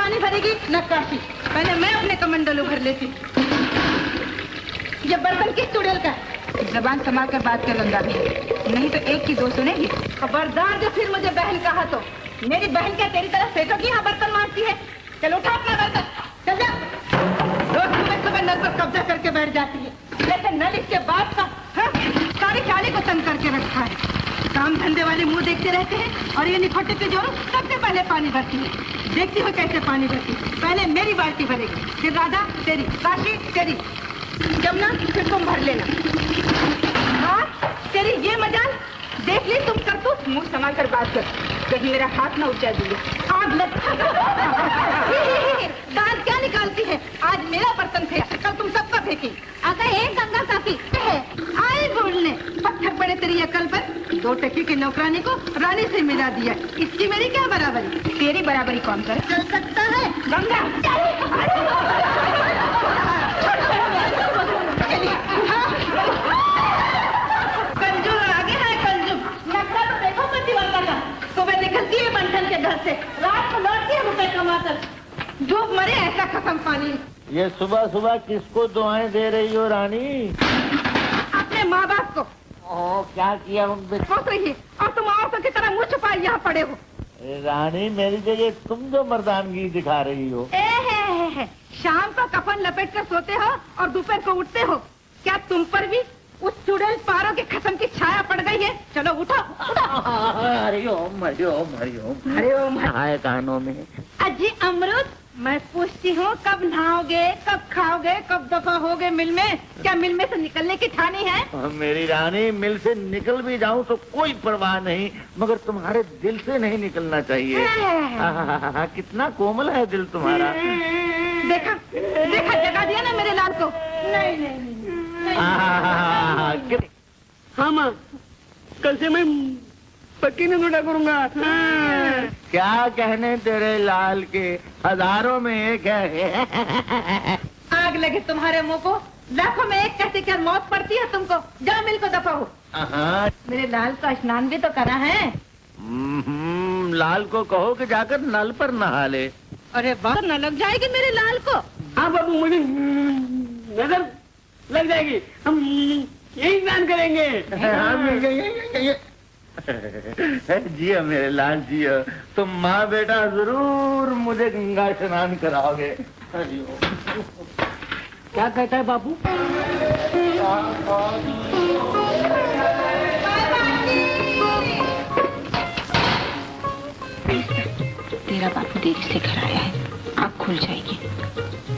पानी भरेगी न काफी। पहले मैं अपने कमंडलू भर लेती। ये बर्तन किस चुड़ैल का? जबान संभाल कर बात कर लंगा भी, नहीं तो एक की दो सुनेगी। खबरदार जो फिर मुझे बहन कहा तो मेरी बहन क्या तेरी तरह सेठों की यहाँ बर्तन मांगती है? चल उठा अपना बर्तन, चल जा। रोज सुबह सुबह नल पर कब्जा करके बैठ जाती है, जैसे नल इसके बाप का सारी चाली को तंग करके रखा है। काम धंधे वाले मुंह देखते रहते हैं और ये निखोटे के जोरों सबसे पहले पानी भरती है। देखती हो कैसे पानी भरती, पहले मेरी बाल्टी भरेगी, फिर राधा तेरी, काशी तेरी, जमुना फिर तुम भर लेना। हाँ तेरी ये मजाल देख ली तुम कर तू। मुंह संभाल कर बात कर, कहीं मेरा हाथ ना उठ जाए दूंगी। आग लग दांत क्या निकालती है? आज मेरा बर्तन फेंका, कल तुम सबका फेंकी। अगर एक गंगा काफी है आए बोलने, पत्थर पड़े तेरी अकल पर। 2 टके की नौकरानी को रानी से मिला दिया, इसकी मेरी क्या बराबरी? तेरी बराबरी कौन करे? चल सकता है गंगा। कंजूर आगे है कंजूर, नखरा तो देखो पतिवर्ता का। सुबह निकलती है बंधन के घर से, रात को लौटती है रुपए कमाकर। डूब मरे ऐसा खत्म पानी। ये सुबह सुबह किसको दुआएं दे रही हो रानी? अपने माँ बाप को। क्या किया उनसे? सोच रही है और तुम औरतों की तरह मुँह छुपाए यहाँ पड़े हो। रानी मेरी जगह तुम जो मर्दानगी दिखा रही हो। है। शाम को कफन लपेट कर सोते हो और दोपहर को उठते हो। क्या तुम पर भी उस चुड़ैल पारों के खत्म की छाया पड़ गई है? चलो उठो। हरिओम हरिओम हरिओम हरिओम आए कानों में। अजी अमृत, मैं पूछती हूँ कब नहाओगे, कब खाओगे, कब दफा होगे मिल में? क्या मिल में से निकलने की ठानी है? मेरी रानी, मिल से निकल भी जाऊँ तो कोई परवाह नहीं, मगर तुम्हारे दिल से नहीं निकलना चाहिए। कितना कोमल है दिल तुम्हारा। देखा जगा दिया ना मेरे लाल को। नहीं। हाँ माँ, कल से मैं पक्की नहीं उड़ा करूँगा। क्या कहने तेरे लाल के, हजारों में एक है। आग लगे तुम्हारे मुंह को, लाखों में एक कहते क्या मौत पड़ती है तुमको? जा मिल को दफा हो। मेरे लाल का स्नान भी तो करा है। लाल को कहो कि जाकर नल पर नहा ले। अरे वाह, न लग जाएगी मेरे लाल को? हाँ बाबू, मुझे नजर लग जाएगी, हम यही स्नान करेंगे। जियो मेरे लाल जियो, तुम माँ बेटा जरूर मुझे गंगा स्नान कराओगे। क्या कहता है बाबू? तेरा बापू देरी से घर आया है, आँख खुल जाएगी।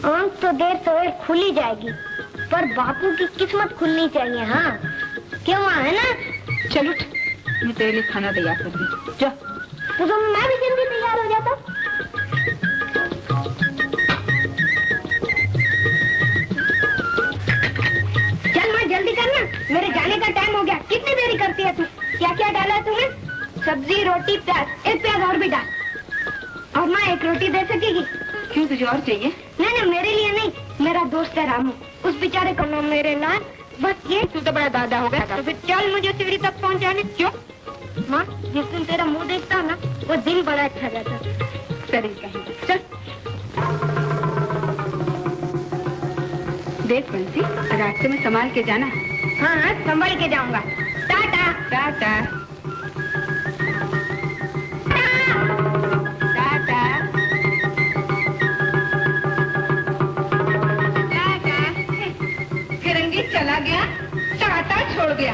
आँख तो देर सवेर खुल ही जाएगी, पर बापू की किस्मत खुलनी चाहिए। हाँ क्यों है ना? चलो मैं तेरे लिए खाना तैयार कर दी। जा। तो मैं भी जल्दी तैयार हो जाता। चल मैं जल्दी करना, मेरे जाने का टाइम हो गया। कितनी देरी करती है तू? क्या क्या डाला है तूने? सब्जी, रोटी, प्याज। एक प्याज और भी डाल। और माँ एक रोटी दे सकेगी? क्यों, तुझे और चाहिए? नहीं, मेरे लिए नहीं, मेरा दोस्त है रामू, उस बेचारे का नाम मेरे लाल। बस ये। तू तो बड़ा दादा हो गया। तो फिर चल मुझे सीढ़ी तक पहुँचाने। क्यों माँ? जिस दिन तेरा मुंह देखता ना, वो दिन बड़ा अच्छा जाता। शरीर कहीं। चल देख बंसी, रास्ते में संभाल के जाना। हाँ संभाल के जाऊंगा। टाटा। टाटा। फिरंगी चला गया, टाटा छोड़ गया।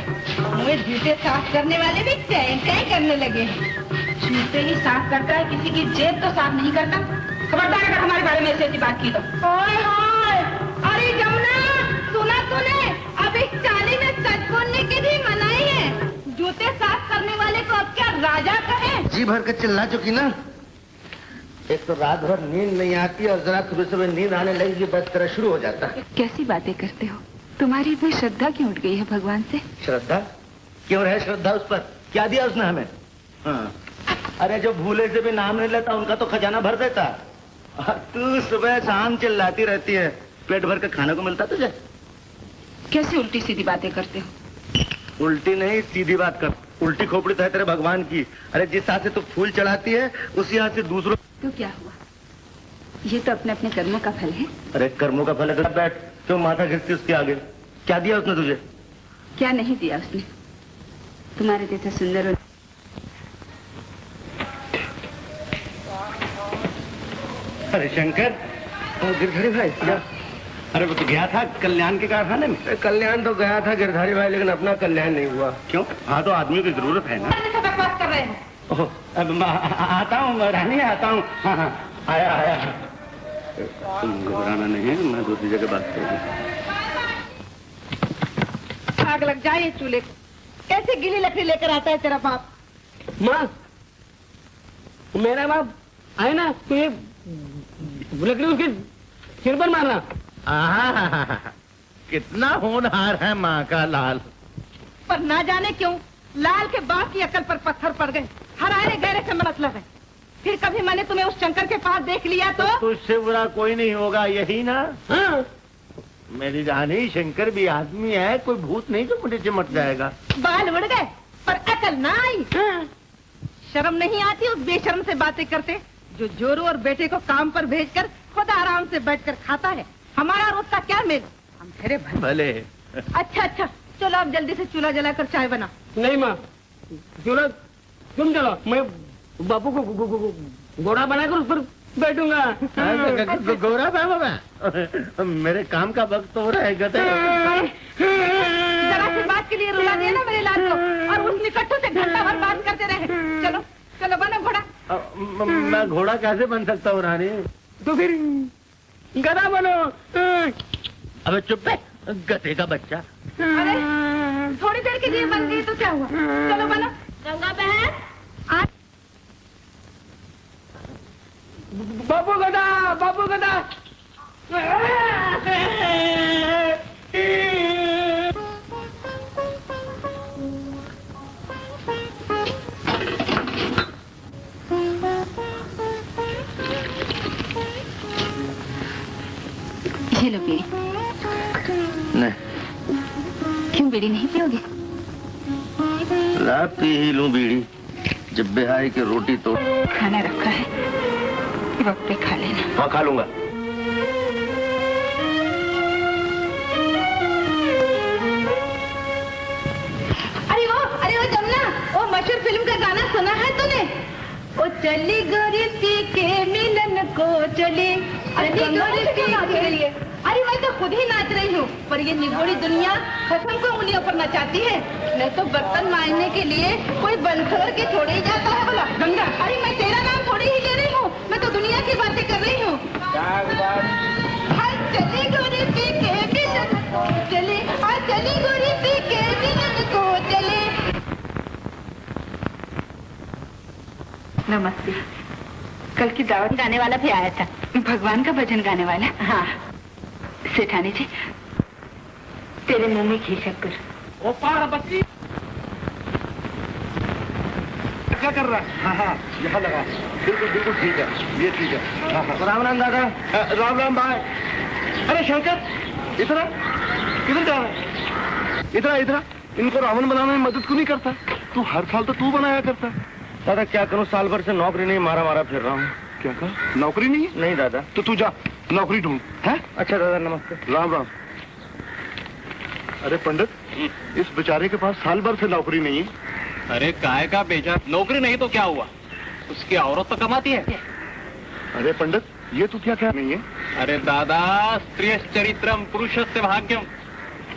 मुझे जूते साफ करने वाले भी चैन करने लगे हैं। जूते ही साफ करता है, किसी की जेब तो साफ नहीं करता। खबरदार अगर हमारे बारे में ऐसी बात की तो। अरे जमुना, सुना तूने? अब इस चाली में सच बोलने की भी मनाही है। जूते साफ करने वाले को अब क्या राजा कहे? जी भर के चिल्ला चुकी ना। एक तो रात भर नींद नहीं आती और जरा सुबह सुबह नींद आने लगेगी, बस तेरा शुरू हो जाता है। कैसी बातें करते हो? तुम्हारी इतनी श्रद्धा क्यों उठ गई है भगवान से? श्रद्धा क्यों रहे? श्रद्धा उस पर क्या दिया उसने हमें? हाँ। अरे जो भूले से भी नाम नहीं लेता उनका तो खजाना भर देता। तू सुबह शाम चिल्लाती रहती है, पेट भर के खाने को मिलता तुझे? कैसी उल्टी सीधी बातें करते हो? उल्टी नहीं सीधी बात कर। उल्टी खोपड़ी तो है तेरे भगवान की। अरे जिस हाथ से तू फूल चढ़ाती है उसी हाथ से दूसरों। तो क्या हुआ? ये तो अपने अपने कर्मों का फल है। अरे कर्मों का फल है तो बैठ, क्यों माथा घिसती उसके आगे? क्या दिया उसने तुझे? क्या नहीं दिया उसने? तुम्हारे जैसे सुंदर और... अरे शंकर, गिरधारी भाई क्या? अरे वो तो गया था कल्याण के कारखाने में। कल्याण तो गया था गिरधारी भाई, लेकिन अपना कल्याण नहीं हुआ। क्यों? हाँ तो आदमी की जरूरत है ना। बकवास कर रहे हैं। ओह, अब मैं आता हूँ रानी, आता हूँ। हाँ हाँ, आया आया। तुम घबराना नहीं है, मैं दूसरी जगह बात करूँगा। आग लग जाए चूल्हे को। कैसे गीली लकड़ी लेकर आता है तेरा बाप? माँ, मेरा बाप आए ना तो ये लकड़ी उसके सिर पर मारना। कितना होनहार है माँ का लाल। पर ना जाने क्यों लाल के बाप की अकल पर पत्थर पड़ गए। हराने गहरे से मतलब है। फिर कभी मैंने तुम्हें उस शंकर के पास देख लिया तो तुझसे बुरा कोई नहीं होगा, यही ना? हाँ। मेरी रानी, शंकर भी आदमी है, कोई भूत नहीं जो मुझे चिमट जाएगा। बाल उड़ गए पर अकल ना आई। शर्म नहीं आती उस बेशर्म से बातें करते जो जोरू और बेटे को काम पर भेजकर खुद आराम से बैठकर खाता है। हमारा रोज का क्या मेल? हम तेरे भले। अच्छा अच्छा, चलो अब जल्दी से चूल्हा जलाकर चाय बना। नहीं माँ, चलो तुम चलो, मैं बापू को घोड़ा बनाकर उस पर बैठूंगा। गौरा बाबा, मेरे काम का वक्त तो हो रहा है। जरा सी बात के लिए रुला दिया ना मेरे लाल को, और उस निकट्ठू से घंटा भर बात करते रहे। चलो चलो बनो घोड़ा। मैं घोड़ा कैसे बन सकता हूँ रानी? तो फिर गधा बनो। अबे चुप है, गधे का बच्चा। अरे थोड़ी देर के लिए बन गई तो क्या हुआ? चलो बनो। गंगा बहन आज बाबू गधा, बाबू गधा। ये लो बीड़ी। नहीं, क्यों बीड़ी नहीं पियोगे? ला पी ही लूं बीड़ी, जब बेहाई की रोटी तो। खाना रखा है, वक्त पे खा लेना। हाँ खा लूंगा। अरे वो जमुना, वो मशहूर फिल्म का गाना सुना है तूने? ओ चली गोरी पी के मिलन को चली। अरे मैं तो खुद ही नाच रही हूँ, पर ये निगोड़ी दुनिया खत्म को उंगलियों पर नचाती है। नहीं तो बर्तन मांजने के लिए कोई बंसोर के छोड़े ही जाता है। बोला गंगा, अरे मैं तेरा नाम थोड़ी ही ले रही हूँ, मैं तो दुनिया की बातें कर रही हूँ। चली गोरी पी के मिलन को चली, चली गोरी पी के मिलन को चली। नमस्ते। कल की दावत गाने वाला भी आया था। भगवान का भजन गाने वाला? हाँ। सेठानी जी, तेरे मुंह में घी शक्कर। ओ पार्वती, क्या कर रहा है? हाँ हाँ, यहाँ लगा। बिल्कुल बिल्कुल ठीक है, ये ठीक है। हाँ हाँ। राम राम दादा। राम राम भाई। अरे शंकर, इतना किधर जा रहा है? इतना इतना इनको रावण बनाने में मदद क्यों नहीं करता? तू हर साल तो तू बनाया करता। दादा क्या करूँ, साल भर से नौकरी नहीं, मारा मारा फिर रहा हूँ। क्या कहा? नौकरी नहीं है? नहीं दादा। तो तू जा नौकरी ढूंढ। है? अच्छा दादा नमस्ते। राम राम। अरे पंडित, इस बेचारे के पास साल भर से नौकरी नहीं है। अरे काय का बेचा, नौकरी नहीं तो क्या हुआ, उसकी औरत तो कमाती है। अरे पंडित, ये तू क्या नहीं है? अरे दादा, स्त्रियश्चरित्रम पुरुषस्य भाग्यम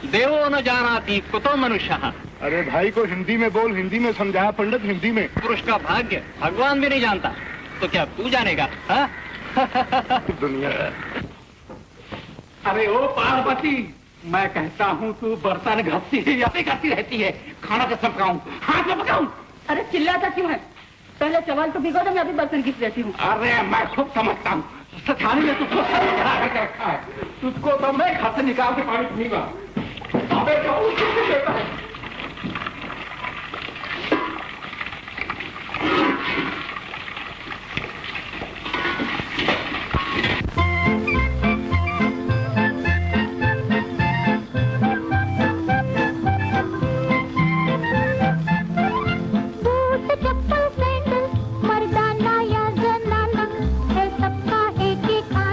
देवो न जानाति कुतो मनुष्यः। अरे भाई को हिंदी में बोल, हिंदी में समझाया पंडित, हिंदी में। पुरुष का भाग्य भगवान भी नहीं जानता, तो क्या तू जानेगा? हाँ? दुनिया। अरे ओ पार्वती, मैं कहता हूँ तू बर्तन घसती है या करती रहती है? खाना कैसे पकाऊं, हाथ में पकाऊं? अरे चिल्लाता क्यों है? पहले चावल तो भिगो दो, मैं अभी बर्तन घिस देती हूँ। अरे मैं खूब समझता हूँ, थाली में तुझको रखा है, तुझको तो मैं घर से निकाल के पानी पीऊंगा। अबे मर्दाना या जनाना है सबका एक ही काम।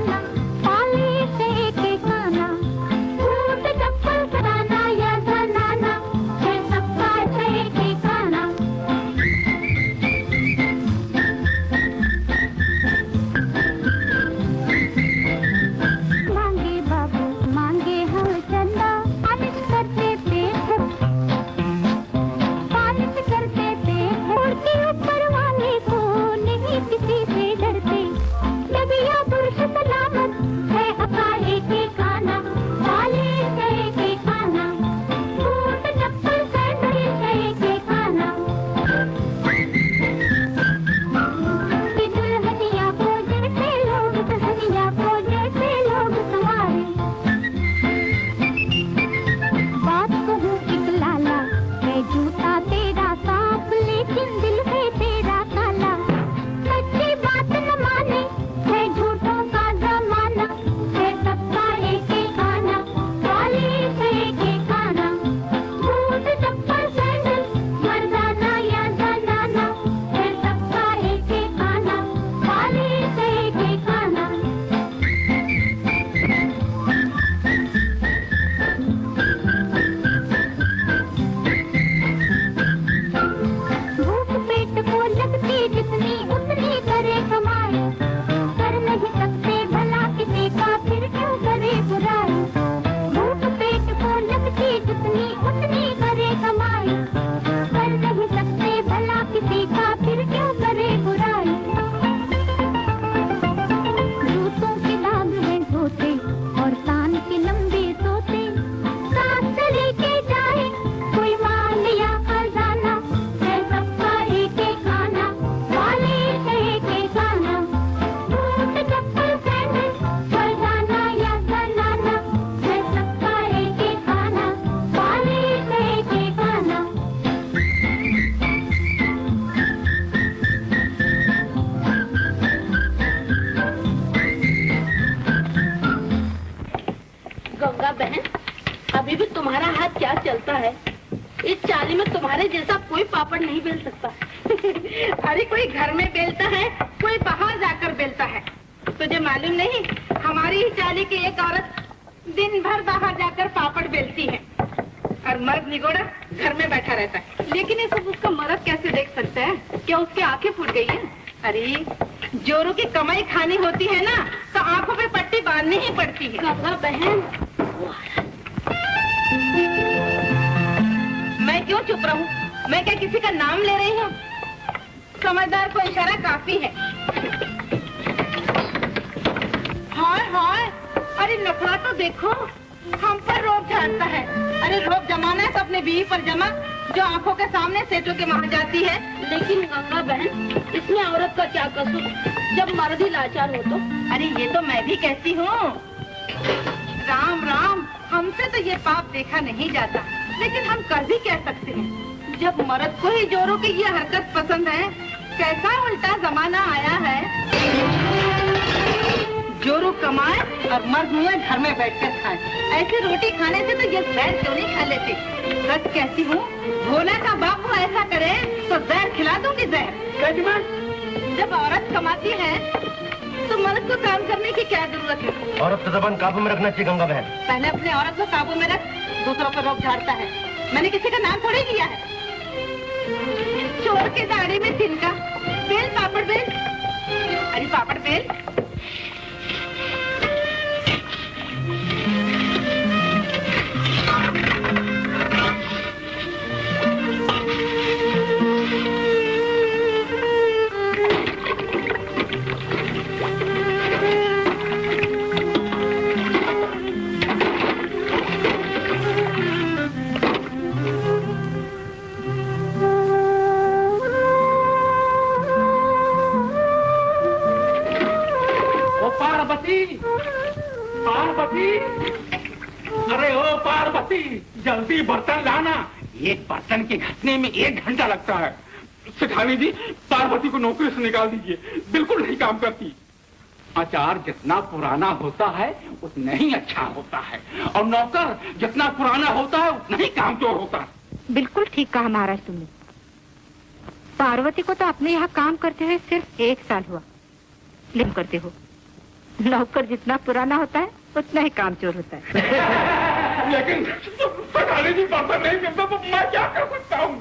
पता चलता है इस चाली में तुम्हारे जैसा कोई पापड़ नहीं बेल सकता। अरे कोई घर में बेलता है, कोई बाहर जाकर बेलता है। तुझे मालूम नहीं, हमारी ही चाली की एक औरत दिन भर बाहर जाकर पापड़ बेलती है और मर्द निगोड़ा घर में बैठा रहता है। लेकिन ये सब उसका मर्द कैसे देख सकता है? क्या उसकी आंखें फूट गई है? अरे जोरों की कमाई खानी होती है ना, तो आंखों पे पट्टी बांधनी ही पड़ती है। बहन, मैं क्यों चुप रहूं? मैं क्या किसी का नाम ले रही हूँ? समझदार को इशारा काफी है। हाय हाय, अरे लफड़ा तो देखो, हम पर रोब झाड़ता है। अरे रोब जमाना है तो अपने बीवी पर जमा, जो आंखों के सामने सेठों के वहां जाती है। लेकिन गंगा बहन, इसमें औरत का क्या कसूर जब मर्द ही लाचार हो तो? अरे ये तो मैं भी कहती हूँ। राम राम, हमसे तो ये पाप देखा नहीं जाता, लेकिन हम कर भी कह सकते हैं। जब मर्द को ही जोरों की ये हरकत पसंद है, कैसा उल्टा जमाना आया है। जोरू कमाए और मर्द मुझे घर में बैठकर खाए। ऐसी रोटी खाने से तो ये जहर क्यों नहीं खा लेते? सच कहती हूँ, भोला का बाप ऐसा करे तो जहर खिला दूंगी, जहर। जब औरत कमाती है तो मर्द को काम करने की क्या जरूरत है? औरत तो जबान काबू में रखना चाहिए गंगा बहन। पहले अपने औरत को काबू में रख, दूसरों पर रोक झाड़ता है। मैंने किसी का नाम थोड़ी लिया है। चोर के दाढ़ी में तिनका, बेल पापड़ बेल। अरे पापड़ बेल। अरे ओ पार्वती, जल्दी बर्तन लाना। एक बर्तन के घसने में 1 घंटा लगता है। सेठानी जी, पार्वती को नौकरी से निकाल दीजिए, बिल्कुल नहीं काम करती। अचार जितना पुराना होता है उतना ही अच्छा होता है, और नौकर जितना पुराना होता है उतना ही कामचोर होता है। बिल्कुल ठीक कहा महाराज तुमने। पार्वती को तो अपने यहाँ काम करते हुए सिर्फ 1 साल हुआ, लेकिन करते हो नौकर जितना पुराना होता है उतना ही कामचोर होता है। लेकिन सेठानी जी बर्तन नहीं मिलता तो मैं क्या कर सकता हूँ?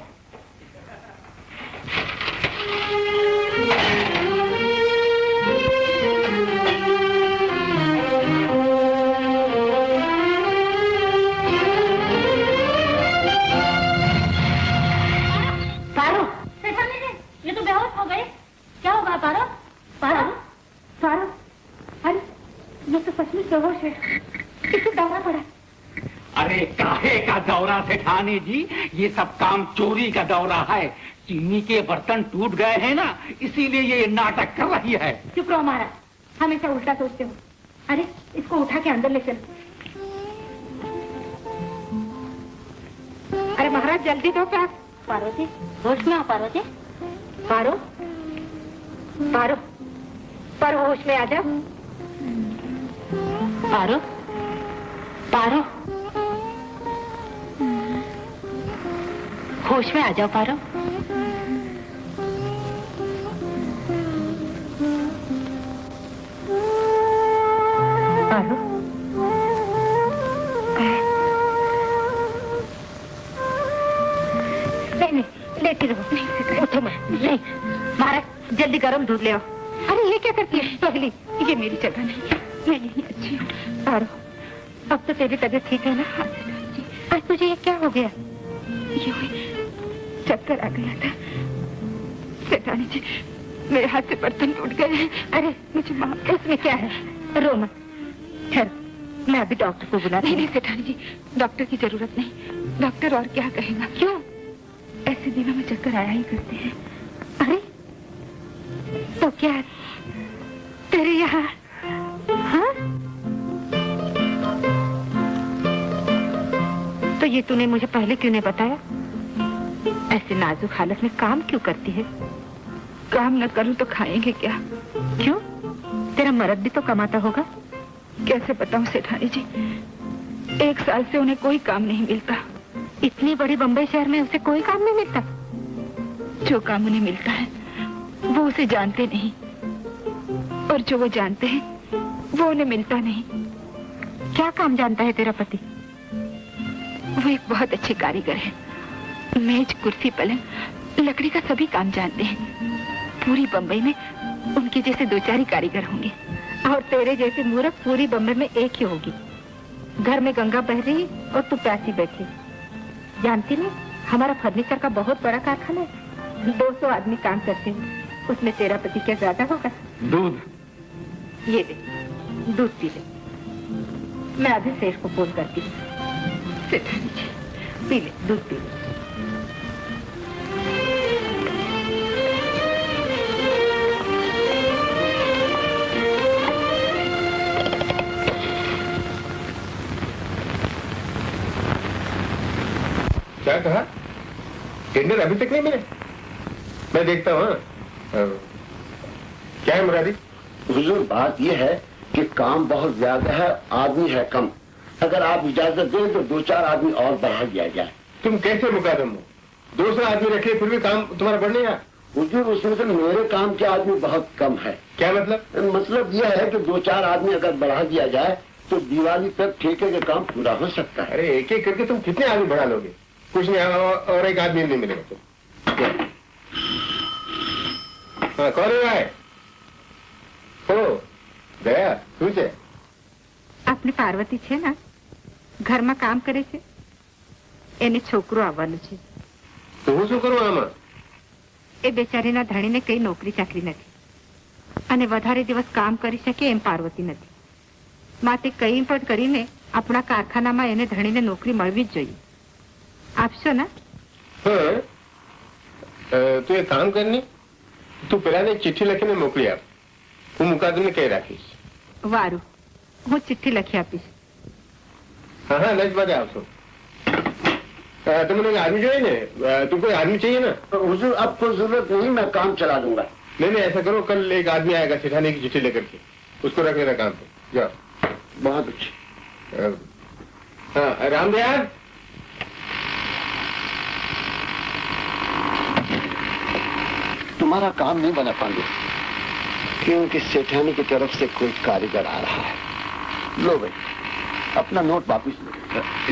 पारो, सेठानी जी, ये तो बेहोश हो गए। क्या होगा पारो? पारो, पारो, अरे ये तो सच में बेहोश है। इसे दौरा पड़ा। अरे काहे का दौरा सेठानी जी? ये सब काम चोरी का दौरा है। चीनी के बर्तन टूट गए हैं ना, इसीलिए ये नाटक कर रही है। चुप रहो महाराज, हमेशा उल्टा सोचते हो। अरे इसको उठा के अंदर ले चलो। अरे महाराज जल्दी दो प्यास। पार्वती, होश में आ पार्वती। पारो, पारो, पर होश में आ जाओ। पारो, पारो, होश में आ जाओ पारो। पारो, नहीं, लेटी रहो। नहीं, उठो मत। नहीं, महाराज जल्दी गर्म दूध ले आओ। अरे ये क्या करती है पगली? ये मेरी जगह नहीं, मैं नहीं अच्छी हूँ। पारो, अब तो तेरी तबीयत ठीक है ना? आज तुझे ये क्या हो गया? ये चक्कर आ गया था। सेठानी जी, मेरे हाथ से बर्तन टूट गए हैं। अरे मुझे माफ। इसमें क्या है? रो मत, ठहर, मैं अभी डॉक्टर को बुला। नहीं सेठानी जी, डॉक्टर की जरूरत नहीं। डॉक्टर और क्या कहेगा? क्यों? ऐसे दिनों में चक्कर आया ही करते हैं। अरे तो क्या तेरे यहाँ? हाँ? तो ये तूने मुझे पहले क्यों नहीं बताया? ऐसे नाजुक हालत में काम क्यों करती है? काम न करूं तो खाएंगे क्या? क्यों? तेरा मर्द भी तो कमाता होगा। कैसे बताऊं सेठानी जी, 1 साल से उन्हें कोई काम नहीं मिलता। इतनी बड़ी बम्बई शहर में उसे कोई काम नहीं मिलता? जो काम उन्हें मिलता है वो उसे जानते नहीं, और जो वो जानते हैं वो उन्हें मिलता नहीं। क्या काम जानता है तेरा पति? वो एक बहुत अच्छे कारीगर है। मेज, कुर्सी, पलंग, लकड़ी का सभी काम जानते हैं। पूरी बम्बई में उनके जैसे 2-4 कारीगर होंगे। और तेरे जैसे मूर्ख पूरी बम्बई में एक ही होगी। घर में गंगा बह रही और तू प्यासी बैठी। जानती नहीं, हमारा फर्नीचर का बहुत बड़ा कारखाना है। 200 आदमी काम करते हैं। उसमें तेरा पति क्या ज्यादा होगा? दूध ये दे, दूध पी ले। मैं अभी सेठ को फोन करती हूँ। पी ले, दूध पी ले। क्या कहा? टेंडर अभी तक नहीं मिले? मैं देखता हूँ। क्या है मुरादी? हुजूर, बात यह है कि काम बहुत ज्यादा है, आदमी है कम। अगर आप इजाजत दें तो 2-4 आदमी और बढ़ा दिया जाए। तुम कैसे मुकादम हो? 200 आदमी रखे फिर भी काम तुम्हारा बढ़ नहीं रहा। हुजूर, उसमें से मेरे काम के आदमी बहुत कम है। क्या मतलब? मतलब यह है कि 2-4 आदमी अगर बढ़ा दिया जाए तो दिवाली तक ठेके का काम पूरा हो सकता है। अरे एक एक करके तुम कितने आदमी बढ़ा लोगे? कुछ नहीं, और एक आदमी नहीं मिलेगा तुम। हाँ, कौन है? ओ गया શું છે? આપની પાર્વતી છે ને, ઘરમાં કામ કરે છે, એને છોકરો આવવાનું છે. તો હું શું કરું આમાં? એ બેચારીના ધણીને કઈ નોકરી ચાકરી નથી અને વધારે દિવસ કામ કરી શકે એમ પાર્વતી નથી. માટે કઈ પણ કરીને આપણા કારખાનામાં એને ધણીને નોકરી મળવી જ જોઈએ. આપશો ને? હા, તું એક કામ કરની, તું પેલાને ચિઠ્ઠી લખીને મોકલી આપ. હું મુકાદમને કહી રાખીશ. વારું, હું ચિઠ્ઠી લખી આપીશ. हाँ हाँ, नेक्स्ट बार आपको तुमने आदमी जो है ना, तुमको आदमी चाहिए ना? हुजूर, अब कोई जरूरत नहीं, मैं काम चला दूंगा. नहीं नहीं, ऐसा करो, कल एक आदमी आएगा सिखाने की चिट्ठी लेकर के, उसको रख लेना काम पे. जाओ. बहुत अच्छी. हाँ, रामदयाल, तुम्हारा काम नहीं बना पाएंगे क्योंकि सेठानी की तरफ से कोई कारीगर आ रहा है. लो भाई, अपना नोट वापस लो.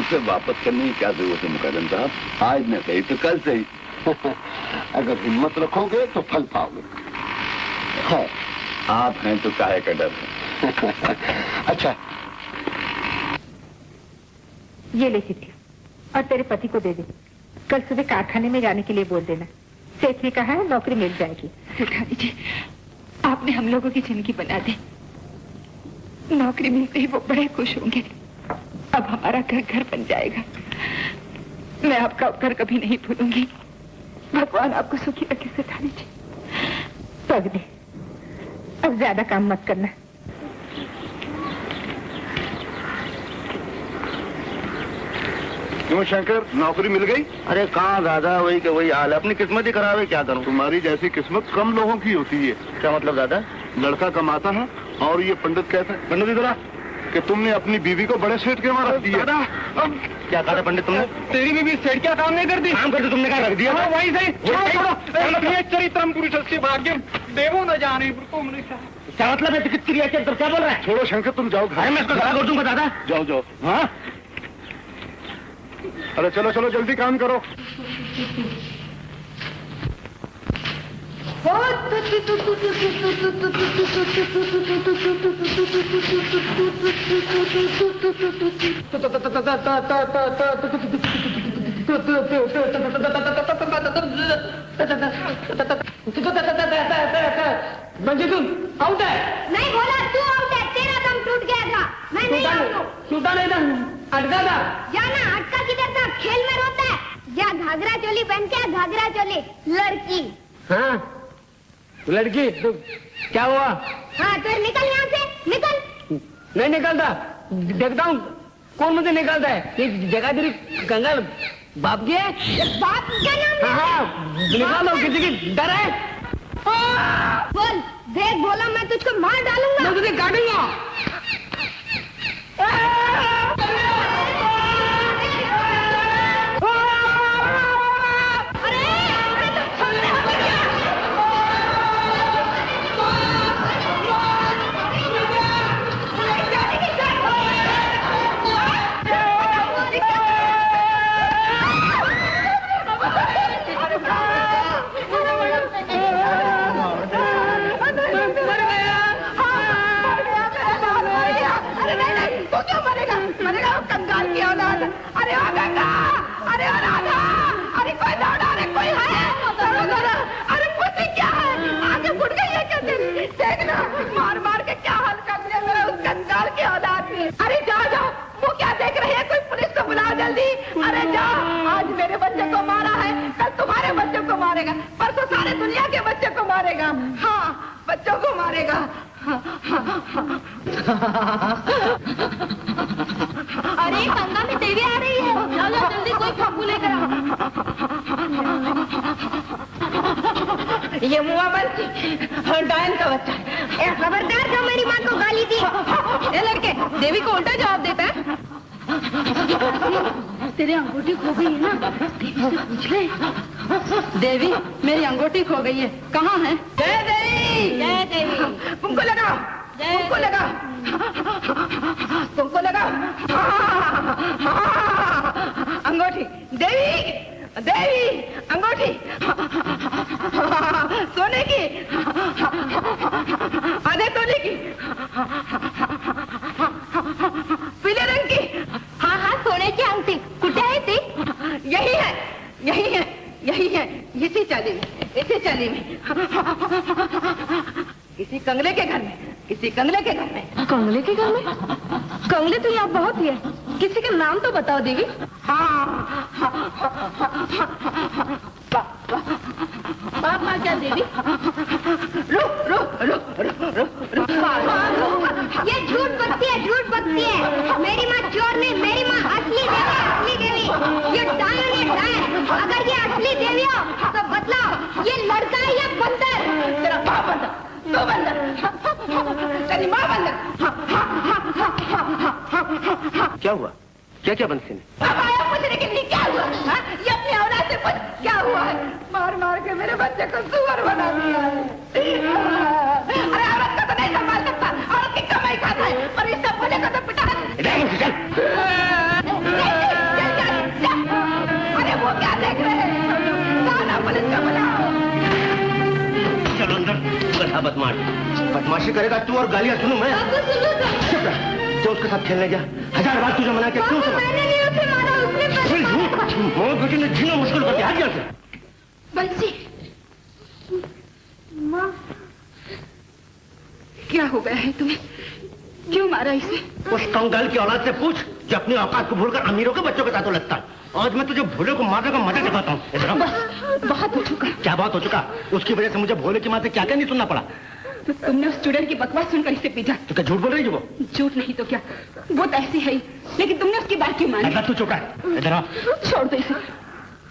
इसे वापस करने की क्या जरूरत है मुकदम साहब? आज न सही तो कल सही. अगर हिम्मत रखोगे तो फल पाओगे. हाँ, आप हैं तो काहे का डर है. अच्छा, ये ले चिट्ठी और तेरे पति को दे दे. कल सुबह कारखाने में जाने के लिए बोल देना. सेठ ने कहा है नौकरी मिल जाएगी. सेठानी जी, आपने हम लोगों की जिंदगी बना दी. नौकरी मिलते ही वो बड़े खुश होंगे. अब हमारा घर घर बन जाएगा. मैं आपका उपकार कभी नहीं भूलूंगी. भगवान आपको सुखी रखे सेठानी जी. पग दे, अब ज्यादा काम मत करना. क्यों शंकर, नौकरी मिल गई? अरे कहाँ दादा, वही के वही हाल है. अपनी किस्मत ही खराब है, क्या करूं. तुम्हारी जैसी किस्मत कम लोगों की होती है. क्या मतलब दादा? लड़का कमाता है और ये पंडित कहता है पंडित इधर कि तुमने अपनी बीवी को बड़े सेठ के वहां रख दिया. क्या कहा था पंडित तुमने? तेरी बीवी सेठ क्या काम नहीं करती? काम करते तुमने क्या रख दिया? वही सही. चरित्रम पुरुषस्य भाग्यम देवो न जाने. क्या मतलब है? कितनी चरित्र क्या बोल रहा है? छोड़ो शंकर, तुम जाओ घर. अरे मैं इसको खड़ा कर दूंगा दादा. जाओ जाओ. हाँ, अरे चलो चलो, जल्दी काम करो. मंजिल आउट है. नहीं बोला तू आउट है. तेरा दम टूट गया था. मैं नहीं आउट हूँ. टूटा नहीं था, अटका था. जाना, अटका किधर था? खेल में रोता है. जा घाघरा चोली पहन के, घाघरा चोली लड़की. हाँ, लड़की तो क्या हुआ? हाँ, तो निकल यहाँ से, निकल. नहीं निकलता. देखता हूँ कौन मुझे निकलता है. ये जगह तेरी कंगाल बाप की है. बाप क्या नाम है? हाँ, निकाल दो. किसी की डर है? बोल. देख बोला, मैं तुझको मार डालूंगा. मैं तुझे काटूंगा. मारेगा, परसों सारे दुनिया के बच्चे को मारेगा। हाँ, बच्चों को मारेगा। अरे गंगा में देवी आ रही है, चलो जल्दी कोई फाकू लेकर आओ। ये मुआ बंसी डायन का बच्चा है। खबरदार जो मेरी माँ को गाली दी। ये लड़के देवी को उल्टा जवाब देता है। तेरी अंगूठी खो गई है ना, देवी से पूछ ले। देवी, मेरी अंगूठी खो गई है, कहाँ है? जय देवी, जय देवी। कुमको लगाओ, कुमको लगाओ, कुमको लगाओ। अंगूठी, देवी, देवी, अंगूठी सोने की, आधे तोले की, पीले रंग की। हाँ हाँ, सोने की अंगूठी कुछ है थी। यही है, यही है, यही है, इसी चाली में, इसी चाली में। किसी कंगले के घर में, किसी कंगले के घर में। कंगले के घर में? कंगले तो यहाँ बहुत ही है, किसी का नाम तो बताओ देवी। बाप माँ क्या देवी? रो रो रो रो रो रो। ये झूठ बकती है, झूठ बकती है। मेरी माँ चोर नहीं, मेरी माँ असली देवी, असली देवी। ये डायन है, डायन। अगर ये असली देवी हो तो बतलाओ, ये लड़का है या बंदर? तेरा बाप बंदर, तू बंदर, तेरी माँ बंदर। क्या हुआ? क्या क्या बंसी ने? अब आया पूछने के लिए क्या हुआ? हाँ? ये अपनी औलाद से पूछ क्या हुआ है? मार मार के मेरे बच्चे को सुअर बना दिया है। अरे औरत को तो नहीं संभाल सकता, औरत की कमाई खाता है, पर इस सब बोले को तो पिटा। अरे वो क्या देख रहे हैं? जाना पुलिस को बुलाओ। चलो अंदर। गधा बदमाश, बदमाशी करेगा तू और गालियां सुनूं मैं? चुप रह। जो उसके साथ खेलने गया, 1000 बार तुझे मना किया, क्यों सुना? मैंने नहीं उसे मारा, उसने मोह बेटी ने जीना मुश्किल कर दिया। हट यहाँ से। बंसी, माँ, क्या हो गया है तुम्हें? क्यों मारा इसे? उस कंगाल की औलाद से पूछ जो अपनी औकात को भूलकर अमीरों के बच्चों के साथ लगता है। आज मैं तुझे भोले को मारने का मजा दिखाता हूँ। इधर आओ। बहुत हो चुका। क्या बात हो चुका? उसकी वजह से मुझे भोले की माँ से क्या क्या नहीं सुनना पड़ा। तो तुमने उस चुड़ैल की बकवास सुनकर इसे पीटा। तो क्या झूठ बोल रही है वो? झूठ नहीं तो क्या, वो तो ऐसी है ही, लेकिन तुमने उसकी बात क्यों मानी? तू चुप रह। इधर आओ। छोड़ दो इसे,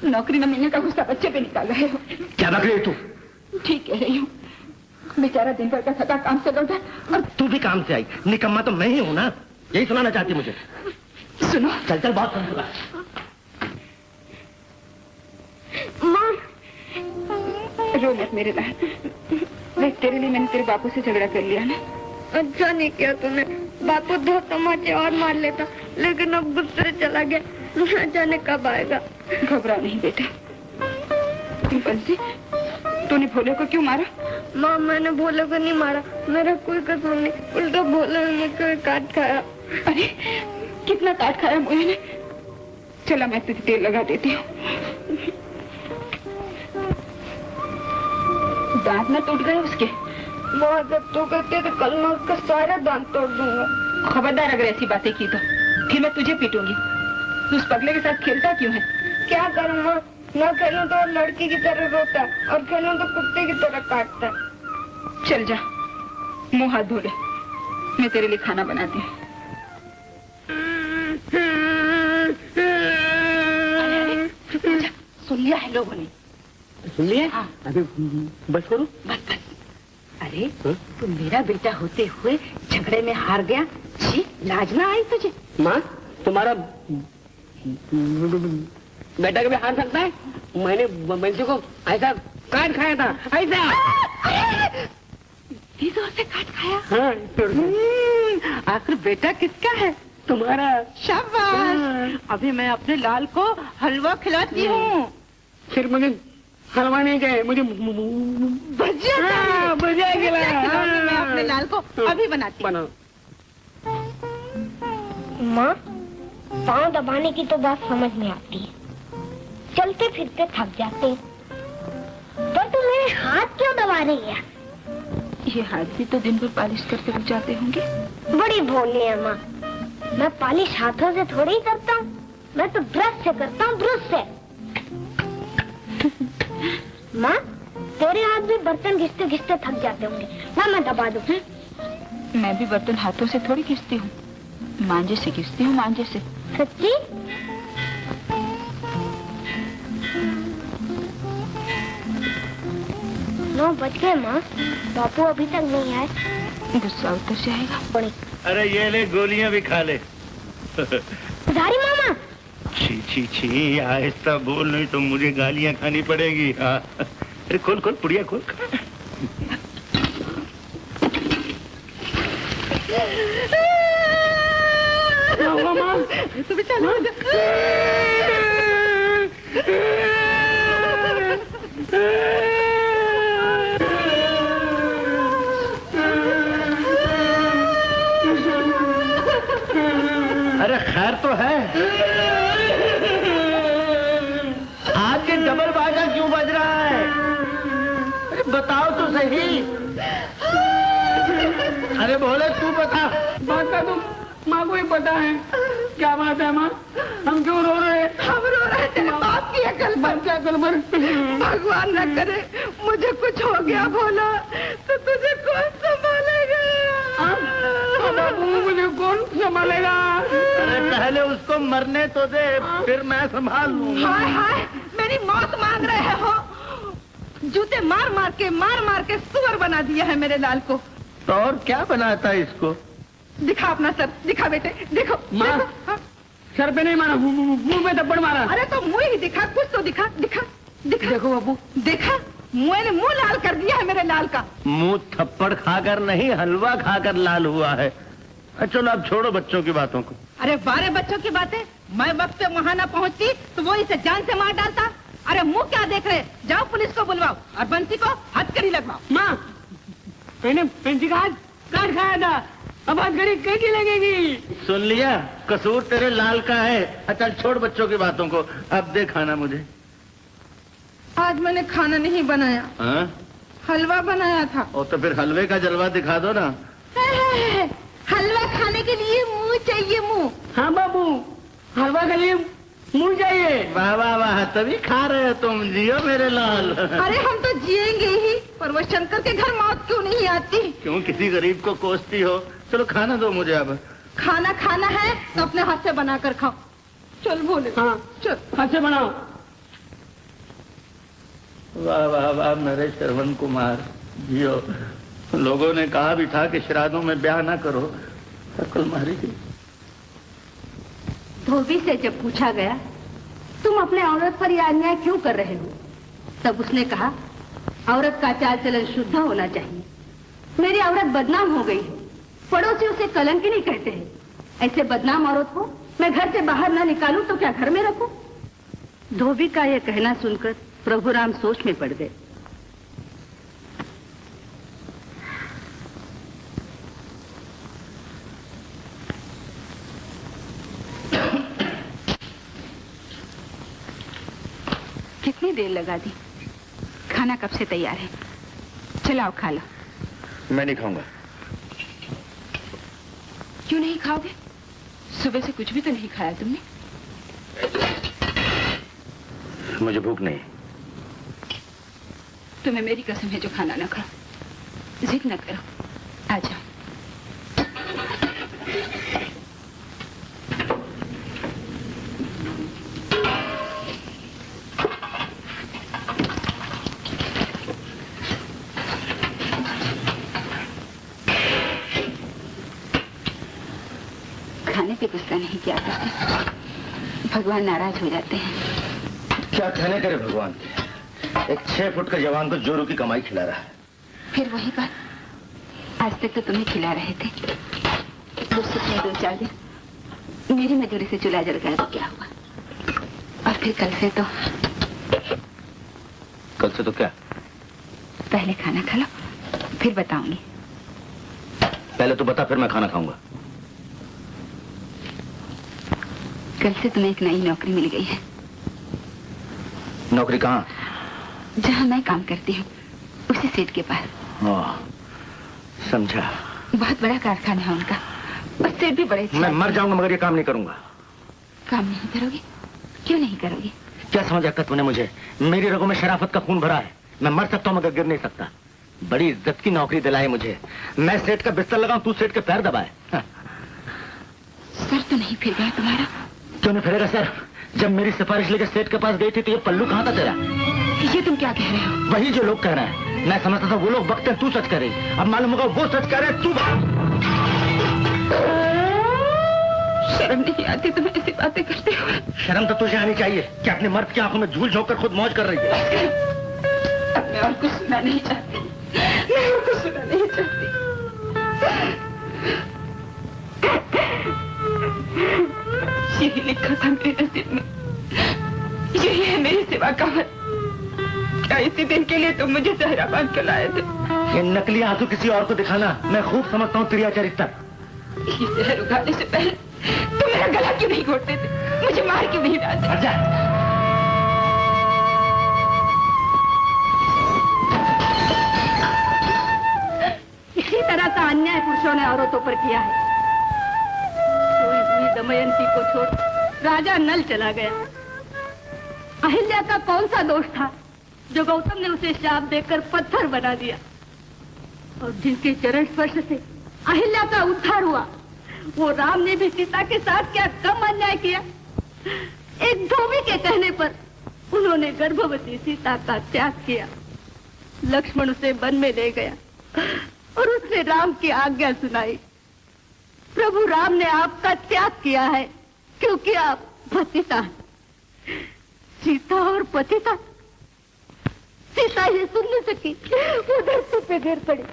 नौकरी न मिलने का गुस्सा बच्चे पे निकाल रहे हो। क्या बक रही है तू? ठीक कह रही हूँ, बेचारा दिन भर का थका काम से लौटा और तू भी काम से आई, निकम्मा तो मैं ही हूँ ना। यही सुनाना चाहती मुझे? सुनो। चल चल, बहुत सुन। माँ, रो मत मेरे लाल, देख तेरे लिए मैंने तेरे बापू से झगड़ा कर लिया ना। अच्छा नहीं किया तूने। बापू 2 तमाचे और मार लेता, लेकिन अब गुस्से से चला गया, न जाने कब आएगा। घबरा नहीं बेटा। बंसी, तूने भोले को क्यों मारा? माँ, मैंने भोले को नहीं मारा, मेरा कोई कसूर नहीं, उल्टा भोले ने मुझको काट खाया। अरे कितना काट खाया मुझे ने। चला मैं तुझे तेल लगा देती हूँ। दांत न टूट गए उसके? माँ, जब तू कहती है तो कल मैं उसका सारा दांत तोड़ दूंगा। खबरदार अगर ऐसी बातें की तो फिर मैं तुझे पीटूंगी। तू उस पगले के साथ खेलता क्यों है? क्या करूँ माँ, न खेलूं तो लड़की की तरह रोता है और खेलूं तो कुत्ते की तरह काटता है। चल जा, मुंह हाथ धो ले, मैं तेरे लिए खाना बनाती हूँ। सुन लिया है लोगों ने? सुन लिया? हाँ। अभी बस करो। बस बस। अरे तू मेरा बेटा होते हुए झगड़े में हार गया, छी लाज ना आई तुझे? माँ, तुम्हारा बेटा कभी हार सकता है? मैंने बंसी को ऐसा काट खाया था, ऐसा। जोर से काट खाया? हाँ। आखिर बेटा किसका है? तुम्हारा। शाबाश, अभी मैं अपने लाल को हलवा खिलाती हूँ। फिर मुझे हलवा नहीं गए, मुझे भजिया भजिया खिला। मैं अपने लाल को अभी बनाती हूँ। बनाओ। माँ, पाँव दबाने की तो बात समझ में आती है, चलते फिरते थक जाते हैं, तो तुम मेरे हाथ क्यों दबा रही है? ये हाथ भी तो दिन भर पालिश करते रुक जाते होंगे। बड़ी भोली है माँ, मैं पालिश हाथों से थोड़ी ही करता हूँ, मैं तो ब्रश से करता हूँ, ब्रश से। माँ, तेरे हाथ भी बर्तन घिसते घिसते थक जाते होंगे, मैं दबा दूँ। मैं भी बर्तन हाथों से थोड़ी घिसती हूँ, मांझे से घिसती हूँ, मांझे से। सच्ची? 9 बज गए माँ, बापू अभी तक नहीं आए। गुस्सा उतर जाएगा। बड़ी अरे ये ले गोलियां भी खा ले। उधारी मामा। छी छी छी, आहिस्ता बोल, नहीं तो मुझे गालियां खानी पड़ेगी। हाँ। अरे खोल खोल पुड़िया खोल। तू भी चलो। अरे खैर तो है। आज ये डबल बाजा क्यों बज रहा है? अरे बताओ तो सही। अरे बोले तू बता। बात का तो माँ को ही पता है। क्या बात है माँ? हम क्यों रो रहे हैं? हम रो रहे तेरे बाप की अकल पर। क्या अकल पर? भगवान न करे मुझे कुछ हो गया भोला, तो तुझे कौन संभालेगा? बाबू, मुझे कौन संभालेगा? अरे पहले उसको मरने तो दे, फिर मैं संभाल लूंगा। हाय हाय, मेरी मौत मांग रहे हो? जूते मार मार के सुअर बना दिया है मेरे लाल को। तो और क्या बनाता है इसको? दिखा अपना सर, दिखा बेटे, देखो। माँ, देखो, हाँ। सर पे नहीं मारा, मुंह में थप्पड़ मारा। अरे तो मुंह ही दिखा, कुछ तो दिखा, दिखा दिखा। देखो बाबू, देखा, मैंने मुंह लाल कर दिया है मेरे लाल का। मुंह थप्पड़ खाकर नहीं, हलवा खाकर लाल हुआ है। चलो अब छोड़ो बच्चों की बातों को। अरे 12 बच्चों की बातें, मैं वक्त पे वहाँ ना पहुँचती तो वो इसे जान से मार डालता। अरे मुंह क्या देख रहे? जाओ पुलिस को बुलवाओ और बंसी को हथकड़ी लगवाओ। माँ, मैंने पेंची का हाथ काट खाया था, अब हथकड़ी कैसी लगेगी? सुन लिया, कसूर तेरे लाल का है। अच्छा छोड़ बच्चों की बातों को, अब दे खाना मुझे। आज मैंने खाना नहीं बनाया, हाँ? हलवा बनाया था। और तो फिर हलवे का जलवा दिखा दो ना। हलवा खाने के लिए मुंह चाहिए, मुंह। हाँ बाबू, हलवा के लिए मुंह चाहिए। वाह वाह वाह, तभी खा रहे हो तुम। जियो मेरे लाल। अरे हम तो जिएंगे ही, पर वो शंकर के घर मौत क्यों नहीं आती? क्यों किसी गरीब को कोसती हो? चलो खाना दो मुझे अब। खाना खाना है तो अपने हाथ से बना कर खाओ। चल बोले। हाँ, चल। हाथ से बनाओ। वाह वाह वाह मेरे श्रवण कुमार, जियो। लोगों ने कहा भी था कि श्राद्धों में ब्याह ना करो, अकल मारी गई। धोबी से जब पूछा गया तुम अपने औरत पर यह अन्याय क्यों कर रहे हो, तब उसने कहा औरत का चाल चलन शुद्ध होना चाहिए। मेरी औरत बदनाम हो गई है, पड़ोसी उसे कलंकिनी कहते हैं। ऐसे बदनाम औरत को मैं घर से बाहर ना निकालूं तो क्या घर में रखूं? धोबी का यह कहना सुनकर प्रभु राम सोच में पड़ गए। कितनी देर लगा दी? खाना कब से तैयार है, चलाओ खा लो। मैं नहीं खाऊंगा। क्यों नहीं खाओगे? सुबह से कुछ भी तो नहीं खाया तुमने। मुझे भूख नहीं। तुम्हें मेरी कसम है जो खाना ना खाओ। जिद न करो, आ जाओ। खाने पे गुस्सा नहीं किया करते, भगवान नाराज हो जाते हैं। क्या कहने करे भगवान, एक 6 फुट का जवान को जोरों की कमाई खिला रहा है। फिर वही बात, आज तक तो तुम्हें खिला रहे थे, गुस्से में 2-4 दिन मेरी मजदूरी से चूल्हा जल गया तो क्या हुआ? और फिर कल से तो क्या? पहले खाना खा लो, फिर बताऊंगी। पहले तो बता, फिर मैं खाना खाऊंगा। कल से तुम्हें एक नई नौकरी मिल गई है। नौकरी कहाँ? जहाँ मैं काम करती हूँ, उसी सेठ के पास। समझा। बहुत बड़ा कारखाना है उनका, और सेठ भी बड़े। मैं मर जाऊंगा मगर ये काम नहीं करूंगा। काम नहीं करोगे? क्यों नहीं करोगे? क्या समझ रखा तूने मुझे? मेरी रगों में शराफत का खून भरा है। मैं मर सकता हूँ मगर गिर नहीं सकता। बड़ी इज्जत की नौकरी दिलाई मुझे। मैं सेठ का बिस्तर लगाऊं, तू सेठ के पैर दबाए। सर तो नहीं फिर गया तुम्हारा? क्यों नहीं फिरेगा सर? जब मेरी सिफारिश लेकर सेठ के पास गई थी तो ये पल्लू कहाँ था तेरा? ये तुम क्या कह रहे हो? वही जो लोग कह रहे हैं। मैं समझता था वो लोग बकते हैं, तू सच कह रही। अब मालूम होगा वो सच कह रहे हैं, तू शर्म नहीं आती तुम्हें ऐसी बातें करते हो? शर्म तो तुझे आनी चाहिए कि अपने मर्द की आंखों में झूल झोंक कर खुद मौज कर रही है। अब मैं और कुछ सुनना नहीं चाहती, मैं और कुछ सुनना नहीं चाहती। यही लिखा था मेरे नसीब में, यही है मेरी सिवा का हल। क्या इसी दिन के लिए तुम मुझे जहरा बांध कर लाए थे? ये नकली आंसू किसी और को दिखाना मैं खूब समझता हूँ तेरी चरित्र। ये जहर उगाने से पहले तुम मेरा गला क्यों नहीं घोटते थे? मुझे मार क्यों नहीं डालते? जा। इसी तरह का अन्याय पुरुषों ने औरतों पर किया है। सोई हुई दमयंती को छोड़ राजा नल चला गया। अहिल्या का कौन सा दोष था जो गौतम ने उसे शाप देकर पत्थर बना दिया? और जिनके चरण स्पर्श से अहिल्या का उद्धार हुआ, वो राम ने भी सीता के साथ क्या कम अन्याय किया? एक धोबी के कहने पर उन्होंने गर्भवती सीता का त्याग किया। लक्ष्मण उसे वन में ले गया और उसने राम की आज्ञा सुनाई। प्रभु राम ने आपका त्याग किया है क्योंकि आप पतिता हैं। सीता और पतिता, सीता ये सुन नहीं सकी, वो धरती पे गिर पड़ी।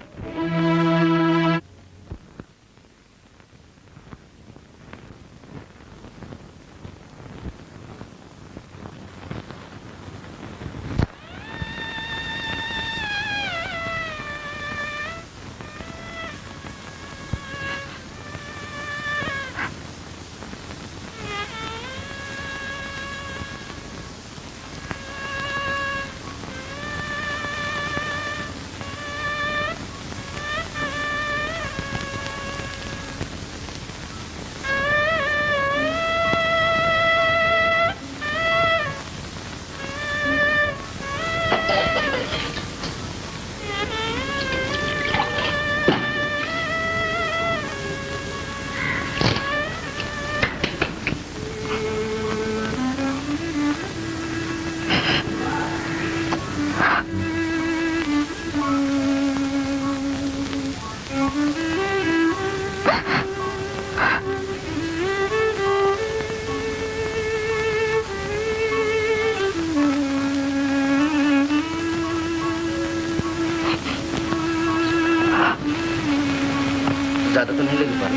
ज्यादा तो नहीं लगी पारो।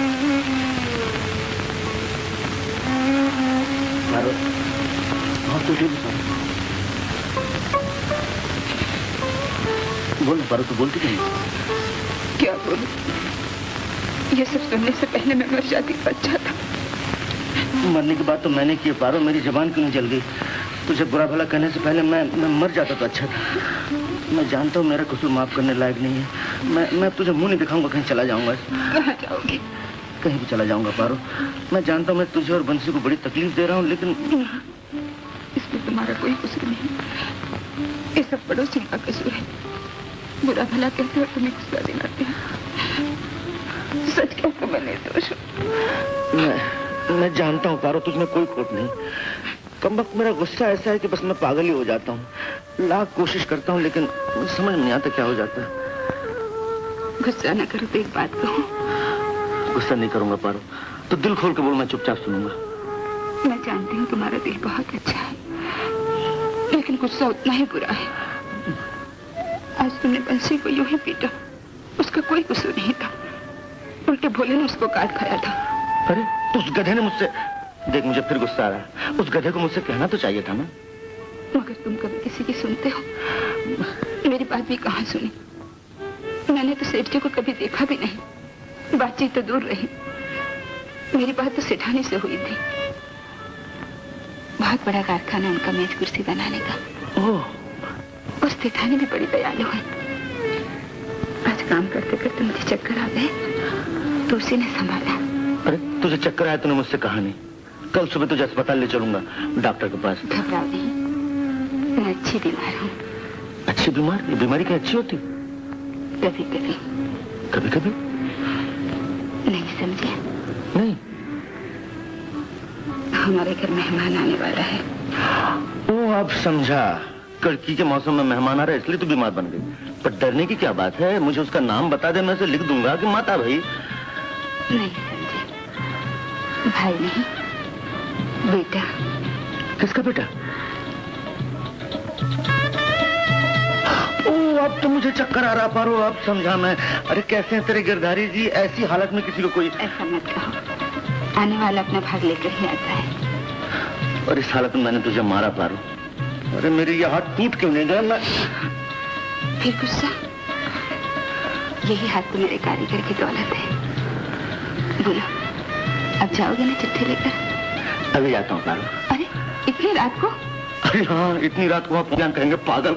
हाँ तो बोल पारो, तो बोलती नहीं। क्या बोलूं? ये सब सुनने से पहले मैं मर जाती तो अच्छा था। मरने की बात तो मैंने की पारो, मेरी जबान क्यों नहीं जल गई? तुझे बुरा भला कहने से पहले मैं मर जाता तो अच्छा था। मैं जानता हूँ मेरा कसूर माफ करने लायक नहीं है। मैं तुझे मुंह नहीं दिखाऊंगा, कहीं चला जाऊंगा। कहाँ जाओगे? कहीं भी चला जाऊंगा पारो। मैं जानता हूँ मैं तुझे और बंसी को बड़ी तकलीफ दे रहा हूँ, लेकिन इसमें तुम्हारा कोई कसूर नहीं। ये सब पड़ोसी का कसूर है। बुरा भला कहते हो, तुम्हें गुस्सा दिलाते हैं। सच कहते मैं निर्दोष हूँ। मैं जानता हूँ पारो, तुझमें कोई खोट नहीं। कम वक्त मेरा गुस्सा ऐसा है कि बस मैं पागल ही हो जाता हूँ। लाख कोशिश करता हूँ लेकिन समझ नहीं आता क्या हो जाता है। गुस्सा न करो तो एक बात कहूँ। गुस्सा नहीं करूंगा पारो, तो दिल खोल के बोल, मैं चुपचाप सुनूंगा। मैं जानती हूँ तुम्हारा दिल बहुत अच्छा है, लेकिन गुस्सा उतना ही बुरा है। आज तुमने बंसी को यूं ही पीटा, उसका कोई कसूर नहीं था। उल्टे भोले ने उसको काट खाया था। अरे तो उस गधे ने मुझसे, देख मुझे फिर गुस्सा आ रहा है, उस गधे को मुझसे कहना तो चाहिए था ना। मगर तुम कभी किसी की सुनते हो? मेरी बात भी कहाँ सुनी? मैंने तो सेठ जी को कभी देखा भी नहीं, बातचीत तो दूर रही। मेरी बात तो सेठानी से हुई थी। बहुत बड़ा कारखाना उनका मेज कुर्सी बनाने का। ओह, उस सेठानी भी बड़ी दयालु है। आज काम करते करते मुझे चक्कर आ गए तो उसी ने संभाला। अरे तुझे चक्कर आया तूने मुझसे कहा नहीं। कल सुबह तुझे अस्पताल ले चलूंगा, डॉक्टर के पास। घबराओ नहीं, मैं अच्छी बीमार हूँ। अच्छी अच्छी बीमार? ये बीमारी क्या अच्छी होती? कभी कभी। कभी कभी? नहीं समझे? नहीं। हमारे घर मेहमान आने वाला है। ओ, अब समझा। कड़की के मौसम में मेहमान आ रहा है इसलिए तो बीमार बन गई। पर डरने की क्या बात है? मुझे उसका नाम बता दे, मैं उसे लिख दूंगा कि माता भाई। नहीं समझे। भाई नहीं, बेटा। किसका बेटा? ओ, अब तो मुझे चक्कर आ रहा पारो। अब समझा मैं। अरे कैसे हैं तेरे गिरधारी जी? ऐसी हालत में किसी को कोई... ऐसा मत कहो, आने वाला अपना भाग लेकर ही आता है। और इस हालत में मैंने तुझे मारा पारो। अरे मेरे ये हाथ टूट क्यों नहीं गए? मैं... फिर गुस्सा? यही हाथ तो मेरे कारीगर की दौलत है। बोलो, अब जाओगे ना चिट्ठी लेकर? अभी जाता हूँ पारो। अरे इतनी रात को? अरे हाँ, इतनी रात को आप क्या कहेंगे, पागल।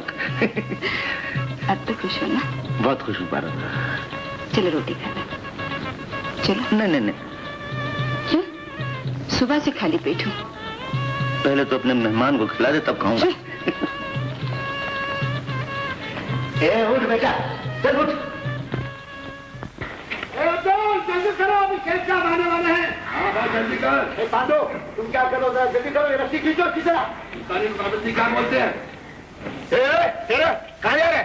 अब तो खुश हो ना? बहुत खुश हूँ पारो। चलो रोटी खा लो। चलो। नहीं नहीं नहीं। क्यों? सुबह से खाली पेट हूँ। पहले तो अपने मेहमान को खिला दे तब खाऊंगा। उठ बेटा, चल उठ। जल्दी करो, अभी खेत का आने वाले हैं। हाँ जल्दी कर। पांडो, तुम क्या करो, जल्दी करो, ये रस्सी खींचो खींचना। क्या बोलते हैं? तेरा कहाँ जा रहे?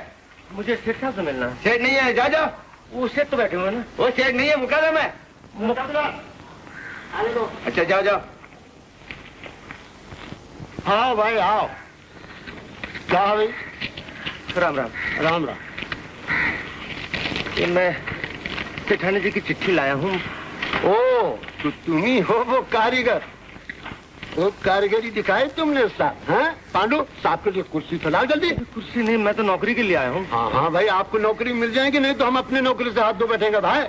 मुझे सेठ साहब से मिलना। सेठ नहीं है, जा जाओ। वो सेठ तो बैठे हुए ना। वो सेठ नहीं है, मुकदम है। अच्छा जाओ जाओ। हाँ भाई आओ। क्या भाई? राम राम। राम राम। ये मैं सेठानी जी की चिट्ठी लाया हूँ। ओ, तो तुम ही हो वो कारीगर। वो कारीगरी दिखाई तुमने साहब? हैं? पांडु, साहब के लिए कुर्सी तो लाओ जल्दी। कुर्सी नहीं, मैं तो नौकरी के लिए आया हूँ। हाँ हाँ भाई, आपको नौकरी मिल जाएगी, नहीं तो हम अपनी नौकरी से हाथ धो बैठेंगे भाई।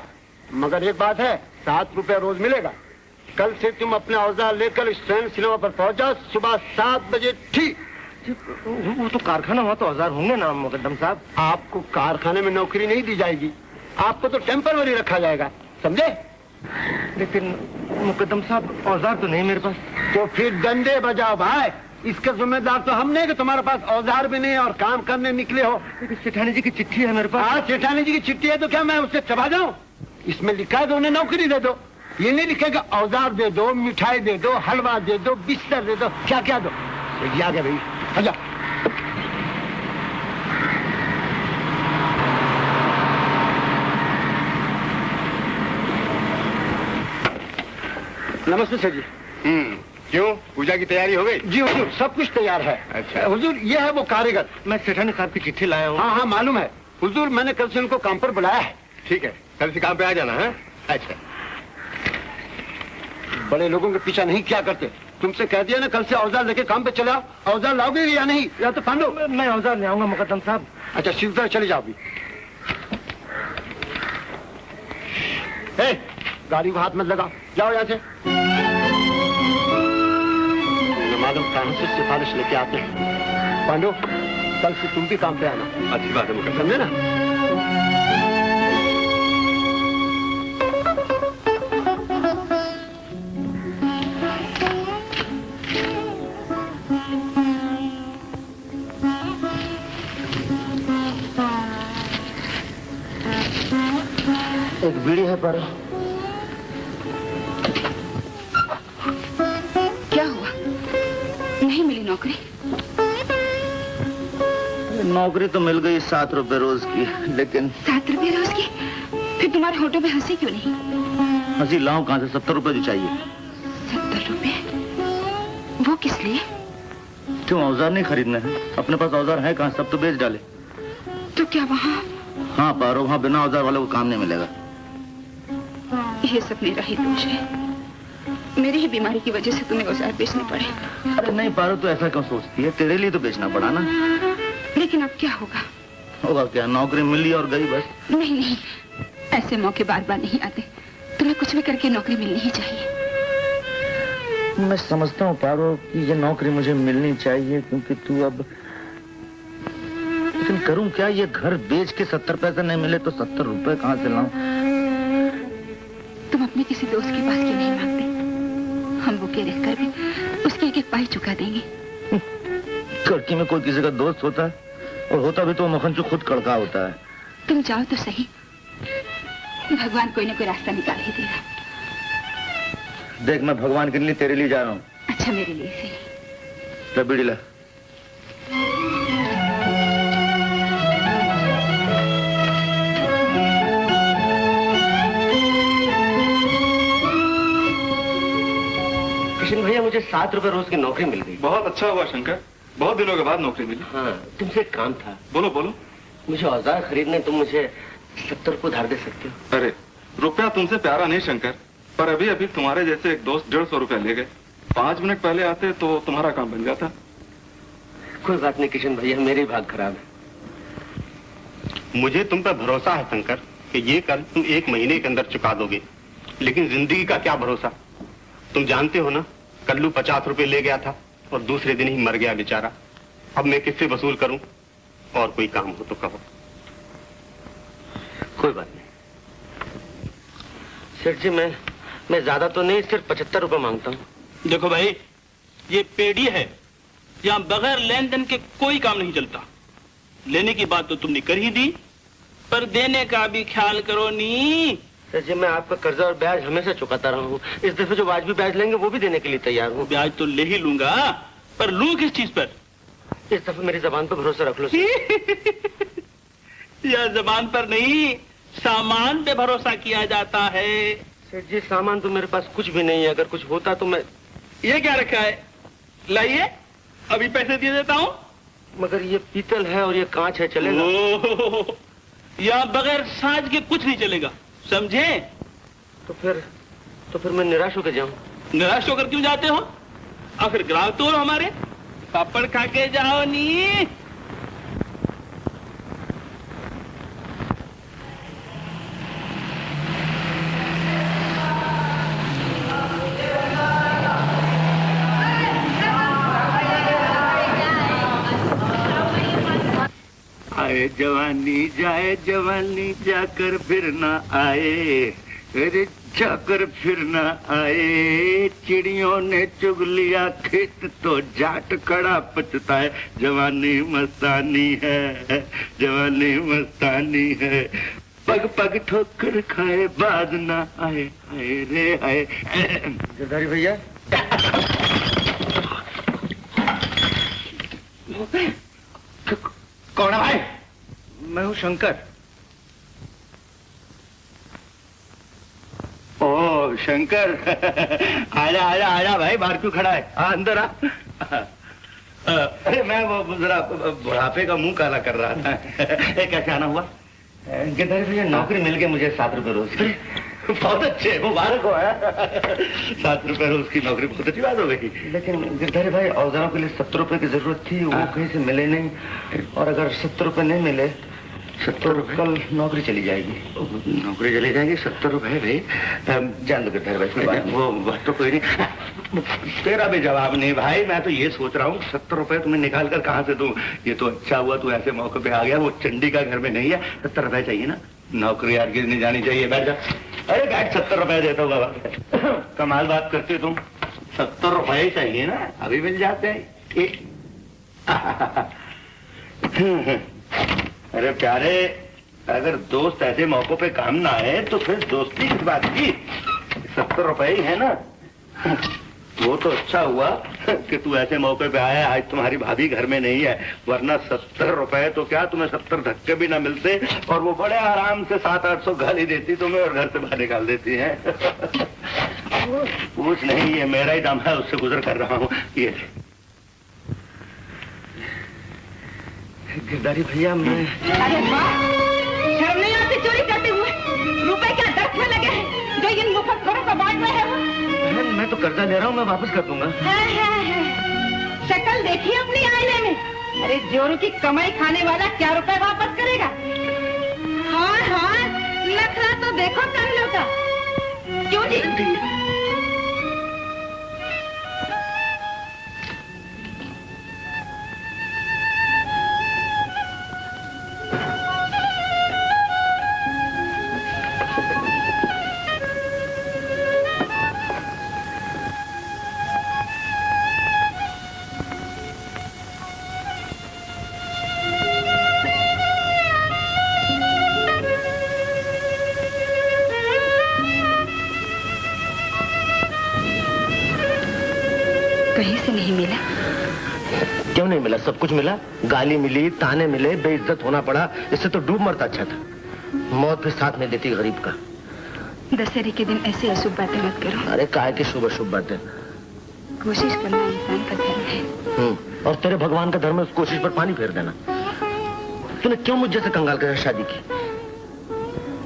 मगर एक बात है, 7 रुपया रोज मिलेगा। कल से तुम अपने औजार लेकर स्टैंड सिनेमा पर पहुंच जाओ, सुबह 7 बजे ठीक। वो तो कारखाना हुआ तो औजार होंगे ना मुकद्दम साहब। आपको कारखाने में नौकरी नहीं दी जाएगी, आपको तो टेम्पररी रखा जाएगा, समझे? लेकिन मुकद्दम साहब औजार तो नहीं मेरे पास। तो फिर डंडे बजाओ भाई। इसका जिम्मेदार तो हम नहीं कि तुम्हारे पास औजार भी नहीं और काम करने निकले हो। लेकिन सेठानी जी की चिट्ठी है मेरे पास। हाँ, सेठानी जी की चिट्ठी है तो क्या मैं उससे चबा जाऊं? इसमें लिखा है तो उन्हें नौकरी दे दो। ये नहीं लिखेगा औजार दे दो, मिठाई दे दो, हलवा दे दो, बिस्तर दे दो, क्या क्या दो। ये आ गया भाई, आजा। नमस्ते सर जी। क्यों, पूजा की तैयारी हो गई? जी हुजूर, सब कुछ तैयार है। अच्छा हुजूर, ये है वो कारीगर। मैं सेठानी साहब की चिट्ठी लाया हूँ। हाँ हाँ मालूम है हुजूर, मैंने कल से उनको काम पर बुलाया है। ठीक है, कल से काम पे आ जाना है। अच्छा, बड़े लोगों के पीछा नहीं किया करते। तुमसे कह दिया ना, कल से औजार लेके काम पे चला। औजार लाओगे या नहीं? या तो पांडु? मैं औजार ले आऊंगा मुकद्दम साहब। अच्छा सीधा चले जाओ अभी। गाड़ी को हाथ मत लगाओ, जाओ यहाँ से। मालूम कहाँ से सिफारिश लेके आते हैं। पांडु, कल से तुम भी काम पे आना। अच्छी बात है, समझे ना? एक बीड़ी है पर। क्या हुआ? नहीं मिली नौकरी? नौकरी तो मिल गई 7 रुपए रोज की, लेकिन 7 रुपए रोज की? फिर तुम्हारे होठों में हंसी क्यों नहीं? हंसी लाऊं कहाँ से? 70 रुपए जो चाहिए। 70 रुपए? वो किस लिए? क्यों, औजार नहीं खरीदना है? अपने पास औजार है कहाँ? सब तो बेच डाले। तो क्या वहाँ? हाँ पारो, वहाँ बिना औजार वाले को काम नहीं मिलेगा। ये सब मेरा ही दोष है। मेरी ही बीमारी की वजह से तुम्हें औजार बेचने पड़े। अरे नहीं पारो, तो ऐसा क्यों सोचती है? तेरे लिए तो बेचना पड़ा ना। लेकिन अब क्या होगा? होगा क्या, नौकरी मिली और गई बस। नहीं नहीं, ऐसे मौके बार बार नहीं आते। तुम्हें कुछ भी करके नौकरी मिलनी ही चाहिए। मैं समझता हूँ पारो कि ये नौकरी मुझे मिलनी चाहिए, क्योंकि तू अब... लेकिन करूं क्या? ये घर बेच के 70 पैसे नहीं मिले तो 70 रुपए कहाँ से लाऊं? तुम अपने किसी दोस्त के पास क्यों नहीं मांगते? हम भूखे रहकर भी उसके एक एक पाई चुका देंगे। कड़की में कोई किसी का दोस्त होता है? और होता भी तो मखन जो खुद कड़का होता है। तुम जाओ तो सही, भगवान कोई ना कोई रास्ता निकाल ही देगा। देख, मैं भगवान के लिए तेरे लिए जा रहा हूँ। अच्छा, मेरे लिए सही। ले बीड़ी ला। किशन भैया, मुझे 7 रुपए रोज की नौकरी मिल गई। बहुत अच्छा हुआ शंकर, बहुत दिनों के बाद नौकरी मिली। हाँ, तुमसे एक काम था। बोलो बोलो। मुझे औजार खरीदने तुम मुझे 70 रुपए उधार दे सकते हो? अरे रुपया तुमसे प्यारा नहीं शंकर, पर अभी अभी तुम्हारे जैसे एक दोस्त 150 रुपया ले गए। 5 मिनट पहले आते तो तुम्हारा काम बन जाता। कोई बात नहीं किशन भैया, मेरे भाग खराब है। मुझे तुम पर भरोसा है शंकर कि ये कर्ज तुम 1 महीने के अंदर चुका दोगे, लेकिन जिंदगी का क्या भरोसा। तुम जानते हो ना, कल्लू 50 रुपए ले गया था और दूसरे दिन ही मर गया बेचारा। अब मैं किससे वसूल करूं? और कोई काम हो तो कहो। कोई बात नहीं सेठ जी, मैं ज्यादा तो नहीं, सिर्फ 75 रुपए मांगता हूँ। देखो भाई, ये पेड़ी है, यहाँ बगैर लेन देन के कोई काम नहीं चलता। लेने की बात तो तुमने कर ही दी, पर देने का भी ख्याल करो नी। सेठ जी, मैं आपका कर्जा और ब्याज हमेशा चुकाता रहा हूँ। इस दफे जो वाजिबी ब्याज लेंगे वो भी देने के लिए तैयार हूँ। ब्याज तो ले ही लूंगा, पर लूं किस चीज पर? इस दफे मेरी जबान पर भरोसा रख लो। यह जबान पर नहीं, सामान पे भरोसा किया जाता है। सेठ जी, सामान तो मेरे पास कुछ भी नहीं है। अगर कुछ होता तो मैं... ये क्या रखा है? लाइए, अभी पैसे दे देता हूँ। मगर ये पीतल है और ये कांच है, चलेगा? यहाँ बगैर साज के कुछ नहीं चलेगा, समझे? तो फिर मैं निराश होकर जाऊं? निराश होकर क्यों जाते हो? आखिर ग्राहक तो हो हमारे, पापड़ खा के जाओ नी। आए जवानी जाए जवानी, जाकर फिर ना आए। अरे जाकर फिर ना आए। चिड़ियों ने चुग लिया खेत तो जाट खड़ा पछताए। जवानी मस्तानी है, जवानी मस्तानी है। पग पग ठोकर खाए बाद ना आए। आए रे आए। गिरधारी भैया, कौन है भाई? मैं हूँ शंकर। ओ शंकर, आजा आजा आजा भाई, बाहर क्यों खड़ा है? अंदर आ। अरे मैं वो जरा बुढ़ापे का मुंह काला कर रहा था। कैसे आना हुआ? गिरधारी भैया, नौकरी मिल गई मुझे 7 रुपए रोज। बहुत अच्छे, मुबारक हो। 7 रुपए रोज की नौकरी बहुत अच्छी बात हो गई। लेकिन गिरधारी भाई, औजारों के लिए 70 रुपए की जरूरत थी, वो कहीं से मिले नहीं। और अगर 70 रुपए नहीं मिले 70 रुपए, कल नौकरी चली जाएगी। नौकरी चली जाएगी? 70 रुपए भाई, जान दो गिरधारी भाई, वो बात तो कोई नहीं। तेरा भी जवाब नहीं भाई। मैं तो ये सोच रहा हूँ 70 रुपए तुम्हें निकाल कर कहाँ से दूं? ये तो अच्छा हुआ तू ऐसे मौके पे आ गया। वो चंडी का घर में नहीं है। 70 रुपए चाहिए ना? नौकरी यार गिरने जानी चाहिए। बैठ जा। अरे बैठ, 70 रुपए देता हूँ बाबा। कमाल बात करते तुम। 70 रुपए चाहिए ना? अभी मिल जाते हैं। ठीक। अरे प्यारे, अगर दोस्त ऐसे मौकों पे काम ना आए तो फिर दोस्ती किस बात की? 70 रुपए ही है ना? वो तो अच्छा हुआ कि तू ऐसे मौके पे आया। आज तुम्हारी भाभी घर में नहीं है, वरना 70 रुपए तो क्या, तुम्हें 70 धक्के भी ना मिलते और वो बड़े आराम से 700-800 गाली देती तुम्हें और घर से बाहर निकाल देती है। कुछ नहीं, ये मेरा ही दम है, उससे गुजर कर रहा हूँ। ये गिरधारी भैया, मैं... अरे वाह, शर्म नहीं आती चोरी करते हुए? रुपए क्या दर्द में लगे हैं जो इन मुफतखोरों का बांट में है? बहन, मैं तो कर्जा ले रहा हूँ, मैं वापस कर दूंगा। शक्ल देखिए अपनी आईने में। अरे जोरों की कमाई खाने वाला क्या रुपए वापस करेगा? हाँ हाँ, नखरा तो देखो कल्लू का। क्यों जी? कहीं से नहीं मिला। क्यों नहीं मिला? सब कुछ मिला। गाली मिली, ताने मिले, बेइज्जत होना पड़ा। इससे तो डूब मरता अच्छा था। मौत भी साथ में देती गरीब का। दशहरे के दिन ऐसे अशुभ बातें मत करो। अरे काहे की शुभ अशुभ बातें? कोशिश करना इंसान का धर्म है। और तेरे भगवान का धर्म है उस कोशिश पर पानी फेर देना। तूने क्यों मुझ जैसे कंगाल के साथ शादी की?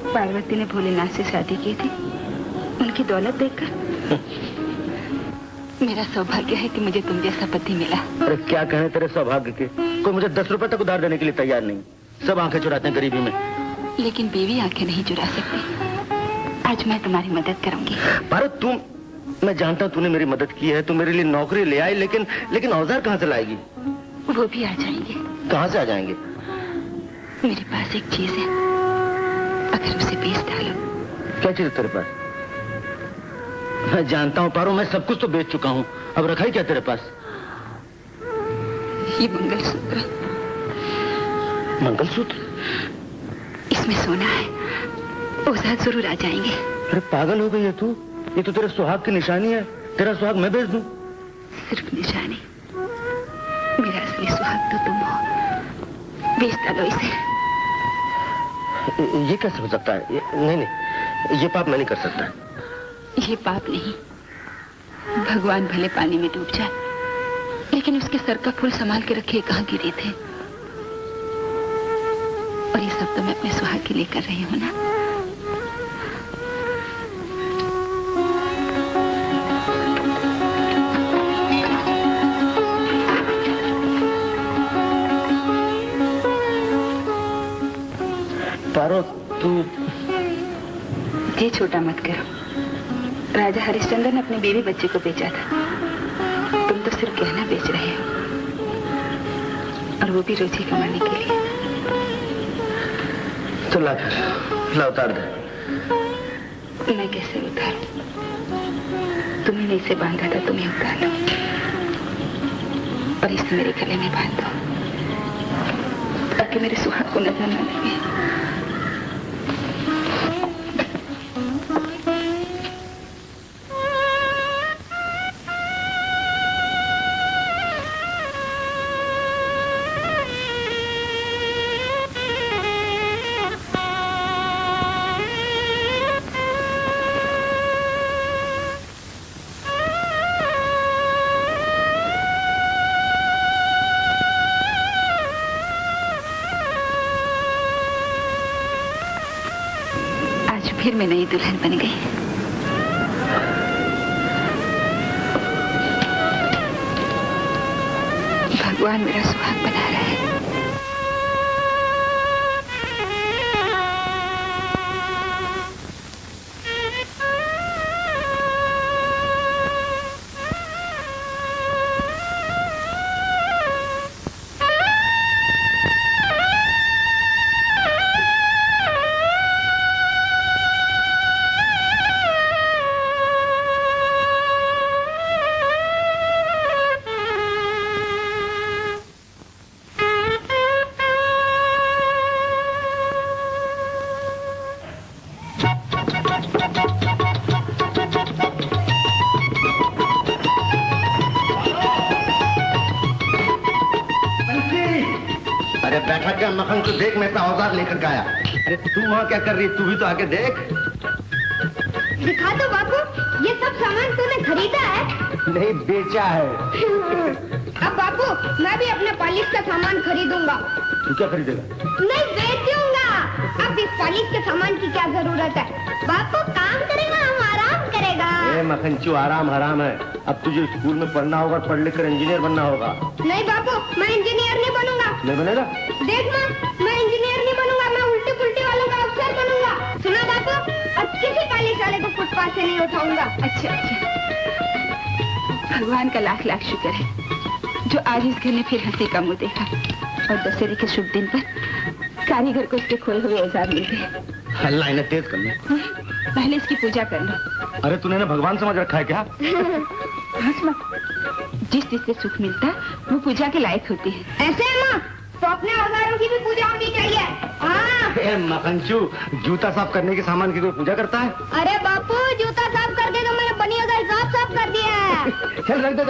पार्वती ने भोलेनाथ से शादी की थी, उनकी दौलत देखकर। मेरा सौभाग्य है कि मुझे तुम जैसा पति मिला। अरे क्या कहें तेरे सौभाग्य के? कोई मुझे 10 रुपए तक उधार देने के लिए तैयार नहीं। सब आंखें चुराते हैं गरीबी में। लेकिन बीवी आंखें नहीं चुरा सकती। आज मैं तुम्हारी मदद करूंगी। पारो, मैं जानता हूँ तूने मेरी मदद की है, तू मेरे लिए नौकरी ले आई, लेकिन औजार कहाँ से लाएगी? वो भी आ जाएंगे। कहाँ से आ जाएंगे? मेरे पास एक चीज है, अगर उसे बेच डालो। क्या चीज तेरे पास? मैं जानता हूँ पारो, मैं सब कुछ तो बेच चुका हूँ। अब रखा ही क्या तेरे पास? ये मंगलसूत्र। मंगलसूत्र? इसमें सोना है, औजार जरूर आ जाएंगे। अरे पागल हो गई है तू? ये तो तेरे सुहाग की निशानी है। तेरा सुहाग मैं बेच दूं? सिर्फ निशानी, मेरा असली सुहाग तो तुम हो। बेच डालो इसे। ये कैसे हो सकता है? नहीं, ये पाप मैं नहीं कर सकता। ये पाप नहीं। भगवान भले पानी में डूब जाए, लेकिन उसके सर का फूल संभाल के रखे कहाँ गिरे थे। और ये सब तो मैं अपने सुहाग के लिए कर रही हूँ ना। पारो, तू ये छोटा मत करो। राजा हरिश्चंद्र ने अपने बेबी बच्चे को बेचा था। तुम तो सिर्फ गहना बेच रहे हो, और वो भी रोजी कमाने के लिए। तो ला उतार दे। मैं कैसे उतारूं? तुम्हें ने इसे बांधा था, तुम्हें उतार लो और इसे मेरे गले में बांध दो, ताकि मेरे सुहाग को नजर न लगे। फिर मैं नई दुल्हन बन गई। भगवान मेरा सुहाग बना रहा है। बैठा क्या मखन को देख, मैं अपना औजार लेकर के आया। अरे तू वहाँ क्या कर रही है? तू भी तो आके देख। दिखा दो बापू, ये सब सामान तूने खरीदा है? नहीं, बेचा है। अब बापू, मैं भी अपने पॉलिश का सामान खरीदूंगा। तू क्या खरीदेगा? नहीं, बेचूंगा। अब इस पॉलिश के सामान की क्या जरूरत है? बापू काम करेगा, हम आराम करेगा। मखनचू, आराम हराम है। अब तुझे स्कूल में पढ़ना होगा, पढ़ लिख कर इंजीनियर बनना होगा। नहीं बापू, मैं इंजीनियर नहीं बनूंगा। नहीं बनेगा? देख माँ, मैं इंजीनियर नहीं बनूंगा, मैं उल्टी पुल्टी वालों का अफसर बनूंगा। सुना बापू, अब किसी पॉलिश वाले को फुटपाथ से नहीं उठाऊंगा। अच्छा, भगवान का लाख लाख शुक्र है जो आज इस घर ने फिर हंसी का मुंह देखा, और दशहरे के शुभ दिन पर कारीगर को उसके खोए हुए औजार मिल गए। अल्लाह इन्हें तेज कर लो। पहले इसकी पूजा कर लो। अरे तूने ना भगवान समझ रखा है क्या? हंस मत। जिस जिससे सुख मिलता है वो पूजा के लायक होती है। ऐसे है माँ, तो अपने औजारों की भी पूजा होनी चाहिए। हाँ। ए मखनचू, जूता साफ करने के सामान की कोई पूजा करता है? अरे बापू, जूता साफ करके तो मैंने बनिया का हिसाब साफ कर दिया है। चल रख दे।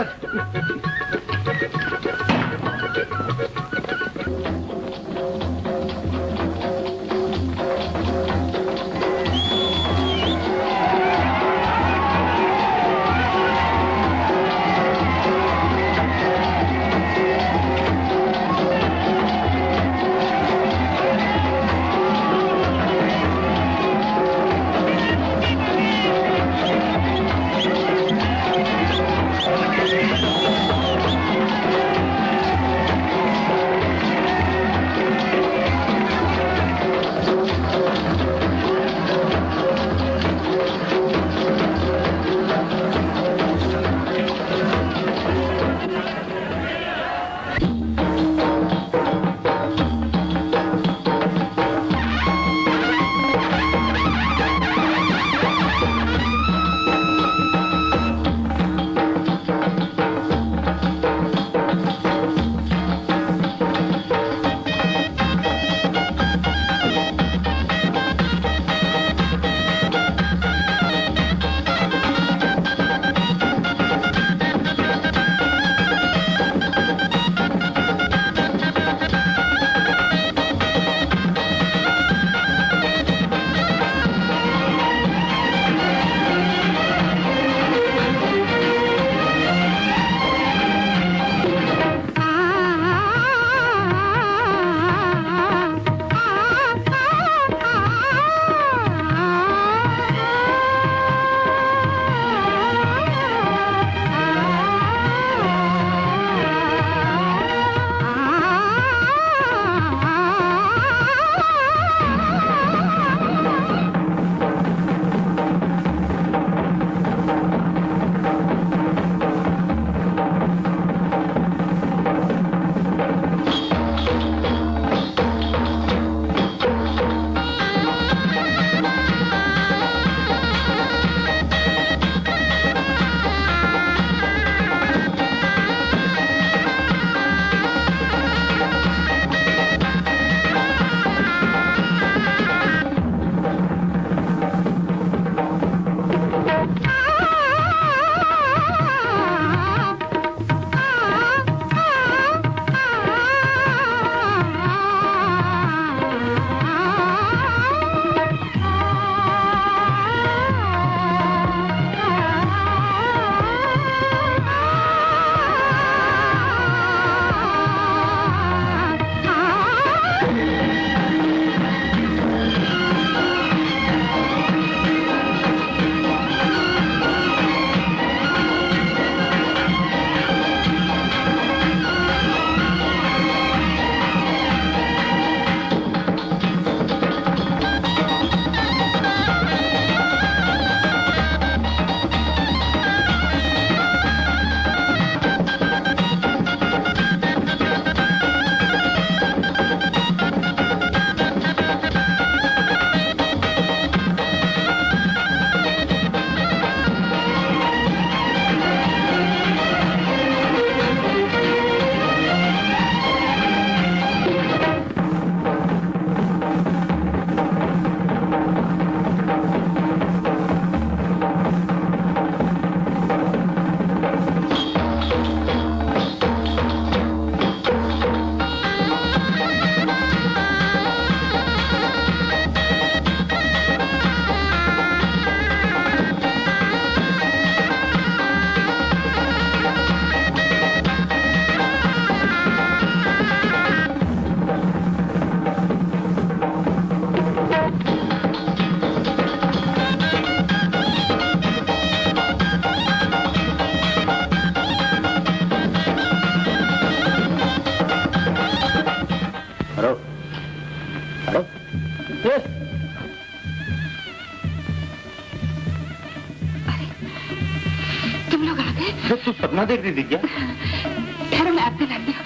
तू सपना देख रही थी क्या? ठहरो, मैं आपसे लाती हूँ।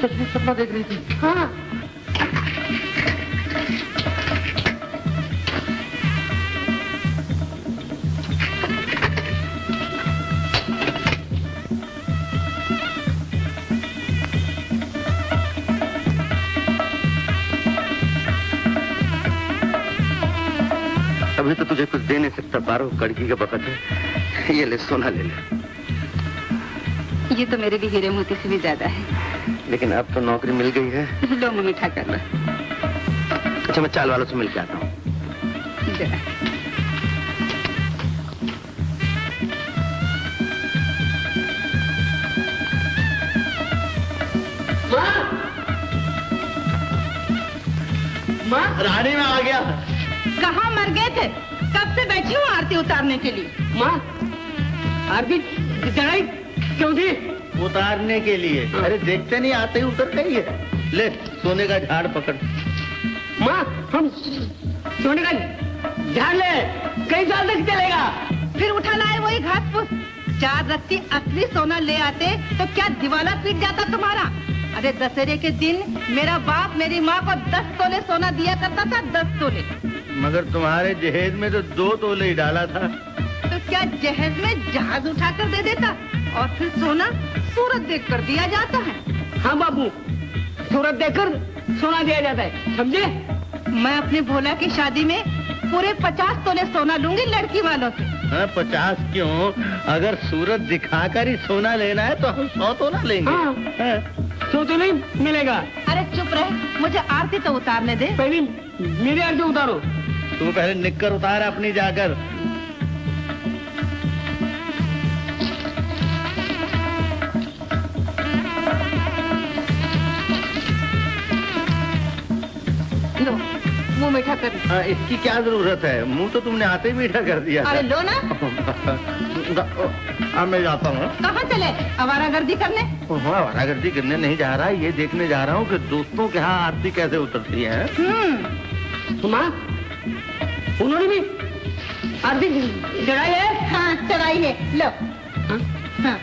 सच में सपना देख रही थी? हाँ। अभी तो तुझे कुछ दे नहीं सकता पारो, कड़की का बकत है। ये ले, सोना ले ले। ये तो मेरे लिए हीरे मोती से भी ज्यादा है। लेकिन अब तो नौकरी मिल गई है। लो मुंह मीठा कर लो। अच्छा, मैं चाल वालों से मिल के आता हूँ। जरा। माँ, रानी में आ गया। कहाँ मर गए थे? कब से बैठी हूँ आरती उतारने के लिए। माँ, आरती चढ़ाई क्यों थी? उतारने के लिए। अरे देखते नहीं, आते ही उतर गई है। ले, सोने का झाड़ पकड़। माँ, हम सोने का झाड़ ले, कई साल तक चलेगा। फिर उठा लाए वही घास फूस। 4 रत्ती असली सोना ले आते तो क्या दिवाला पीट जाता तुम्हारा। अरे दशहरे के दिन मेरा बाप मेरी माँ को 10 तोले सोना दिया करता था, 10 तोले। मगर तुम्हारे जहेज में तो 2 तोले ही डाला था। तो क्या जहेज में जहाज उठा कर दे देता और फिर सोना सूरत देख कर दिया जाता है। हाँ बाबू, सूरत देखकर सोना दिया जाता है, समझे? मैं अपने भोला की शादी में पूरे 50 तोले सोना लूंगी लड़की वालों से। 50 क्यों? अगर सूरत दिखाकर ही सोना लेना है तो हम 100 तोला लेंगे। हाँ। 100 तो नहीं मिलेगा। अरे चुप रहे, मुझे आरती तो उतारने दे। पहले मेरी आरती उतारो। तू पहले निक्कर उतार अपनी जाकर। लो, मुंह मीठा कर। इसकी क्या जरूरत है? मुंह तो तुमने आते ही मीठा कर दिया। अरे लो ना। अब मैं जाता हूँ। कहाँ चले? आवारागर्दी करने? आवारागर्दी करने नहीं जा रहा, ये देखने जा रहा हूँ कि दोस्तों के यहाँ आरती कैसे उतरती है। माँ, उन्होंने भी आरती चढ़ाई है? हाँ चढ़ाई है। लो। हाँ।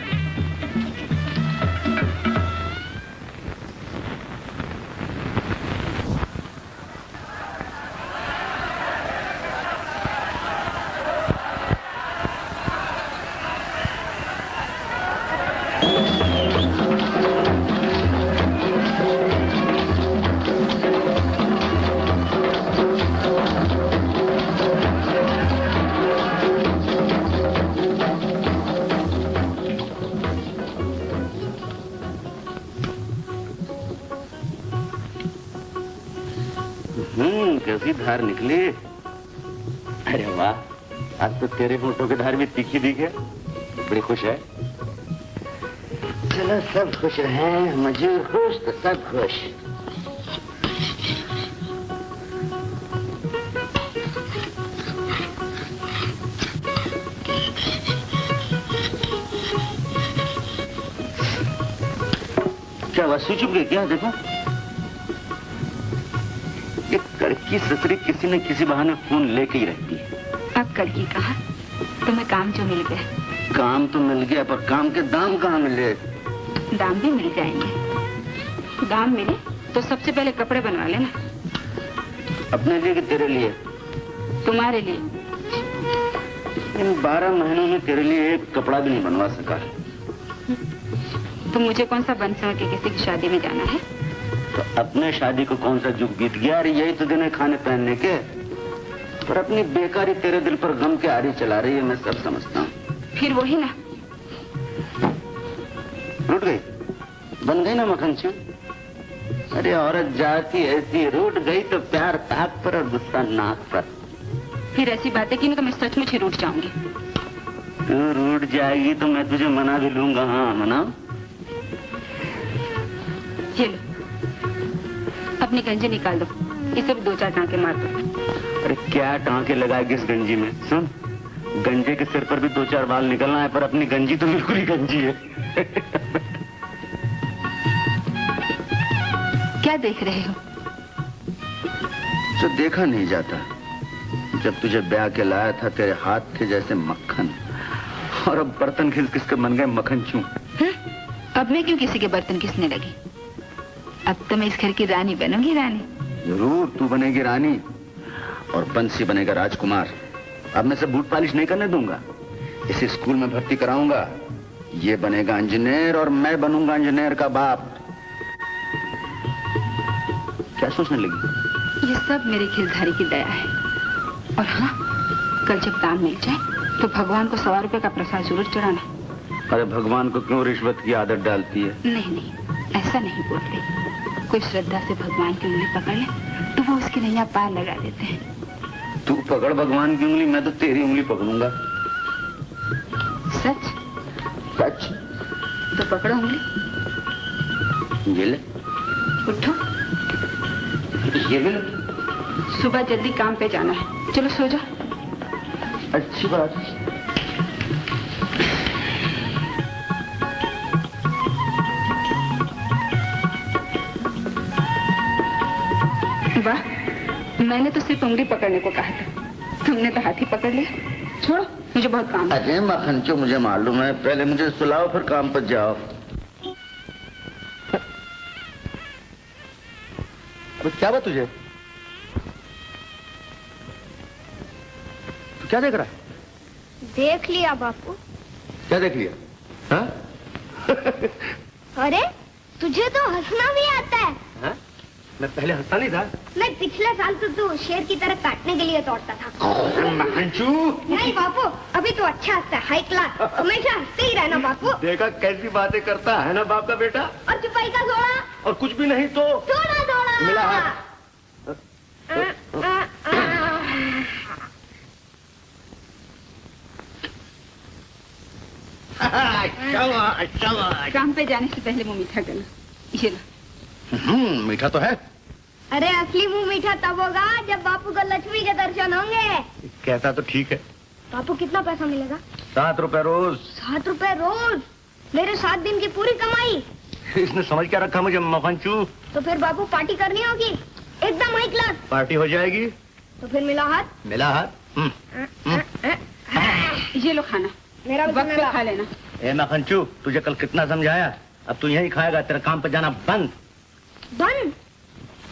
कैसी धार निकली। अरे वाह, आज तो तेरे होठों की धार भी तीखी दिखे। बड़ी खुश है। चलो सब खुश रहे, मजूर खुश तो सब खुश। क्या वस्तु चुप गई क्या? देखो, एक कड़की ससुरी किसी न किसी बहाने फोन लेके ही रहती है। अब कड़की कहा, तुम्हें काम जो मिल गया। काम तो मिल गया, पर काम के दाम कहाँ मिले? दाम भी मिल जाएंगे। दाम मिले तो सबसे पहले कपड़े बनवा लेना। अपने लिए कि तेरे लिए? तुम्हारे लिए। इन 12 महीनों में तेरे लिए एक कपड़ा भी नहीं बनवा सका। तो मुझे कौन सा बन समझ के किसी की शादी में जाना है? तो अपने शादी को कौन सा जुग बीत गया? अरे यही तो दिन है खाने पहनने के। पर अपनी बेकारी तेरे दिल पर गम के आरी चला रही है, मैं सब समझता हूँ। फिर वही ना। रूठ गई, बन गई ना मक्खन। अरे औरत जाती ऐसी, रूठ गई तो प्यार ताक पर और गुस्सा नाक पर। फिर ऐसी बातें की ना तो मैं सचमुच ही रूठ जाऊंगी। तू रूठ जाएगी तो मैं तुझे मना भी लूंगा। हाँ मना। ये लो, अपनी गंजी निकाल दो, इसे भी 2-4 टांके मार दो। अरे क्या टांके लगाएगी इस गंजी में? सुन, गंजे के सिर पर भी 2-4 बाल निकलना है, पर अपनी गंजी तो बिल्कुल ही गंजी है। क्या देख रहे हो? जो देखा नहीं जाता। जब तुझे ब्याह के लाया था तेरे हाथ थे जैसे मक्खन, और अब बर्तन घिस घिस के बन गए मक्खन चूं। अब मैं क्यों किसी के बर्तन घिसने लगी? अब तो मैं इस घर की रानी बनूंगी। रानी जरूर तू बनेगी रानी, और बंसी बनेगा राजकुमार। अब मैं से बूट पॉलिश नहीं करने दूंगा। इसे स्कूल में भर्ती कराऊंगा। ये बनेगा इंजीनियर और मैं बनूंगा इंजीनियर का बाप। क्या सोचने लगी? ये सब मेरे खिलधारी की दया है। और हाँ, कल जब दाम मिल जाए तो भगवान को 100 रुपए का प्रसाद जरूर चढ़ाना। अरे भगवान को क्यों रिश्वत की आदत डालती है? नहीं नहीं, ऐसा नहीं बोलते। कोई श्रद्धा से भगवान की उंगली पकड़ ले तो वो उसकी नैया पार लगा देते हैं। तू पकड़ भगवान की उंगली, मैं तो तेरी उंगली पकड़ूंगा। सच? सच। तो पकड़ो उंगली। ये ले। उठो। ये भी लो। सुबह जल्दी काम पे जाना है, चलो सो जाओ। अच्छी बात है। वाह, मैंने तो सिर्फ उंगली पकड़ने को कहा था, तुमने तो हाथ ही पकड़ लिया। छोड़ो, मुझे बहुत काम है। अरे मखनचो, मुझे मालूम है, पहले मुझे सुलाओ फिर काम पर जाओ। क्या बात तुझे? तू क्या देख रहा है? देख लिया बापू। क्या देख लिया? हाँ? अरे तुझे तो हंसना भी आता है। हाँ? मैं पहले हंसता नहीं था। मैं पिछले साल तो तू शेर की तरह काटने के लिए दौड़ता था। मखनचू। नहीं बापू, अभी तो अच्छा हंसता है, हाई क्लास। हमेशा हंसते ही रहना बापू। देखा कैसी बातें करता है ना बाप का बेटा। और चुपाई का जोड़ा। और कुछ भी नहीं तो थोड़ा थोड़ा मिला हाथ। काम पे जाने से पहले वो मीठा करना। ये लो। मीठा तो है। अरे असली मुंह मीठा तब होगा जब बापू को लक्ष्मी के दर्शन होंगे। कहता तो ठीक है। बापू कितना पैसा मिलेगा? 7 रुपए रोज। 7 रुपए रोज? मेरे 7 दिन की पूरी कमाई। इसने समझ क्या रखा मुझे मखनचू। तो फिर बापू पार्टी करनी होगी, एकदम हाई क्लास। पार्टी हो जाएगी। तो फिर मिला हाथ। मिला हाथ। ये लो खाना, मेरा वक्त पे खा लेना। ए मखनचू, तुझे कल कितना समझाया, अब तू यही खाएगा, तेरा काम पे जाना बंद। बंद?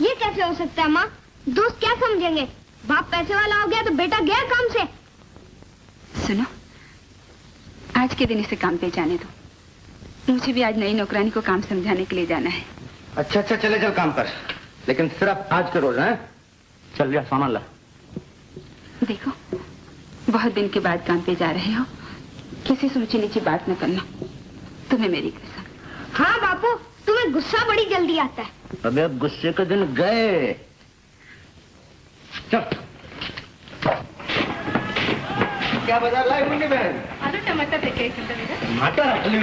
ये कैसे हो सकता है माँ? दोस्त क्या समझेंगे? बाप पैसे वाला हो गया तो बेटा गया काम से। सुनो, आज के दिन इसे काम पे जाने दो। मुझे भी आज नई नौकरानी को काम समझाने के लिए जाना है। अच्छा अच्छा, चले चल काम पर, लेकिन सिर्फ आज के रोज है। चल लिया सामान ला। देखो, बहुत दिन के बाद काम पे जा रहे हो, किसी से ऊंची नीची बात न करना, तुम्हें मेरी कसम। हाँ बापू, तुम्हें गुस्सा बड़ी जल्दी आता है। अबे अब गुस्से के दिन गए। चल। क्या बाजार लाई मुन्नी बहन? आलू टमाटर देखे टमाटर रख ली।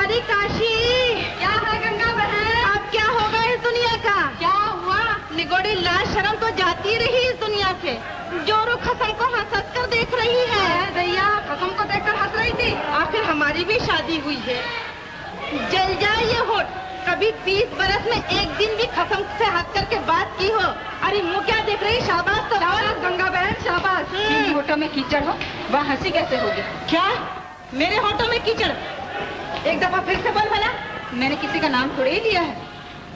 अरे काशी, क्या है गंगा बहन? अब क्या होगा इस दुनिया का? क्या हुआ? निगोड़ी लाश शर्म तो जाती रही इस दुनिया से। जोरू खसम को हंस कर देख रही है। दैया खसम को देखकर हंस रही थी। आखिर हमारी भी शादी हुई है। जल जाए ये होठ, कभी 20 बरस में एक दिन भी खसम से हंस करके बात की हो। अरे मुँह क्या देख रही? शाबाश तो शाबाश गंगा बहन, शाबाश। मेरे होठों में कीचड़ हो, वह हंसी कैसे होगी? क्या मेरे होठों में कीचड़? एक दफा फिर से बोल भला। मैंने किसी का नाम थोड़े ही लिया है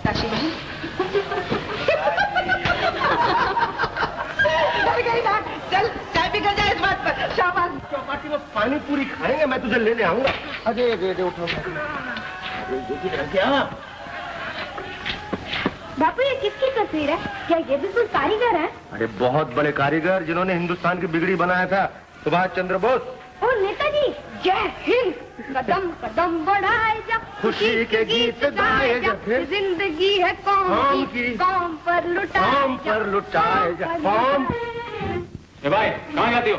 काशी बहन। डर गई ना? चल चाय पी कर जाए इस बात पर। शाबाश। चौपाटी में पानी पूरी खाएंगे, मैं तुझे लेने आऊंगा। अरे दे उठो। क्या बापू ये किसकी तस्वीर है? क्या ये भी कोई कारीगर है? अरे बहुत बड़े कारीगर जिन्होंने हिंदुस्तान की बिगड़ी बनाया था, सुभाष चंद्र बोस। ओ नेताजी, जय हिंद। कदम कदम बढ़ाए जा, खुशी के गीत गाए जा, फिर जिंदगी है कौम की, कौम पर लुटाए जा। कौम। ए भाई, कहाँ जाती हो?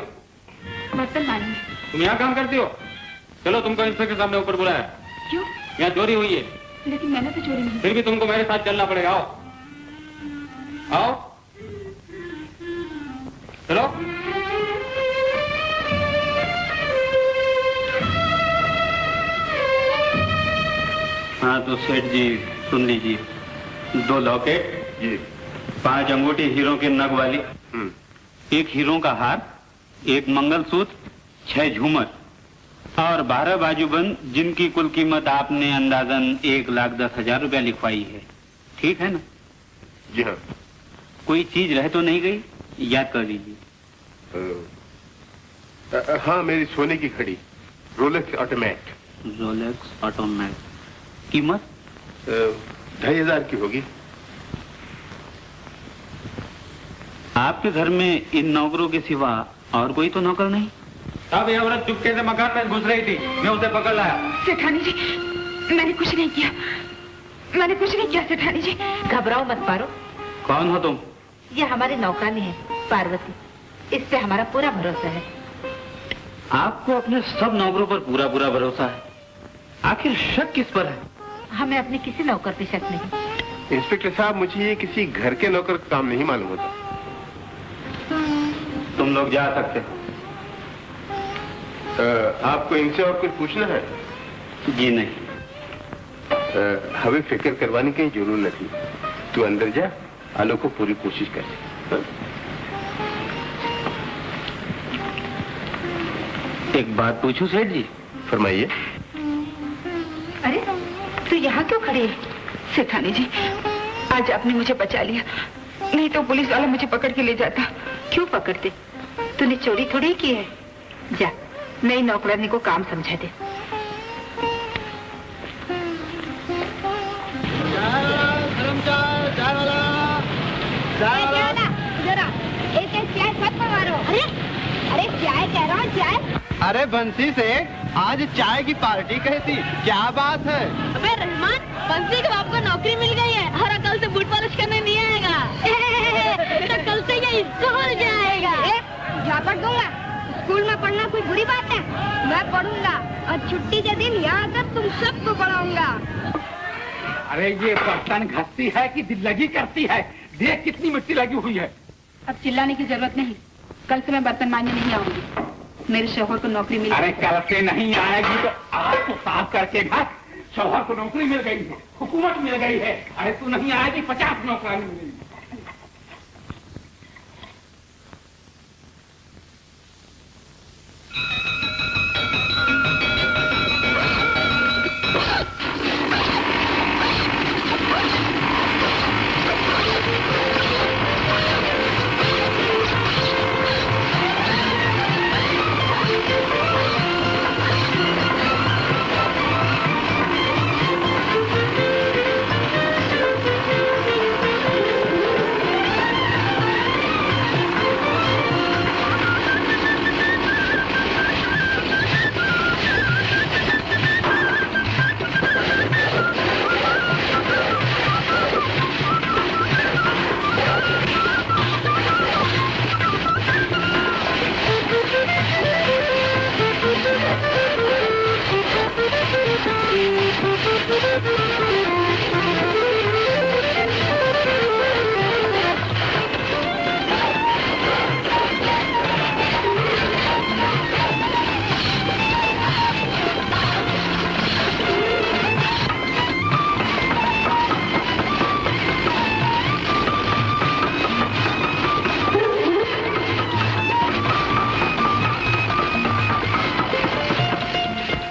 बर्तन मारने। तुम यहाँ काम करती हो? चलो तुमको इंस्पेक्टर साहब ने ऊपर बुलाया। क्यों? यहाँ चोरी हुई है। लेकिन मैंने तो चोरी नहीं। फिर भी तुमको मेरे साथ चलना पड़ेगा। आओ आओ, चलो। हाँ तो सेठ जी सुन लीजिए, 2 लॉकेट जी, 5 अंगूठी हीरो के नग वाली, 1 हीरो का हार, 1 मंगलसूत्र, 6 झूमर और 12 बाजूबंद, जिनकी कुल कीमत आपने अंदाजन 1,10,000 रुपया लिखवाई है। ठीक है ना? जी हाँ। कोई चीज रह तो नहीं गई? याद कर लीजिए। हाँ, मेरी सोने की घड़ी, रोलेक्स ऑटोमेट। Rolex automate. कीमत 2,500 की होगी। आपके घर में इन नौकरों के सिवा और कोई तो नौकर नहीं? अब ये औरत चुपके से मकान में घुस रही थी, मैं उसे पकड़ लाया। सेठानी जी, मैंने कुछ नहीं किया, मैंने कुछ नहीं किया सेठानी जी। घबराओ मत पारो। कौन हो तुम? ये हमारी नौकरानी है पार्वती, इस पे हमारा पूरा भरोसा है। आपको अपने सब नौकरों पर पूरा पूरा भरोसा है, आखिर शक किस पर है? हमें अपने किसी नौकर पे शक नहीं। इंस्पेक्टर साहब, मुझे ये किसी घर के नौकर का काम नहीं मालूम होता। तुम लोग जा सकते हो। आपको इनसे और कुछ पूछना है? जी नहीं। हमें फिक्र करवाने की जरूरत नहीं। तू अंदर जा, आलो को पूरी कोशिश कर। एक बात पूछूं सेठ जी? फरमाइए। अरे तू यहाँ क्यों खड़ी है? सेठानी जी, आज आपने मुझे बचा लिया, नहीं तो पुलिस वाला मुझे पकड़ के ले जाता। क्यों पकड़ते? तूने चोरी थोड़ी की है। जा, नई नौकरानी को काम समझा दे। अरे चाय कह रहा हूँ, चाय। अरे बंसी से आज चाय की पार्टी कहती, क्या बात है? अबे रहमान, बंसी को आपको नौकरी मिल गई है और कल से बूट पॉलिश करने नहीं आएगा। तो कल से ये स्कूल जाएगा। झापट दूंगा। स्कूल में पढ़ना कोई बुरी बात है? मैं पढ़ूंगा और छुट्टी के दिन यहाँ आकर तुम सबको पढ़ाऊंगा। अरे ये बर्तन घसती है कि दिल लगी करती है? देख कितनी मिट्टी लगी हुई है। अब चिल्लाने की जरूरत नहीं, कल से मैं बर्तन मांजने नहीं आऊंगी। मेरे शौहर को नौकरी मिल। अरे कल से नहीं आएगी तो आज तो साफ करके घस। शौहर को नौकरी मिल गई है, हुकूमत मिल गई है। अरे तू नहीं आएगी 50 नौकरानी मिलेगी।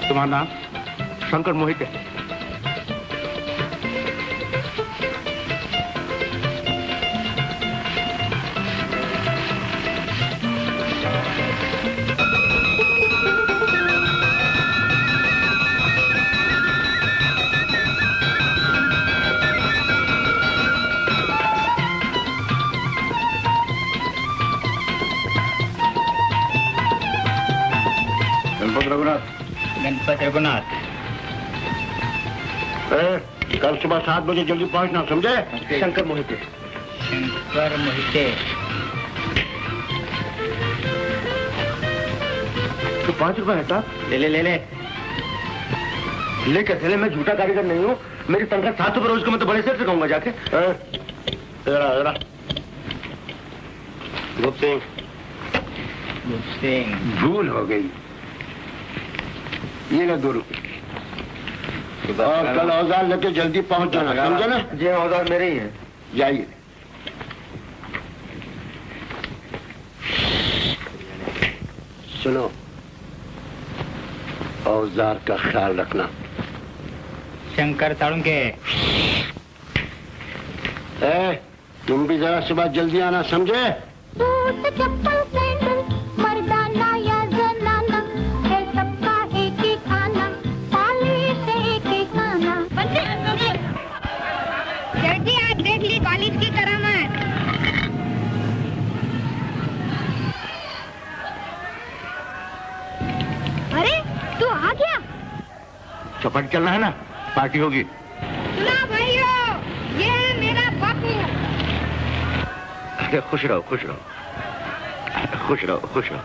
तुम्हारा नाम? शंकर मोहिते। गणपत रघुनाथ। कल सुबह 7 बजे जल्दी पहुंचना, समझे? शंकर मोहिते। शंकर मोहिते। तो 5 रुपए है साहब। ले ले ले ले। ले कैसे ले? मैं झूठा कारीगर नहीं हूँ। मेरी तनख्वाह 7 रुपए रोज को मैं तो बड़े सेठ से कहूंगा जाके। गुप्त सिंह। गुप्त सिंह। भूल हो गई। ये ना 2 रुपए। और कल औजार लेके जल्दी पहुंच जाना, समझे ना? जी औजार मेरे ही है। जाइए। सुनो, औजार का ख्याल रखना। शंकर साळुंके। तुम भी जरा सुबह जल्दी आना, समझे? चप्पल सैंडल मर्दाना या जनाना है सबका एक ही खाना, पॉलिश एक ही खाना। सेठ जी, आप देख ली कॉलेज की करामात। चौपाटी चलना है ना, पार्टी होगी। सुना भाइयों, ये है मेरा बापू। अरे खुश रहो, खुश रहो, खुश रहो, खुश रहो।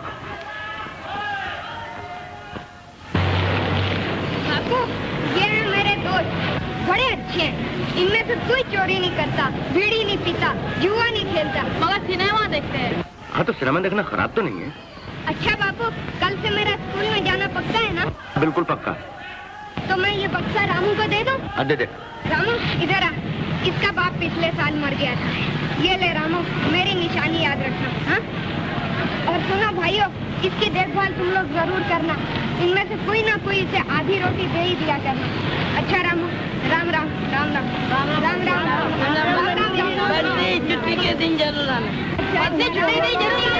बापू, ये है मेरे दोस्त, बड़े अच्छे हैं। इनमें से कोई चोरी नहीं करता, बीड़ी नहीं पीता, जुआ नहीं खेलता, मगर सिनेमा देखते हैं। हाँ तो सिनेमा देखना खराब तो नहीं है। अच्छा बापू, कल से मेरा स्कूल में जाना पक्का है ना? बिल्कुल पक्का। तो मैं ये बक्सा रामू को दे दूं? दे दे। रामू इधर आ, इसका बाप पिछले साल मर गया था। ये ले रामू, मेरी निशानी याद रखना। हाँ? और सुनो भाइयों, इसकी देखभाल तुम लोग जरूर करना। इनमें से कोई ना कोई इसे आधी रोटी दे ही दिया करना। अच्छा रामू, राम राम राम राम राम राम राम। छुट्टी के दिन जरूर आना। छुट्टी नहीं जरूर आना।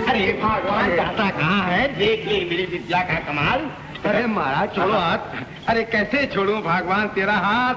अरे भगवान, जाता कहाँ है? देख ले मेरी विद्या का कमाल। अरे महाराज छोड़ो हाथ। अरे कैसे छोड़ूं भगवान तेरा हाथ?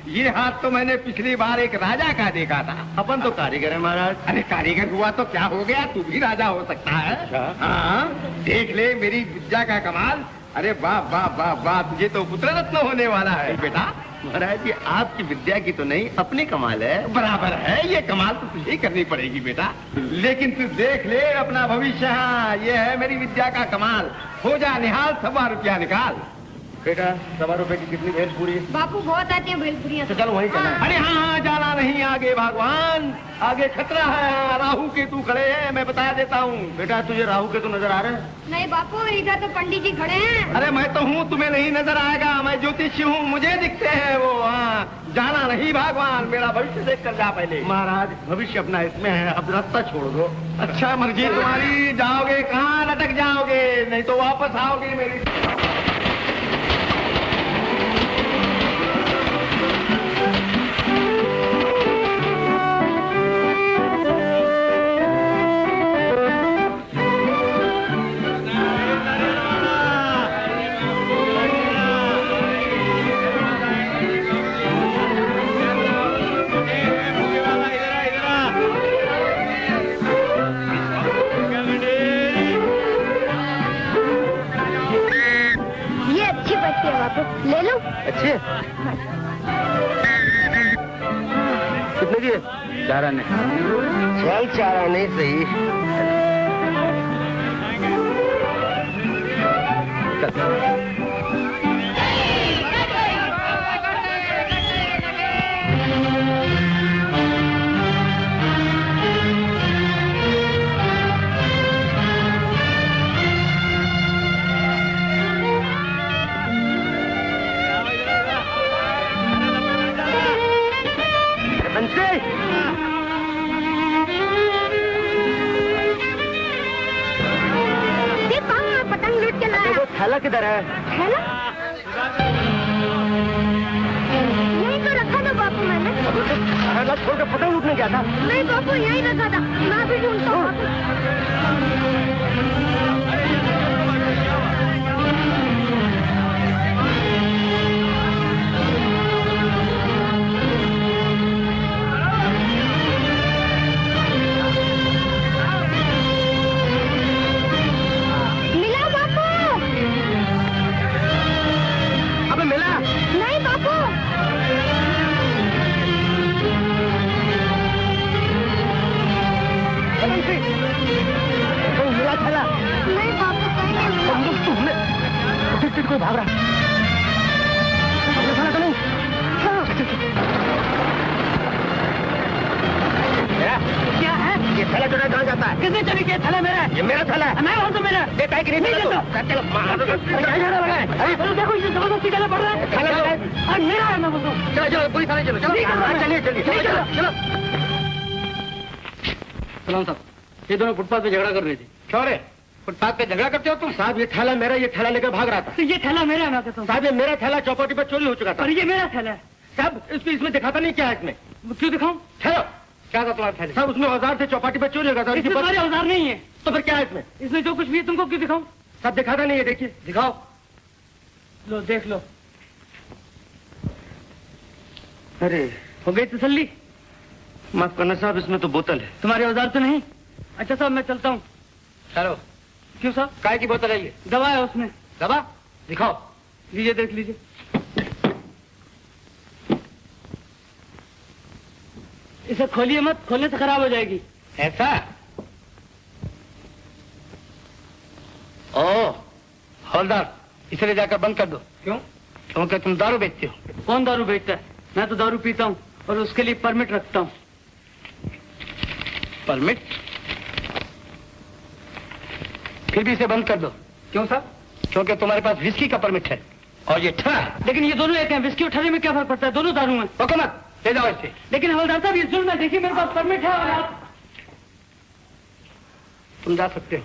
ये हाथ तो मैंने पिछली बार एक राजा का देखा था। अपन तो कारीगर है महाराज। अरे कारीगर हुआ तो क्या हो गया, तू भी राजा हो सकता है। हाँ, देख ले मेरी विद्या का कमाल। अरे वाह वाह वाह वाह, तुझे तो पुत्र रत्न होने वाला है बेटा। महाराज ये आपकी विद्या की तो नहीं, अपनी कमाल है। बराबर है, ये कमाल तो तुझे ही करनी पड़ेगी बेटा। लेकिन तू देख ले अपना भविष्य। हाँ, ये है मेरी विद्या का कमाल। हो जा निहाल, 100 रुपया निकाल। बेटा 100 रुपए की कितनी भेलपुरी? बापू बहुत आती है भेलपुरियाँ। तो चलो वहीं चला। अरे हाँ, जाना नहीं आगे भगवान, आगे खतरा है। राहु केतु खड़े हैं, मैं बता देता हूँ। बेटा तुझे राहु केतु नजर आ रहे हैं? नहीं बापू, इधर तो पंडित जी खड़े हैं। अरे मैं तो हूँ, तुम्हें नहीं नजर आएगा। मैं ज्योतिषी हूँ, मुझे दिखते हैं वो। हाँ, जाना नहीं भगवान, मेरा भविष्य देख कर जा पहले। महाराज भविष्य अपना इसमें है, अब रास्ता छोड़ दो। अच्छा मर्जी तुम्हारी, जाओगे कहाँ? लटक जाओगे, नहीं तो वापस आओगे मेरी। ले लो। अच्छे कितने की है? 4 आने। चल 4 आने सही। चल थैला किधर है? थैला यहीं तो रखा था बापू मैंने। थैला छोड़ के पतंग उठने गया था? नहीं बापू, यहीं रखा था, मैं भी ढूंढता हूँ। कोई भाग रहा तो नहीं? क्या है ये थैला? चुरा कहाँ जाता है? किसने चोरी किया? थैला मेरा है। ये मेरा थैला है। मैं हूँ तो मेरा। देखा है कि नहीं? चलो देखो, इसे जबरदस्ती करना पड़ रहा है। थैला मेरा है, मैं बोलता हूँ। चलो चलो पुलिस थाने चलो। चलिए चलिए चलो। सलाम साहब, ये दोनों फुटपाथ पे झगड़ा कर रहे थे। क्यों रे, फुटपाथ पे झगड़ा करते हो तुम? साहब ये थैला मेरा, ये थैला लेकर भाग रहा था। तो ये थैला मेरा ना कहता हूँ साहब ये मेरा थैला चौपाटी पर चोरी हो चुका था। और ये मेरा थैला है साहब इसमें दिखाता नहीं क्या है इसमें? क्यों दिखाऊं? ठहरो, क्या था तुम्हारे थैले? साहब उसमें औजार थे, चौपाटी पर चोरी हो गया था। इसमें तुम्हारे औजार नहीं है। तो फिर क्या है इसमें? इसमें जो कुछ भी है तुमको क्यों दिखाऊं? साहब दिखाता नहीं है, देखिए। दिखाओ, लो देख लो। अरे हो गई तसल्ली? माफ करना साहब, इसमें तो बोतल है। तुम्हारे औजार तो नहीं? अच्छा साहब मैं चलता हूँ। चलो। क्यों साहब? काय की बोतल है ये? दवा है उसमें। दवा दिखाओ। लीजिए, देख लीजिए। इसे खोलिए मत, खोलने से खराब हो जाएगी। ऐसा? ओ हौलदार, इसे ले जाकर बंद कर दो। क्यों? क्योंकि तुम दारू बेचते हो। कौन दारू बेचता है? मैं तो दारू पीता हूँ और उसके लिए परमिट रखता हूँ। परमिट? फिर भी इसे बंद कर दो। क्यों साहब? क्योंकि तुम्हारे पास विस्की का परमिट है और ये ठरा है। लेकिन ये दोनों एक हैं, विस्की और ठरे में क्या फर्क पड़ता है? दोनों दारू हैं। रोको मत, ले जाओ इसे। लेकिन हवलदार साहब ये जुल्म है, देखिए मेरे पास परमिट है और आप। तुम जा सकते हो।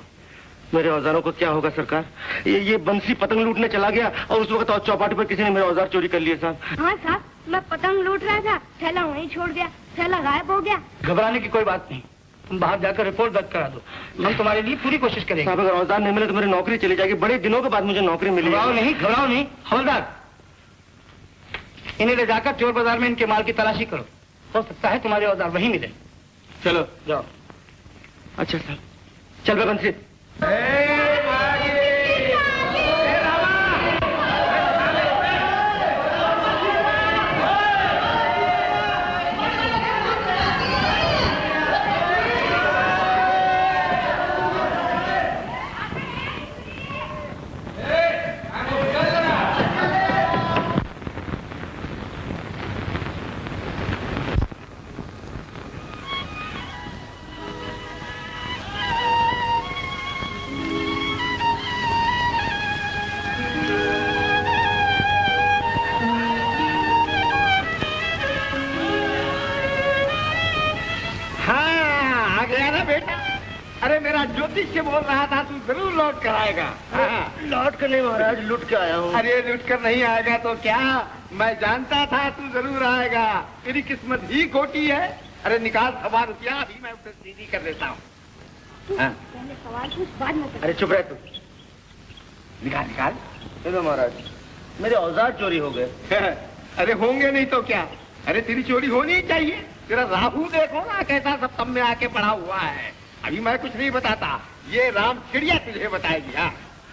मेरे औजारों को क्या होगा सरकार? ये बंसी पतंग लूटने चला गया और उस वक्त चौपाटी पर किसी ने मेरे औजार चोरी कर लिए साहब। हाँ साहब, मैं पतंग लूट रहा था, थैला वहीं छोड़ गया, थैला गायब हो गया। घबराने की कोई बात नहीं, तुम बाहर जाकर रिपोर्ट दर्ज करा दो। हम तुम्हारे लिए पूरी कोशिश करेंगे। साहब अगर औजार नहीं मिले तो मेरी नौकरी चली जाएगी। बड़े दिनों के बाद मुझे नौकरी मिली। घबराओ नहीं हवलदार, इन्हें ले जाकर चोर बाजार में इनके माल की तलाशी करो। हो सकता है तुम्हारे औजार वहीं मिले। चलो जाओ। अच्छा साहब, चल बे बंसी। अरे मेरा ज्योतिष से बोल रहा था, तू जरूर लौट कर आएगा। लौट कर नहीं महाराज, लुट के आया हूँ। अरे लुट कर नहीं आएगा तो क्या, मैं जानता था तू जरूर आएगा। तेरी किस्मत ही खोटी है। अरे निकाल 1,000 रुपया, अभी मैं उसे सीधी कर देता हूँ। पहले सवाल पूछ, बाद में अरे चुप रह तू। निकाल। चलो महाराज, मेरे औजार चोरी हो गए। अरे होंगे नहीं तो क्या। अरे तेरी चोरी होनी ही चाहिए। तेरा राहु देखो ना कैसा सब तब में आके पड़ा हुआ है। अभी मैं कुछ नहीं बताता, ये राम चिड़िया तुझे बताएगी। हाँ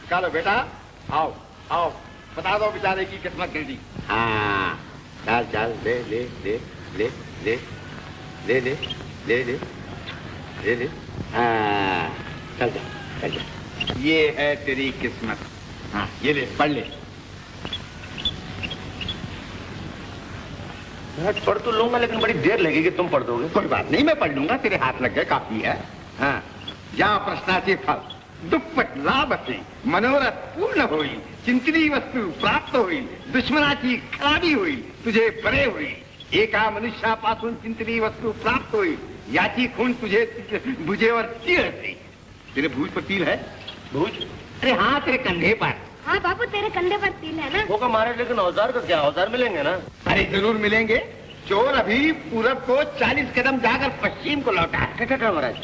चलो बेटा, आओ बता दो बेचारे की किस्मत गिरदी। हाँ चल ले ले ले ले ले ले ले ले ले ले ले। हाँ चल जा। ये है तेरी किस्मत। हाँ ये ले, पढ़ ले। पढ़ तो लूंगा लेकिन बड़ी देर लगेगी, तुम पढ़ दोगे। कोई बात नहीं, मैं पढ़ लूंगा, तेरे हाथ लग गए, काफी है। हाँ या प्रश्नाचे फल दुप्पट लाभ से मनोरथ पूर्ण होई, चिंतनी वस्तू प्राप्त होई, दुश्मनाची खराबी होई, तुझे बरे होई। एका मनुष्यापासून चिंतनी वस्तू प्राप्त होई, याची खून तुझे भुजेवर तीळ असते। तेरे भुज पर तिल है? भूज? अरे हाँ, तेरे कंधे पर। हाँ बाबू, तेरे कंधे पर तिल है ना। वो का महाराज, लेकिन औजार का क्या? औजार मिलेंगे ना? अरे जरूर मिलेंगे। चोर अभी पूरब को 40 कदम जाकर पश्चिम को लौटा है। महाराज,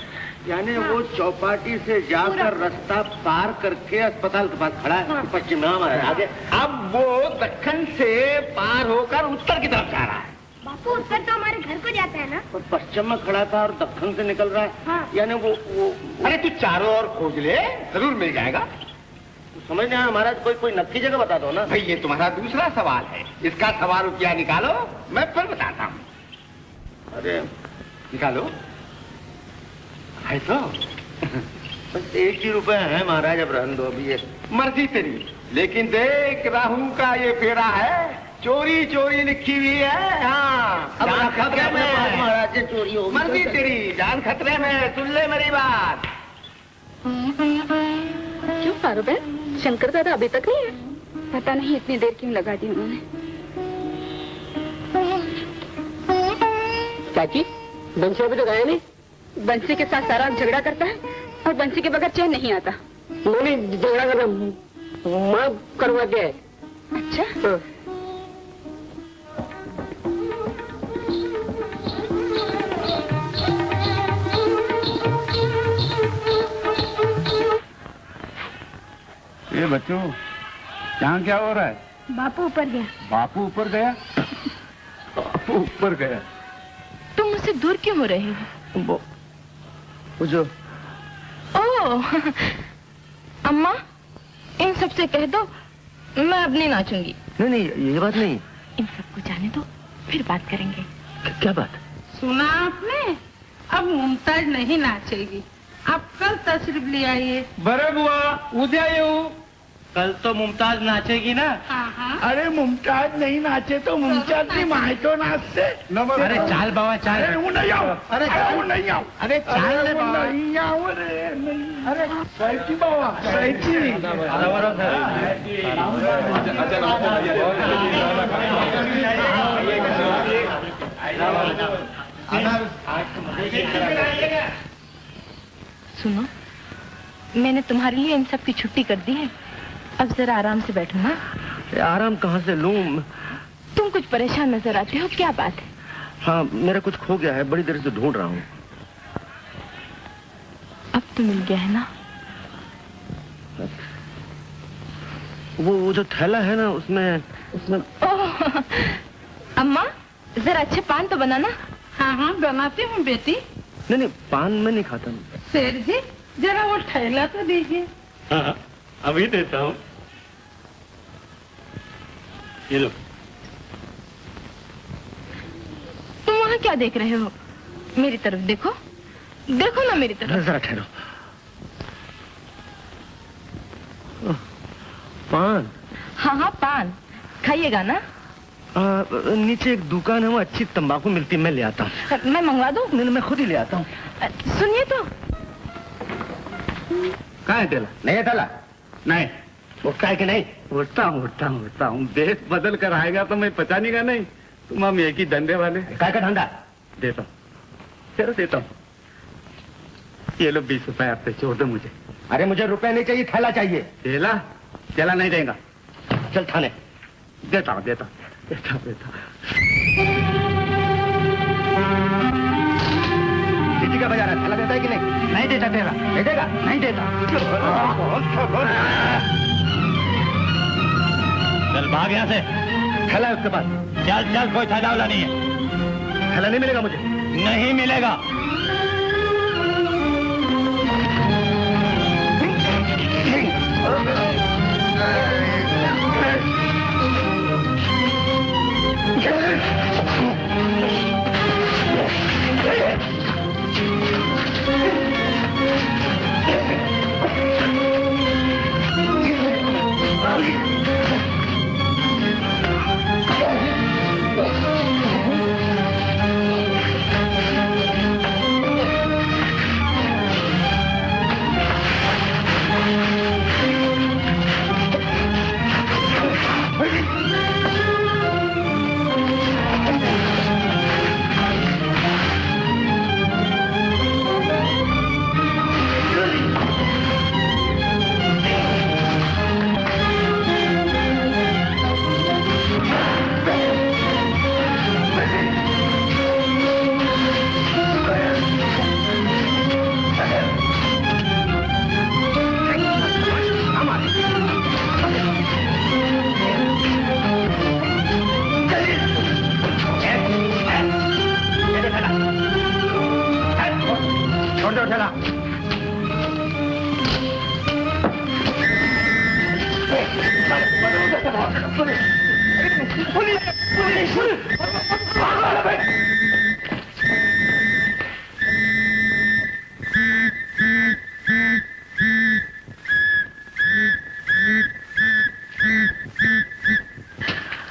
यानी वो चौपाटी से जाकर रास्ता पार करके अस्पताल के पास खड़ा है। पश्चिम में हमारे आगे। अब वो दक्षिण से पार होकर उत्तर की तरफ जा रहा है। बापू उत्तर तो हमारे घर को जाता है ना। और पश्चिम में खड़ा था और दक्षिण से निकल रहा है। हाँ। यानी वो अरे तू चारों ओर खोज ले, जरूर मिल जाएगा। समझ नहीं आया महाराज, कोई नक्की जगह बता दो ना। भाई ये तुम्हारा दूसरा सवाल है, इसका 1,000 रुपया निकालो, मैं फिर बताता हूँ। अरे निकालो। है तो बस 1 ही रुपए है महाराज, अब रहने दो अभी। ये मर्जी तेरी, लेकिन देख राहु का ये फेरा है, चोरी चोरी लिखी हुई है। हाँ अब जान खतरे में है। महाराज से चोरी हो। मर्जी तेरी, जान खतरे में। सुन ले मेरी बात। क्यों पारुबेन, शंकर दादा अभी तक नहीं है? पता नहीं इतनी देर क्यों लगा दी उन्होंने। चाची, बंसी अभी तक आया नहीं? बंसी के साथ सारा झगड़ा करता है, और बंसी के बगैर चैन नहीं आता। मम्मी झगड़ा करना माफ करवा के। अच्छा हाँ। ये बच्चों यहाँ क्या हो रहा है? बापू ऊपर गया। बापू ऊपर गया? बापू ऊपर गया। तुम मुझसे दूर क्यों हो रहे हो? वो जो ओह अम्मा, इन सबसे कह दो मैं अब नहीं नाचूंगी। नहीं नहीं ये बात नहीं। इन सबको जाने दो, फिर बात करेंगे। क्या बात? सुना आपने? अब मुमताज नहीं नाचेगी। आप कल तशरीफ ले आइए। बरे बुआ उद्या येऊ। कल तो मुमताज नाचेगी ना? हाँ। अरे मुमताज नहीं नाचे तो मुमताज की माहितो नाचते। अरे चाल बाबा चाल। अरे वो नहीं आओ। अरे वो नहीं आओ। अरे चाल रे बाबा। नहीं आओ रे नहीं। अरे साहिबची बाबा साहिबची। सुनो, मैंने तुम्हारे लिए इन सब की छुट्टी कर दी है। अब जरा आराम से बैठो ना। आराम कहाँ से लूं? तुम कुछ परेशान नजर आते हो, क्या बात है? हाँ मेरा कुछ खो गया है, बड़ी देर से ढूंढ रहा हूँ। अब तो मिल गया है ना? वो जो थैला है ना उसमें ओह अम्मा, जरा अच्छे पान तो बनाना। हाँ बनाती हूँ बेटी। नहीं पान मैं नहीं खाता। शेर जी जरा वो थैला तो दीजिए। हाँ अभी देता हूँ। ये लो। तुम वहाँ क्या देख रहे हो? मेरी तरफ देखो, देखो ना मेरी तरफ। जरा ठहरो। पान? हाँ पान खाइएगा ना? नीचे एक दुकान है, वो अच्छी तंबाकू मिलती, मैं ले आता हूँ। मैं मंगवा दूँ? नहीं मैं खुद ही ले आता हूँ। सुनिए तो। कहाँ है तेला? नहीं है थैला? नहीं उठता है कि नहीं? उठता हूँ। देश बदल कर आएगा तो मैं पता नहीं का नहीं। तुम हम एक ही धंधे वाले। काय का धंधा? देता हूँ, चलो देता हूँ। ये लो 20 रुपए आपसे, छोड़ दो मुझे। अरे मुझे रुपए नहीं चाहिए, थैला चाहिए। तेला तेला नहीं देगा। चल थाने। देता हूँ। किसी का बजा रहा है, थैला देता है कि नहीं? नहीं देता तेला। नहीं देगा? नहीं देता। चल भाग यहाँ से। थैला है उसके पास। चल कोई थैला वाला नहीं है। थैला नहीं मिलेगा मुझे। नहीं मिलेगा।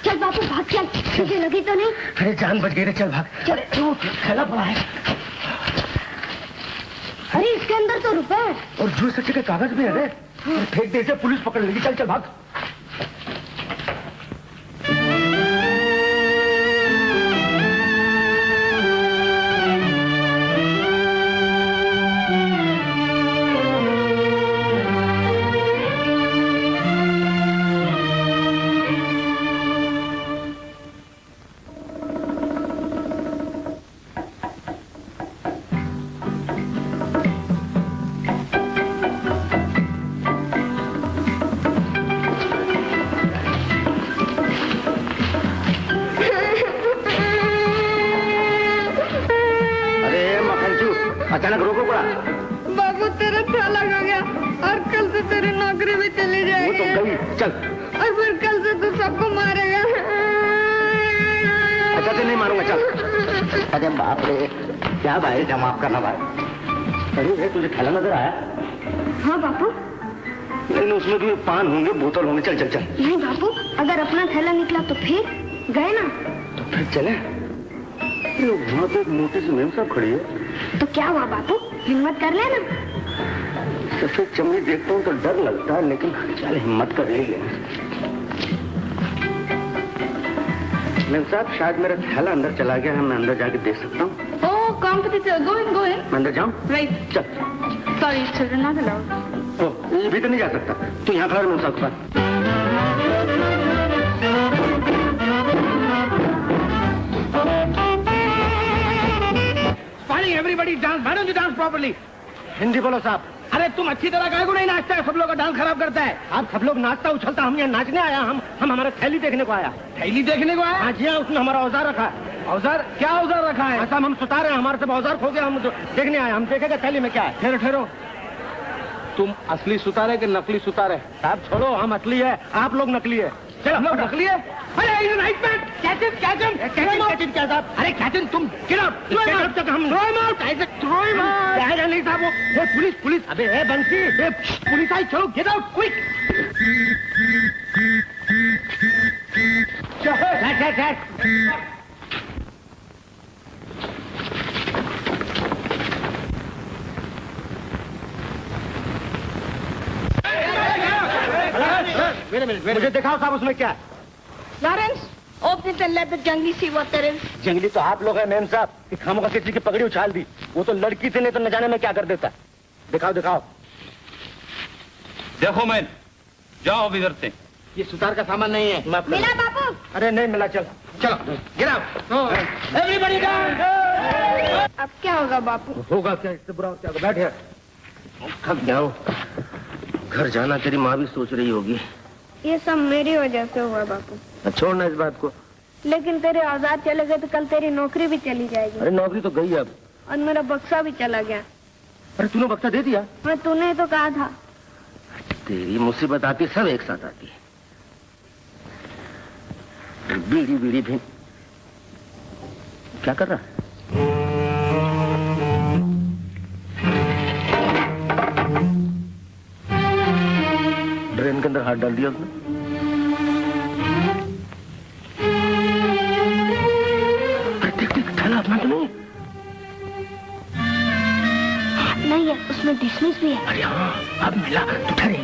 चल बापू भाग चल, तुझे लगी तो नहीं? अरे जान बच गई रे, चल भाग। चल थैला पड़ा है। अरे इसके अंदर तो रुपए है। और जुए सच्चे के कागज भी है रे। फेंक दे इसे, पुलिस पकड़ लेगी। चल भाग। भी चली वो जाएगी। तो गई, चल। और फिर कल से तू सबको मारेगा। अच्छा से नहीं मारूंगा, चल। अरे बाप रे, क्या भाई, क्या माफ करना भाई। अरे तुझे थैला नजर आया? हाँ बापू। लेकिन उसमें भी पान होंगे, बोतल होंगे। चल चल चल। नहीं बापू, अगर अपना थैला निकला तो फिर गए ना। तो फिर चले। वहाँ तो एक मोटी सी मेम साहब खड़ी है। तो क्या हुआ बापू, हिम्मत कर लेना। सफेद चमड़ी देखता हूँ तो डर लगता है, लेकिन चल हिम्मत कर ली। मेम साहब, शायद मेरा थैला अंदर चला गया है, मैं अंदर जाके देख सकता हूँ? Oh, competitor, go in, go in. मैं अंदर जाऊँ? Right. चल। Sorry, children not allowed. ओ, ये भीतर नहीं जा सकता। तू यहाँ खड़ा रह मेम साहब के पास। Everybody dance. Why don't you dance properly? Hindi बोलो साहब। अरे तुम अच्छी तरह काहे को नहीं नाचता है? सब लोग का डांस खराब करता है। आप सब लोग नाचता उछलता, हम यहाँ नाचने आया। हम हमारा थैली देखने को आया। थैली देखने को आया? हाँ जी हाँ, उसने हमारा औजार रखा है। औजार? क्या औजार रखा है? ऐसा हम सुतार हैं, हमारे सब औजार खो गया, हम देखने आए। हम देखेगा थैली में क्या है। ठहरो ठहरो, तुम असली सुतार है कि नकली सुतार है? साहब छोड़ो, हम असली है, आप लोग नकली है। चलो हम लोग नकली है। अरे is night man, catch him क्या साहब? अरे कैच हिम, तुम get out, throw him out. ऐसे थ्रो हिम आउट। जाएगा नहीं साहब वो पुलिस पुलिस। अबे है बंसी, पुलिस आई, चलो गेट आउट क्विक। मुझे दिखाओ साहब उसमें क्या है। Lawrence, open it and let the jungly see what there is. जंगली तो आप लोग हैं मेम साहब, कि खामों का किसी की पगड़ी उछाल दी। वो तो लड़की थी, नहीं तो न जाने में क्या कर देता। दिखाओ दिखाओ। देखो मैं, जाओ अब इधर से। ये सुतार का सामान नहीं है। माफ मिला करना। बापू? अरे नहीं मिला, चल चलो गेट आउट, एवरीबॉडी डांस। अब क्या होगा बापू? होगा क्या, इससे बुरा क्या होगा। बैठ। थक गया हूँ, घर जाना। तेरी माँ भी सोच रही होगी। ये सब मेरी वजह से हुआ बापू। छोड़ना इस बात को। लेकिन तेरे औजार चले गए तो कल तेरी नौकरी भी चली जाएगी। अरे नौकरी तो गई अब। और मेरा बक्सा भी चला गया। अरे तूने बक्सा दे दिया? मैं तूने तो कहा था। तेरी मुसीबत आती सब एक साथ आती है। बीड़ी बीड़ी भी क्या कर रहा है? ड्रेन के अंदर हाथ डाल दिया उसने। अपना तो नहीं? नहीं है, उसमें डिसमिस भी है। अरे हाँ, अब मिला तो ठहरे।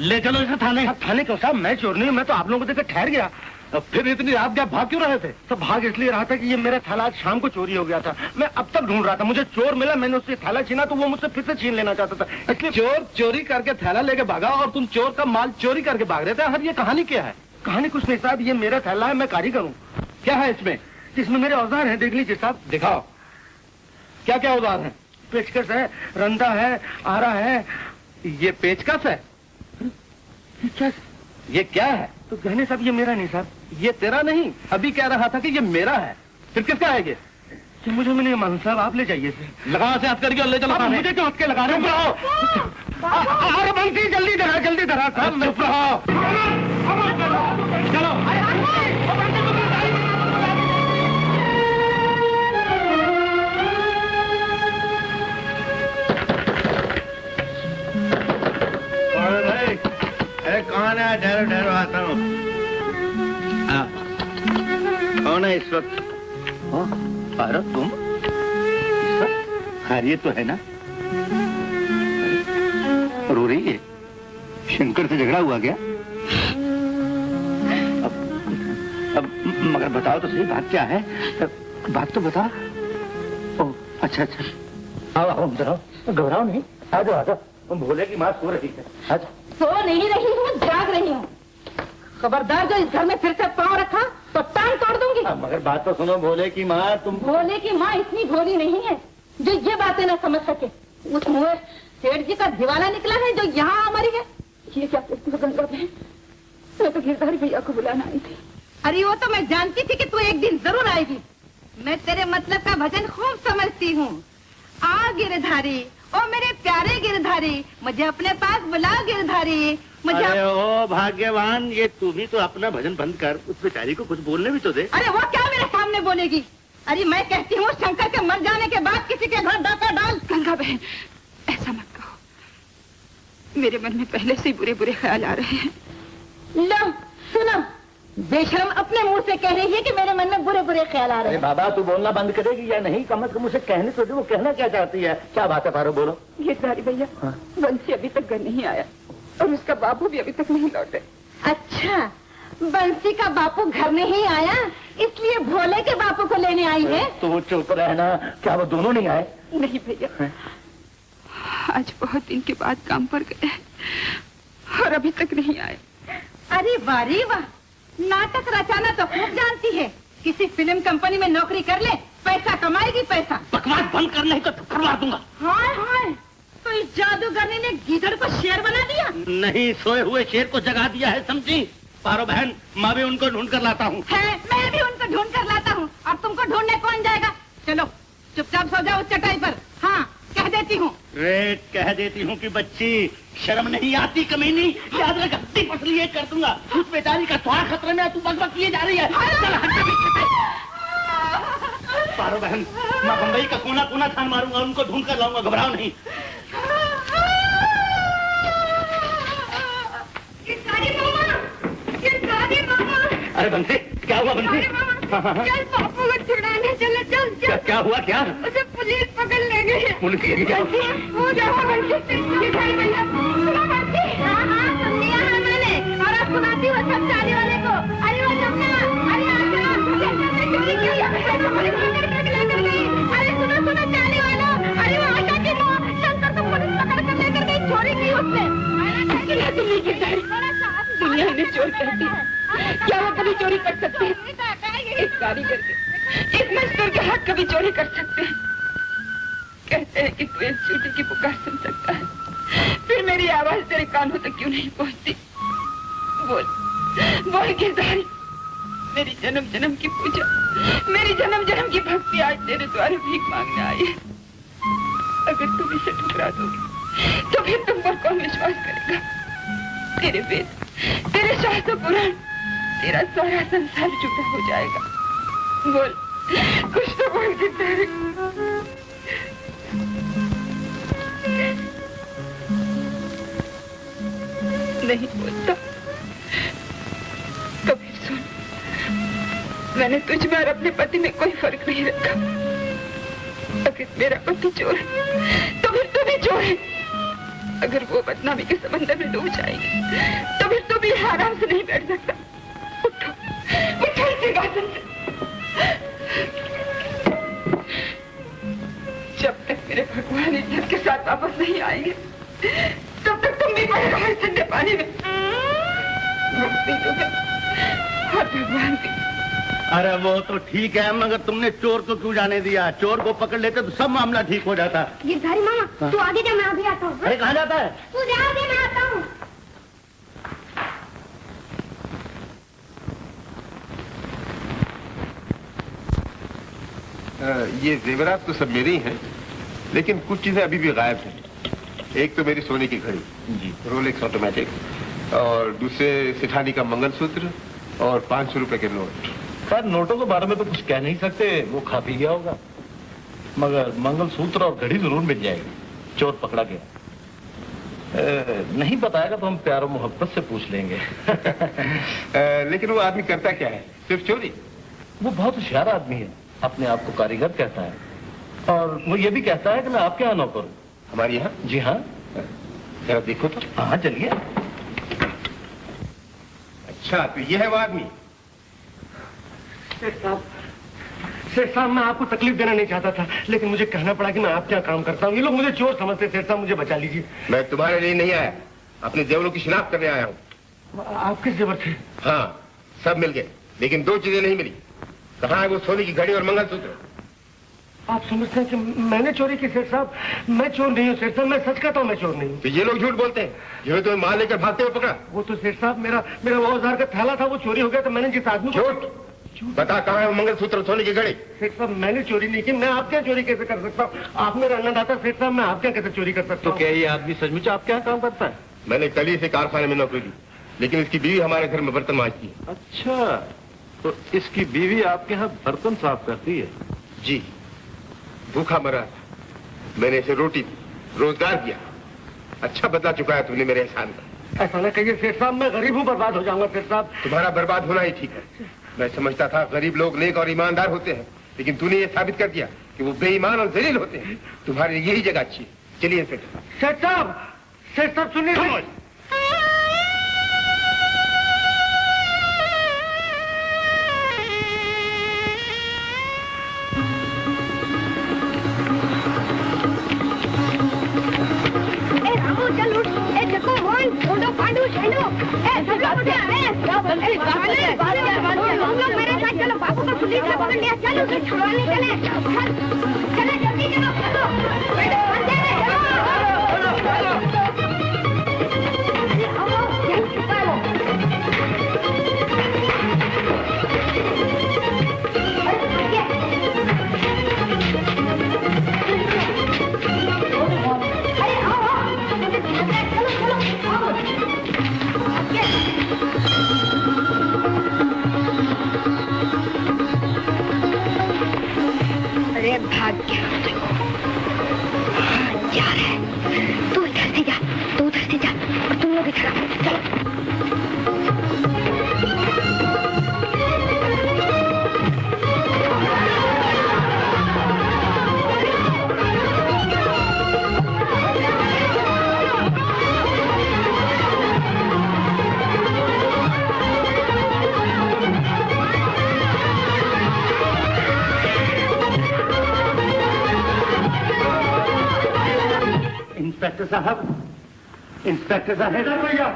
ले चलो इसे थाने। थाने क्यों साहब, मैं चोर नहीं हूँ, मैं तो आप लोगों को देखकर ठहर गया। फिर इतनी रात क्या भाग क्यों रहे थे? तो भाग इसलिए रहा था कि ये मेरा थैला आज शाम को चोरी हो गया था। मैं अब तक ढूंढ रहा था, मुझे चोर मिला, मैंने उससे थैला छीना तो वो मुझसे फिर से छीन लेना चाहता था, इसलिए। चोर चोरी करके थैला लेके भागा और तुम चोर का माल चोरी करके भाग रहे थे। हर ये कहानी क्या है? कहानी कुछ नहीं साहब, ये मेरा थैला है, मैं कारीगर हूँ। क्या है इसमें? इसमें मेरे औजार हैं, देख लीजिए साहब। दिखाओ क्या क्या औजार है। पेचकस है, रंदा है, आरा है। ये पेचकस है? क्या? ये क्या है? तो गहने साहब ये मेरा नहीं साहब। ये तेरा नहीं, अभी कह रहा था कि ये मेरा है। फिर किसका है ये? मुझे नहीं मालूम साहब, आप ले जाइए इसे। लगा से हाथ करके और ले चलो। मुझे क्यों हटके लगा रहे हो? अरे बंसी जल्दी धरा, जल्दी धरा साहब। चुप रहो। चलो। भाई अरे कौन है? ठहरो ठहरो, आता हूँ। कौन है इस वक्त? भारत तुम? हारिए तो है ना? रो रही है? शंकर से झगड़ा हुआ क्या? अब मगर बताओ तो सही, बात क्या है? बात तो बता। ओह अच्छा अच्छा, आओ आओ अंदर आओ, घबराओ नहीं, आ जाओ आ जाओ। तुम भोले की माँ सो रही है। आज सो नहीं रही हूँ, जाग रही हूँ। खबरदार जो इस घर में फिर से पाँव रखा तो टांग तोड़ दूंगी। मगर बात तो सुनो भोले की माँ, तुम। भोले की माँ इतनी भोली नहीं है जो ये बातें न समझ सके। उस मुँह सेठ जी का दिवाला निकला है जो यहाँ हमारी है। ये क्या कहती हो गंगा बहन? मैं तो गिरधारी भैया को बुलाना आई थी। अरे वो तो मैं जानती थी कि तू एक दिन जरूर आएगी। मैं तेरे मतलब का भजन खूब समझती हूँ। आ गिरधारी, ओ मेरे प्यारे गिरधारी, मुझे अपने पास बुला गिरधारी। मुझे अरे ओ भाग्यवान, ये तू भी तो अपना भजन बंद कर, उस बेचारी को कुछ बोलने भी तो दे। अरे वो क्या मेरे सामने बोलेगी? अरे मैं कहती हूँ शंकर के मर जाने के बाद किसी के घर डाका डाल। गंगा बहन ऐसा मत कहो, मेरे मन में पहले से बुरे बुरे ख्याल आ रहे हैं। लो सुनो, बेशरम अपने मुंह से कह रही है कि मेरे मन में बुरे बुरे ख्याल आ रहे हैं। बाबा तू बोलना बंद करेगी या नहीं? कम से कम उसे कहने तो दे, वो कहना क्या चाहती है। क्या बात है पारो, बोलो। गिरधारी भैया, बंसी अभी तक घर नहीं आया और उसका बापू भी अभी तक नहीं लौटे। अच्छा, बंसी का बापू घर नहीं आया इसलिए भोले के बापू को लेने आई है? तो वो चुप रहना, क्या वो दोनों नहीं आए? नहीं भैया, आज बहुत दिन के बाद काम पर गए और अभी तक नहीं आए। अरे वारी वाह, नाटक रचाना तो खूब जानती है। किसी फिल्म कंपनी में नौकरी कर ले, पैसा कमाएगी पैसा। बकवास बंद कर, नहीं तो करवा दूंगा। हाय हाय, तो इस जादूगरनी ने गीदड़ को शेर बना दिया? नहीं, सोए हुए शेर को जगा दिया है, समझी? पारो बहन, मैं भी उनको ढूंढ कर लाता हूँ। मैं भी उनको ढूंढ कर लाता हूँ। और तुमको ढूंढने कौन जाएगा? चलो चुपचाप सो जाओ उस चटाई पर। हाँ कह देती हूँ। रेट कह देती हूँ कि बच्ची शर्म नहीं आती कमीनी। याद रख, हड्डी पसली ये कर दूंगा। उस बेचारी का स्वास्थ्य खतरे में, तू बकबक किए जा रही है। चल हट के पारो बहन, मैं बम्बई का कोना कोना छान मारूंगा, उनको ढूंढ कर लाऊंगा, घबराओ नहीं। अरे बंसी, क्या हुआ बंसी? चल पापू को छुड़ाने चले, चल चल। क्या हुआ? क्या उसे पुलिस पकड़ ले गई। पुलिस ले गई? वो जाओ बंसी, दिखाई भैया। सुना बंसी? हाँ हाँ सुन लिया है मैंने, और अब सुनाती हूँ सब चाली वाले को। अरे वो जमुना, अरे आजा, चोरी की है, पुलिस पकड़ कर लेकर गई। अरे सुनो सुनो चाली वालों, अरे वो आशा की माँ शंकर को पुलिस पकड़ कर लेकर गई, चोरी की उसने। दुनिया इन्हें चोर कहती है, क्या वो कभी चोरी कर सकती है? इस कारीगर के, इस मजदूर के हाथ कभी चोरी कर सकते हैं? कहते हैं कि तू इस चूटी की पुकार सुन सकता है, फिर मेरी आवाज तेरे कानों तक क्यों नहीं पहुंचती? बोल बोल गिरधारी, मेरी जन्म जन्म की पूजा, मेरी जन्म जन्म की भक्ति आज तेरे द्वारे भीख मांगने आई है। अगर तुम इसे ठुकरा दोगे तो फिर तुम पर कौन विश्वास करेगा? तेरे वेद, तेरे शास्त्र पुराण, तेरा सारा संसार झूठा हो जाएगा। बोल, कुछ तो बोल गिरधारी। नहीं बोलता। कबीर सुन, मैंने तुझ में और अपने पति में कोई फर्क नहीं रखा। अगर मेरा पति चोर है तो फिर तू भी चोर है। अगर वो बदनामी के समंदर में डूब जाएगी तो फिर तुम भी आराम से नहीं बैठ सकता। उठो, उठो इस सिंहासन से। जब तक मेरे भगवान इज्जत के साथ वापस नहीं आएंगे तब तक तुम भी पड़े रहो इस ठंडे पानी में। और भगवान भी। अरे वो तो ठीक है, मगर तुमने चोर को क्यों जाने दिया? चोर को पकड़ लेते तो सब मामला ठीक हो जाता। गिरधारी मामा, तू आगे जा, मैं अभी आता हूँ। अरे कहाँ जाता है? तू जा आगे, मैं आता हूँ। ये जेवरात तो सब मेरे ही हैं, लेकिन कुछ चीजें अभी भी गायब हैं। एक तो मेरी सोने की घड़ी, रोलेक्स ऑटोमेटिक, और दूसरे सिठानी का मंगलसूत्र और 500 रुपए के नोट। सर नोटों के बारे में तो कुछ कह नहीं सकते, वो खा पी गया होगा, मगर मंगलसूत्र और घड़ी जरूर मिल जाएगी। चोर पकड़ा गया नहीं बताएगा तो हम प्यार और मोहब्बत से पूछ लेंगे। लेकिन वो आदमी करता क्या है? सिर्फ चोरी? वो बहुत होशियार आदमी है, अपने आप को कारीगर कहता है, और वो ये भी कहता है कि मैं आपके यहाँ नौकर हूँ। हमारे यहाँ? जी हाँ। जरा देखो तो। हाँ चलिए। अच्छा, तो ये है वो आदमी? सेठ साहब, मैं आपको तकलीफ देना नहीं चाहता था, लेकिन मुझे कहना पड़ा कि मैं आपके यहाँ काम करता हूँ। ये लोग मुझे चोर समझते। सेठ साहब, मुझे बचा लीजिए। मैं तुम्हारे लिए नहीं आया, अपने जेवरों की शिनाख्त करने आया हूँ। आप किस जेवर थे? हाँ, सब मिल गए, लेकिन दो चीजें नहीं मिली। कहाँ है वो सोने की घड़ी और मंगलसूत्र? आप समझते हैं कि मैंने चोरी की? सेठ साहब, मैं चोर नहीं हूँ। सेठ साहब, मैं सच कहता हूँ, मैं चोर नहीं हूँ। तो ये लोग झूठ बोलते हैं, जिन्हें तुम्हें माल लेकर भागते हुए पकड़ा। वो तो सेठ साहब, मेरा वो औजार का थैला था, वो चोरी हो गया, तो मैंने जिस आदमी को... झूठ? बता, कहाँ है वो मंगलसूत्र, सोने की घड़ी? सेठ साहब, मैंने चोरी नहीं की। मैं आपके यहाँ चोरी कैसे कर सकता हूँ? आप मेरा अन्नदाता। सेठ साहब, मैं आपके यहाँ कैसे चोरी कर सकता हूँ? तो क्या ये आदमी सचमुच आपके यहाँ काम करता है? मैंने कल ही से कारखाने में नौकरी दी, लेकिन इसकी बीवी हमारे घर में बर्तन मांजती है। अच्छा, तो इसकी बीवी आपके यहाँ बर्तन साफ करती है? जी, भूखा मरा था, मैंने इसे रोटी दी, रोजगार दिया। अच्छा बदला चुकाया तुमने मेरे एहसान का। ऐसा न कहिए सेठ साहब, मैं गरीब हूँ, बर्बाद हो जाऊंगा। सेठ साहब, तुम्हारा बर्बाद होना ही ठीक है। मैं समझता था गरीब लोग नेक और ईमानदार होते हैं, लेकिन तूने ये साबित कर दिया कि वो बेईमान और जलील होते हैं। तुम्हारे लिए यही जगह अच्छी है। चलिए सेठ साहब, सेठ साहब सुनिए। मेरे साथ चलो, बाबू को पुलिस ने पकड़ लिया। चलो उसे छुड़वाने चले। चले जल्दी चलो, इंस्पेक्टर साहब, भैया,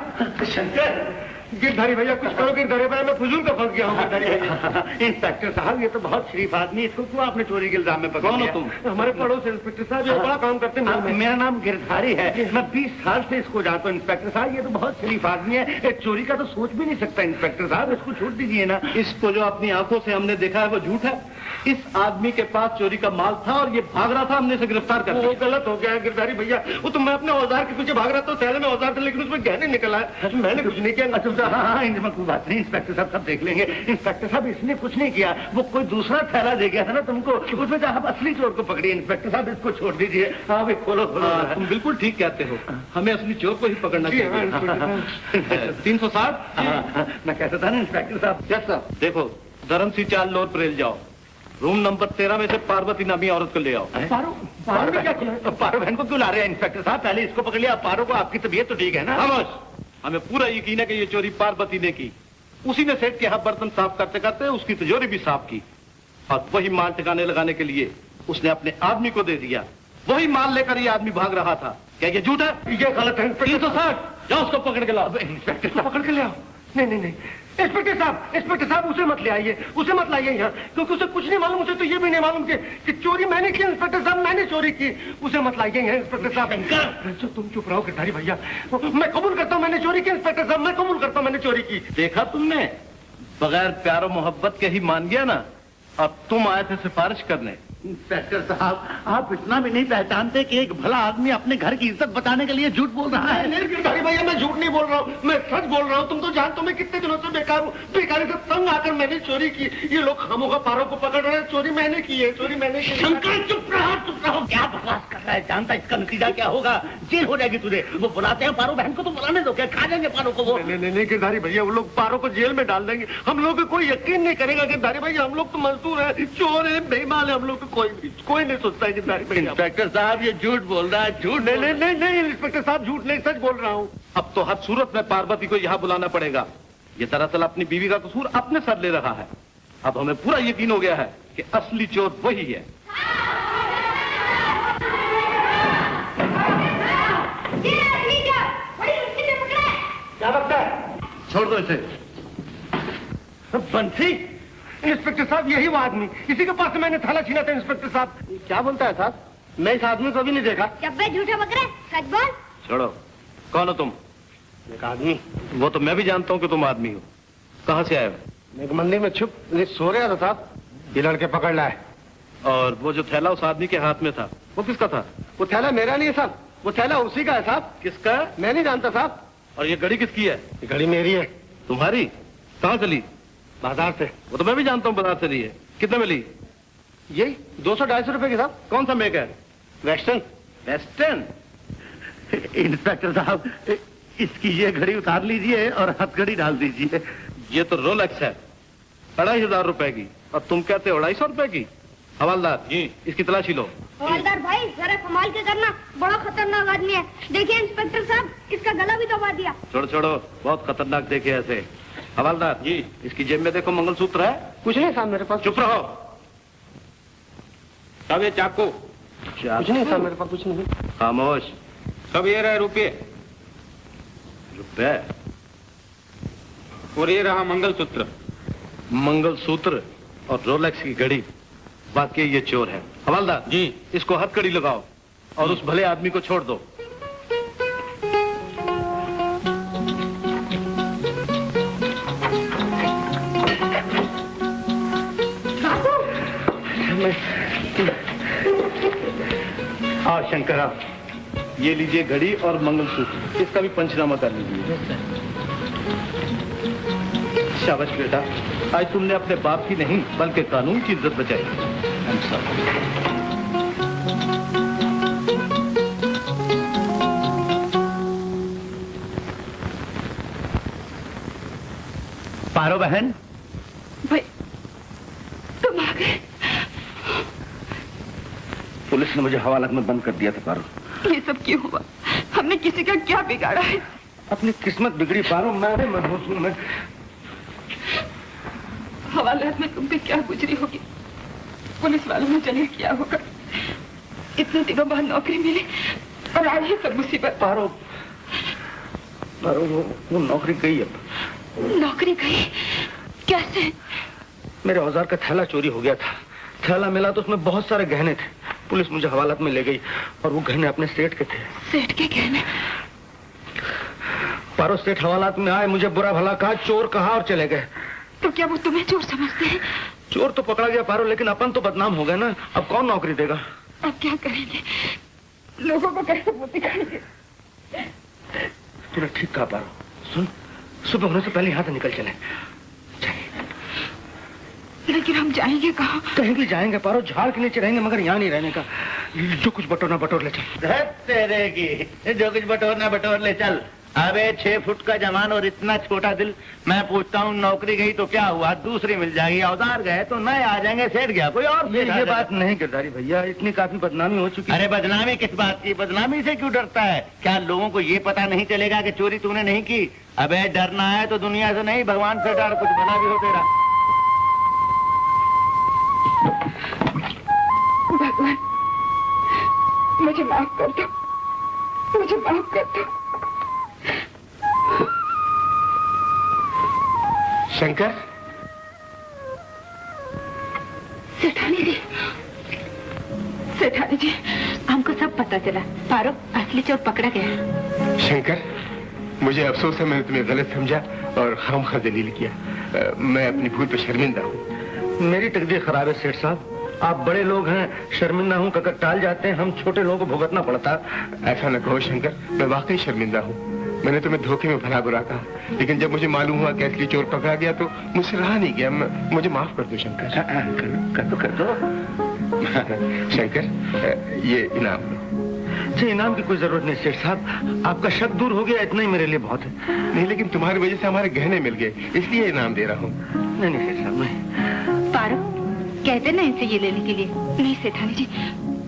शंकर, गिरधारी भैया कुछ करो। गिरधारी भैया, मैं फजूल का फंस गया हूँ। गिरधारी भैया, इंस्पेक्टर साहब, ये तो बहुत शरीफ आदमी, इसको क्यों आपने चोरी के इल्जाम में पकड़ लिया? कौन हो तुम? हमारे पड़ोस इंस्पेक्टर साहब, ये बड़ा काम करते हैं। मेरा नाम गिरधारी है, मैं 20 साल से इसको जानता हूँ। इंस्पेक्टर साहब, ये तो बहुत शरीफ आदमी है, चोरी का तो सोच भी नहीं सकता। इंस्पेक्टर साहब, इसको छोड़ दीजिए ना। इसको जो अपनी आंखों से हमने देखा है वो झूठ है। इस आदमी के पास चोरी का माल था और ये भाग रहा था, हमने इसे गिरफ्तार कर लिया। वो गलत हो गया है गिरधारी भैया, वो तो मैं अपने औजार के पीछे भाग रहा था। थैले में औजार थे, लेकिन उसमें गहने निकला है। मैंने कुछ नहीं किया। अच्छा, हाँ, इनमें कोई बात नहीं। इंस्पेक्टर साहब सब देख लेंगे। इंस्पेक्टर साहब, इसने कुछ नहीं किया, वो कोई दूसरा थैला दे गया था ना तुमको, उसमें तो आप असली चोर को पकड़िए। इंस्पेक्टर साहब, इसको छोड़ दीजिए। हाँ भाई, खोलो खोलो। तुम बिल्कुल ठीक कहते हो, हमें असली चोर को ही पकड़ना चाहिए। 360। मैं कहता था ना इंस्पेक्टर साहब। देखो, धर्म सी चाल लोर परेल जाओ। रूम नंबर 13 में से पार्वती नामी औरत को ले आओ। पारो बहन को क्यों ला रहे हैं इंस्पेक्टर साहब? पहले इसको पकड़ लिया, पारो को। आपकी तबीयत तो ठीक है ना? हमें पूरा यकीन है कि ये चोरी पार्वती ने की। उसी ने सेठ के यहाँ बर्तन साफ करते करते उसकी तिजोरी भी साफ की, और वही माल ठिकाने लगाने के लिए उसने अपने आदमी को दे दिया। वही माल लेकर ये आदमी भाग रहा था। क्या ये झूठ है? ये गलत है। 360, जाओ उसको पकड़ के लाओ। इंस्पेक्टर साहब पकड़ के ले आओ। नहीं नहीं नहीं, इंस्पेक्टर साहब उसे मत ले आइए, उसे मत लाइए यहाँ, क्योंकि उसे कुछ नहीं मालूम। उसे तो ये भी नहीं मालूम कि चोरी मैंने की। इंस्पेक्टर साहब मैंने चोरी की, उसे मत लाइए यहाँ। इंस्पेक्टर साहब तुम चुप रहो गिरधारी भैया। मैं कबूल करता हूँ मैंने चोरी की। इंस्पेक्टर साहब मैं कबूल करता हूँ मैंने चोरी की। देखा तुमने, बगैर प्यारो मोहब्बत के ही मान गया ना। अब तुम आए थे सिफारिश करने। इंस्पेक्टर साहब आप इतना भी नहीं पहचानते कि एक भला आदमी अपने घर की इज्जत बचाने के लिए झूठ बोल रहा है? नहीं गिरधारी भैया, मैं झूठ नहीं बोल रहा हूँ, मैं सच बोल रहा हूँ। तुम तो जानते हो मैं कितने दिनों से बेकार हूँ। बेकारी से तंग आकर मैंने चोरी की। ये लोग खामोखा पारों को पकड़ रहे हैं। चोरी मैंने की है, चोरी मैंने की। शंकर चुप रहो। क्या बकवास कर रहा है? जानता इसका नतीजा क्या होगा? जेल हो जाएगी तुझे। वो बुलाते हैं पारो बहन को, तो बुलाने दो। क्या खा जाएंगे पारो को वो? नहीं गिरधारी भैया, वो लोग पारों को जेल में डाल देंगे। हम लोग को कोई यकीन नहीं करेगा गिरधारी भैया। हम लोग तो मजदूर है, चोर है, बेईमान है। हम लोग को कोई नहीं सोचता है गिरधारी भैया। इंस्पेक्टर साहब ये झूठ बोल रहा है। झूठ नहीं इंस्पेक्टर साहब झूठ नहीं, सच बोल रहा हूँ। अब तो हर सूरत में पार्वती को यहाँ बुलाना पड़ेगा। ये दरअसल अपनी बीवी का कसूर अपने सर ले रहा है। अब हमें पूरा यकीन हो गया है कि असली चोर वही है। क्या लगता है? छोड़ दो इसे। बंसी, इंस्पेक्टर साहब यही वो आदमी, इसी के पास से मैंने थाला छीना था। इंस्पेक्टर साहब क्या बोलता है साहब? मैं इस आदमी को भी नहीं देखा। जब वे झूठे बकरे, सच बोल। छोड़ो। कौन हो तुम? एक आदमी। वो तो मैं भी जानता हूँ कि तुम आदमी हो। कहाँ से आए हो? एक मंदिर में छुप सो रहा था साहब, ये लड़के पकड़ लाए। और वो जो थैला उस आदमी के हाथ में था वो किसका था? वो थैला मेरा नहीं है साहब, वो थैला उसी का है साहब। किसका? मैं नहीं जानता साहब। और ये घड़ी किसकी है? ये घड़ी मेरी है। तुम्हारी? कहाँ से ली? बाजार से। वो तो मैं भी जानता हूँ बाजार से ली है। कितने में ली? ये 200-250 रुपए की साहब। कौन सा मेक है? वेस्टर्न। वेस्टर्न? इंस्पेक्टर साहब इसकी ये घड़ी उतार लीजिए और हथघड़ी डाल दीजिए। ये तो रोलेक्स है, 2500 रुपए की, और तुम कहते हो 250 रुपए की। हवालदार जी इसकी तलाशी लो। हवालदार भाई जरा संभाल के करना, बड़ा खतरनाक आदमी है। देखिए इंस्पेक्टर साहब, इसका गला भी दबा दिया। छोड़ो, बहुत खतरनाक देखे ऐसे। हवालदार जी इसकी जेब में देखो मंगलसूत्र है। कुछ नहीं साहब मेरे पास। चुप रहो। सब ये चाकू। कुछ नहीं साहब मेरे पास, कुछ नहीं। खामोश। सब ये रहे रुपये, और ये रहा मंगलसूत्र। मंगलसूत्र और रोलेक्स की घड़ी, बाकी ये चोर है। हवालदार जी इसको हथकड़ी लगाओ और उस भले आदमी को छोड़ दो। आओ शंकर आओ, ये लीजिए घड़ी और मंगलसूत्र, इसका भी पंचनामा कर लीजिए। शाबाश बेटा, आज तुमने अपने बाप की नहीं बल्कि कानून की इज्जत बचाई। पारो बहन, भाई तुम आ गए। पुलिस ने मुझे हवालात में बंद कर दिया था पारो। ये सब क्यों हुआ? हमने किसी का क्या बिगाड़ा है? अपनी किस्मत बिगड़ी पारो, मैं मनहूस हूं। मैं हवालात में तुम पे क्या गुजरी होगी, पुलिस वालों ने जाने क्या होगा। इतने दिनों बाद नौकरी मिली और आज ये सब मुसीबत। पारो वो नौकरी गई। अब नौकरी गई? कैसे? मेरे औजार का थैला चोरी हो गया था। थैला मिला तो उसमें बहुत सारे गहने थे। पुलिस मुझे हवालात में ले गई और वो गहने अपने सेठ के थे। सेठ के गहने? पारो सेठ हवालात में आए, मुझे बुरा भला कहा, चोर कहा और चले गए। तो क्या वो तुम्हें चोर समझते हैं? चोर तो पकड़ा गया पारो, लेकिन अपन तो बदनाम हो गए ना। अब कौन नौकरी देगा? अब क्या करेंगे? लोगों को कैसे वो दिखाएंगे? तूने ठीक कहा पारो। सुन, सुबह होने से पहले यहाँ से निकल चले। लेकिन हम जाएंगे कहाँ? कहीं भी जाएंगे पारो, झाड़ के नीचे रहेंगे, मगर यहाँ नहीं रहने का। जो कुछ बटोरना बटोर ले चल। तेरे की जो कुछ बटोरना बटोर ले चल। अबे 6 फुट का जवान और इतना छोटा दिल। मैं पूछता हूँ नौकरी गई तो क्या हुआ, दूसरी मिल जाएगी। औजार गए तो नए आ जाएंगे, सेठ गया कोई और। ये बात नहीं गिरधारी भैया, इतनी काफी बदनामी हो चुकी। अरे बदनामी किस बात की, बदनामी से क्यों डरता है? क्या लोगों को ये पता नहीं चलेगा कि चोरी तूने नहीं की? अबे डरना है तो दुनिया से नहीं, भगवान से डर, कुछ बना भी हो तेरा। भगवान मुझे माफ कर दो, मुझे माफ कर दो। शंकर, सेठानी जी, सेठानी जी, हमको सब पता चला। फारूक असली चोर पकड़ा गया। शंकर, मुझे अफसोस है मैंने तुम्हें गलत समझा और खामखा दलील किया। मैं अपनी भूल पर शर्मिंदा हूँ। मेरी तकदीर खराब है सेठ साहब, आप बड़े लोग हैं, शर्मिंदा हूँ कहकर टाल जाते हैं, हम छोटे लोगों को भुगतना पड़ता। ऐसा न कहो शंकर, मैं वाकई शर्मिंदा हूँ। मैंने तुम्हें धोखे में भला बुरा कहा, लेकिन जब मुझे मालूम हुआ कि असली चोर पकड़ा गया तो मुझसे रहा नहीं गया। मुझे माफ कर दो शंकर। कर दो शंकर, ये इनाम लो। जी इनाम की कोई जरूरत नहीं सेठ साहब, आपका शक दूर हो गया, इतना ही मेरे लिए बहुत है। नहीं, लेकिन तुम्हारी वजह से हमारे गहने मिल गए, इसलिए इनाम दे रहा हूँ। नहीं सेठ साहब नहीं। फारूक कहते ना इनसे ये लेने के लिए। नहीं सेठानी जी,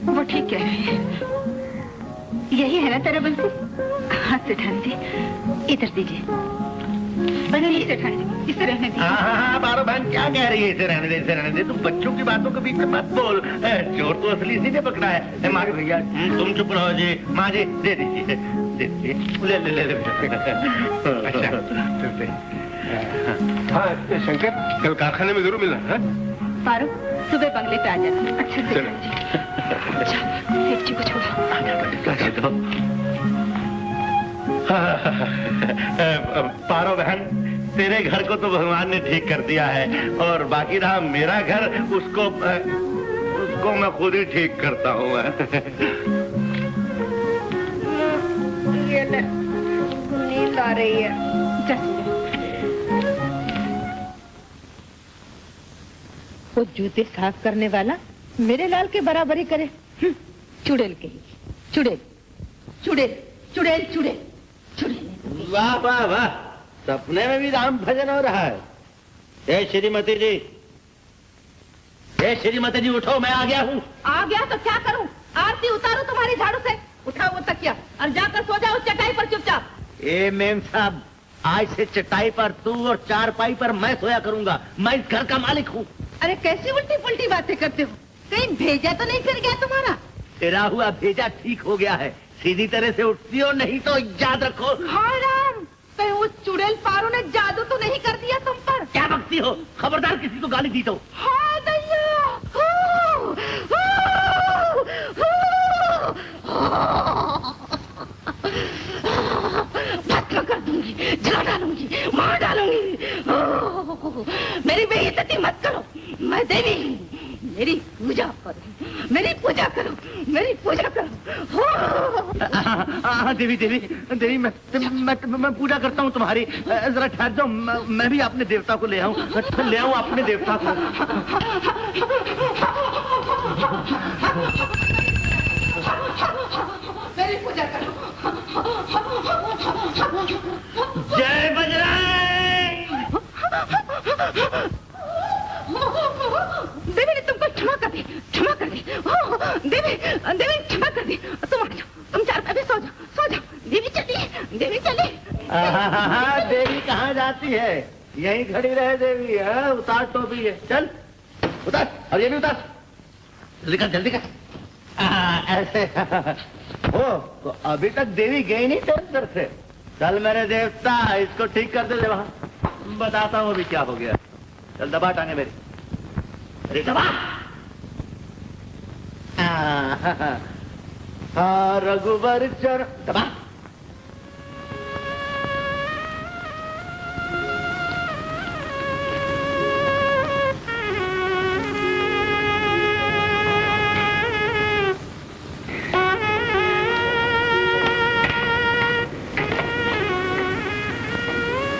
वो ठीक कह रहे हैं। यही है ना तेरा बंसी? हाँ सेठानी जी, इधर दीजिए। नहीं सेठानी जी, इसे रहने दीजिए। हाँ बारो बहन क्या कह रही है, इसे रहने दे, इसे रहने दे। तुम बच्चों की बातों के बीच में मत बोल। चोर तो असली इसी ने पकड़ा है। मारे भैया तुम चुप रहो जी। माँ जी दे दीजिए, दे दीजिए। ले ले। अच्छा चलते। हाँ शंकर, कल कारखाने में जरूर मिलना है। फारूक सुबह बंगले पे आ जाना। अच्छा सेठानी जी। अच्छा सेठ जी को छोड़ो। पारो बहन, तेरे घर को तो भगवान ने ठीक कर दिया है, और बाकी रहा मेरा घर, उसको मैं खुद ही ठीक करता हूँ। ये नींद आ रही है। वो जूते साफ करने वाला मेरे लाल के बराबरी करे। चुड़ैल के ही, चुड़ैल चुड़ैल चुड़ैल चुड़ैल चुड़ैल। वाह वाह वाह, सपने में भी राम भजन हो रहा है। ए श्रीमती जी, ए श्रीमती जी उठो, मैं आ गया हूँ। आ गया तो क्या करूं? आरती उतारूं तुम्हारी झाड़ू से? उठाओ वो तकिया और जाकर सो जाओ चटाई पर चुपचाप। ए मेम साहब, आज से चटाई पर तू और चारपाई पर मैं सोया करूंगा। मैं इस घर का मालिक हूँ। अरे कैसी उल्टी पुल्टी बातें करते हो? कहीं भेजा तो नहीं फिर गया तुम्हारा? तेरा हुआ भेजा ठीक हो गया है, सीधी तरह से उठती हो, नहीं तो याद रखो। हाय राम, कहीं उस चुड़ैल पारो ने जादू तो नहीं कर दिया तुम पर? क्या बकती हो, खबरदार किसी को गाली दी तो। हाय दैया, भस्म कर दूंगी, जला डालूंगी, मार डालूंगी। मेरी बेइज्जती मत करो, मैं देवी हूँ। मेरी पूजा करो, मेरी पूजा करो, मेरी पूजा करो। हाँ देवी देवी देवी, मैं पूजा करता हूँ तुम्हारी। जरा ठहर जाओ, मैं भी अपने देवता को ले आऊँ अपने देवता को। मेरी पूजा करो। जय बजरंग। देवी ने तुमको क्षमा कर दी, क्षमा कर दी। देवी देवी क्षमा कर दी। तुम आ जाओ, तुम चार पे सो जाओ, सो जाओ। देवी चली, देवी चली। देवी कहाँ जाती है? यहीं खड़ी रहे देवी। उतार टोपी है, चल उतार, और ये भी उतार। जल्दी कर, जल्दी कर। ऐसे हो तो अभी तक देवी गई नहीं तेरे अंदर से। चल मेरे देवता, इसको ठीक कर दे वहां, बताता हूँ अभी क्या हो गया। चल दबा टांगे मेरी, अरे दबा। हाँ रघुवर चर, दबा।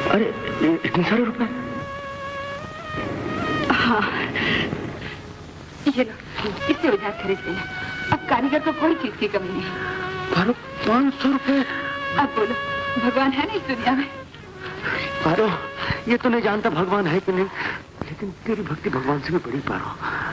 अरे इतने सारे रुपए? हाँ ये लो, इससे उधार खरीद लेना। अब कारीगर को कोई चीज की कमी नहीं। फारूक 500 रुपए? अब बोलो भगवान है ना इस दुनिया में? पारो, ये तो नहीं जानता भगवान है कि नहीं, लेकिन तेरी भक्ति भगवान से भी बड़ी पारो।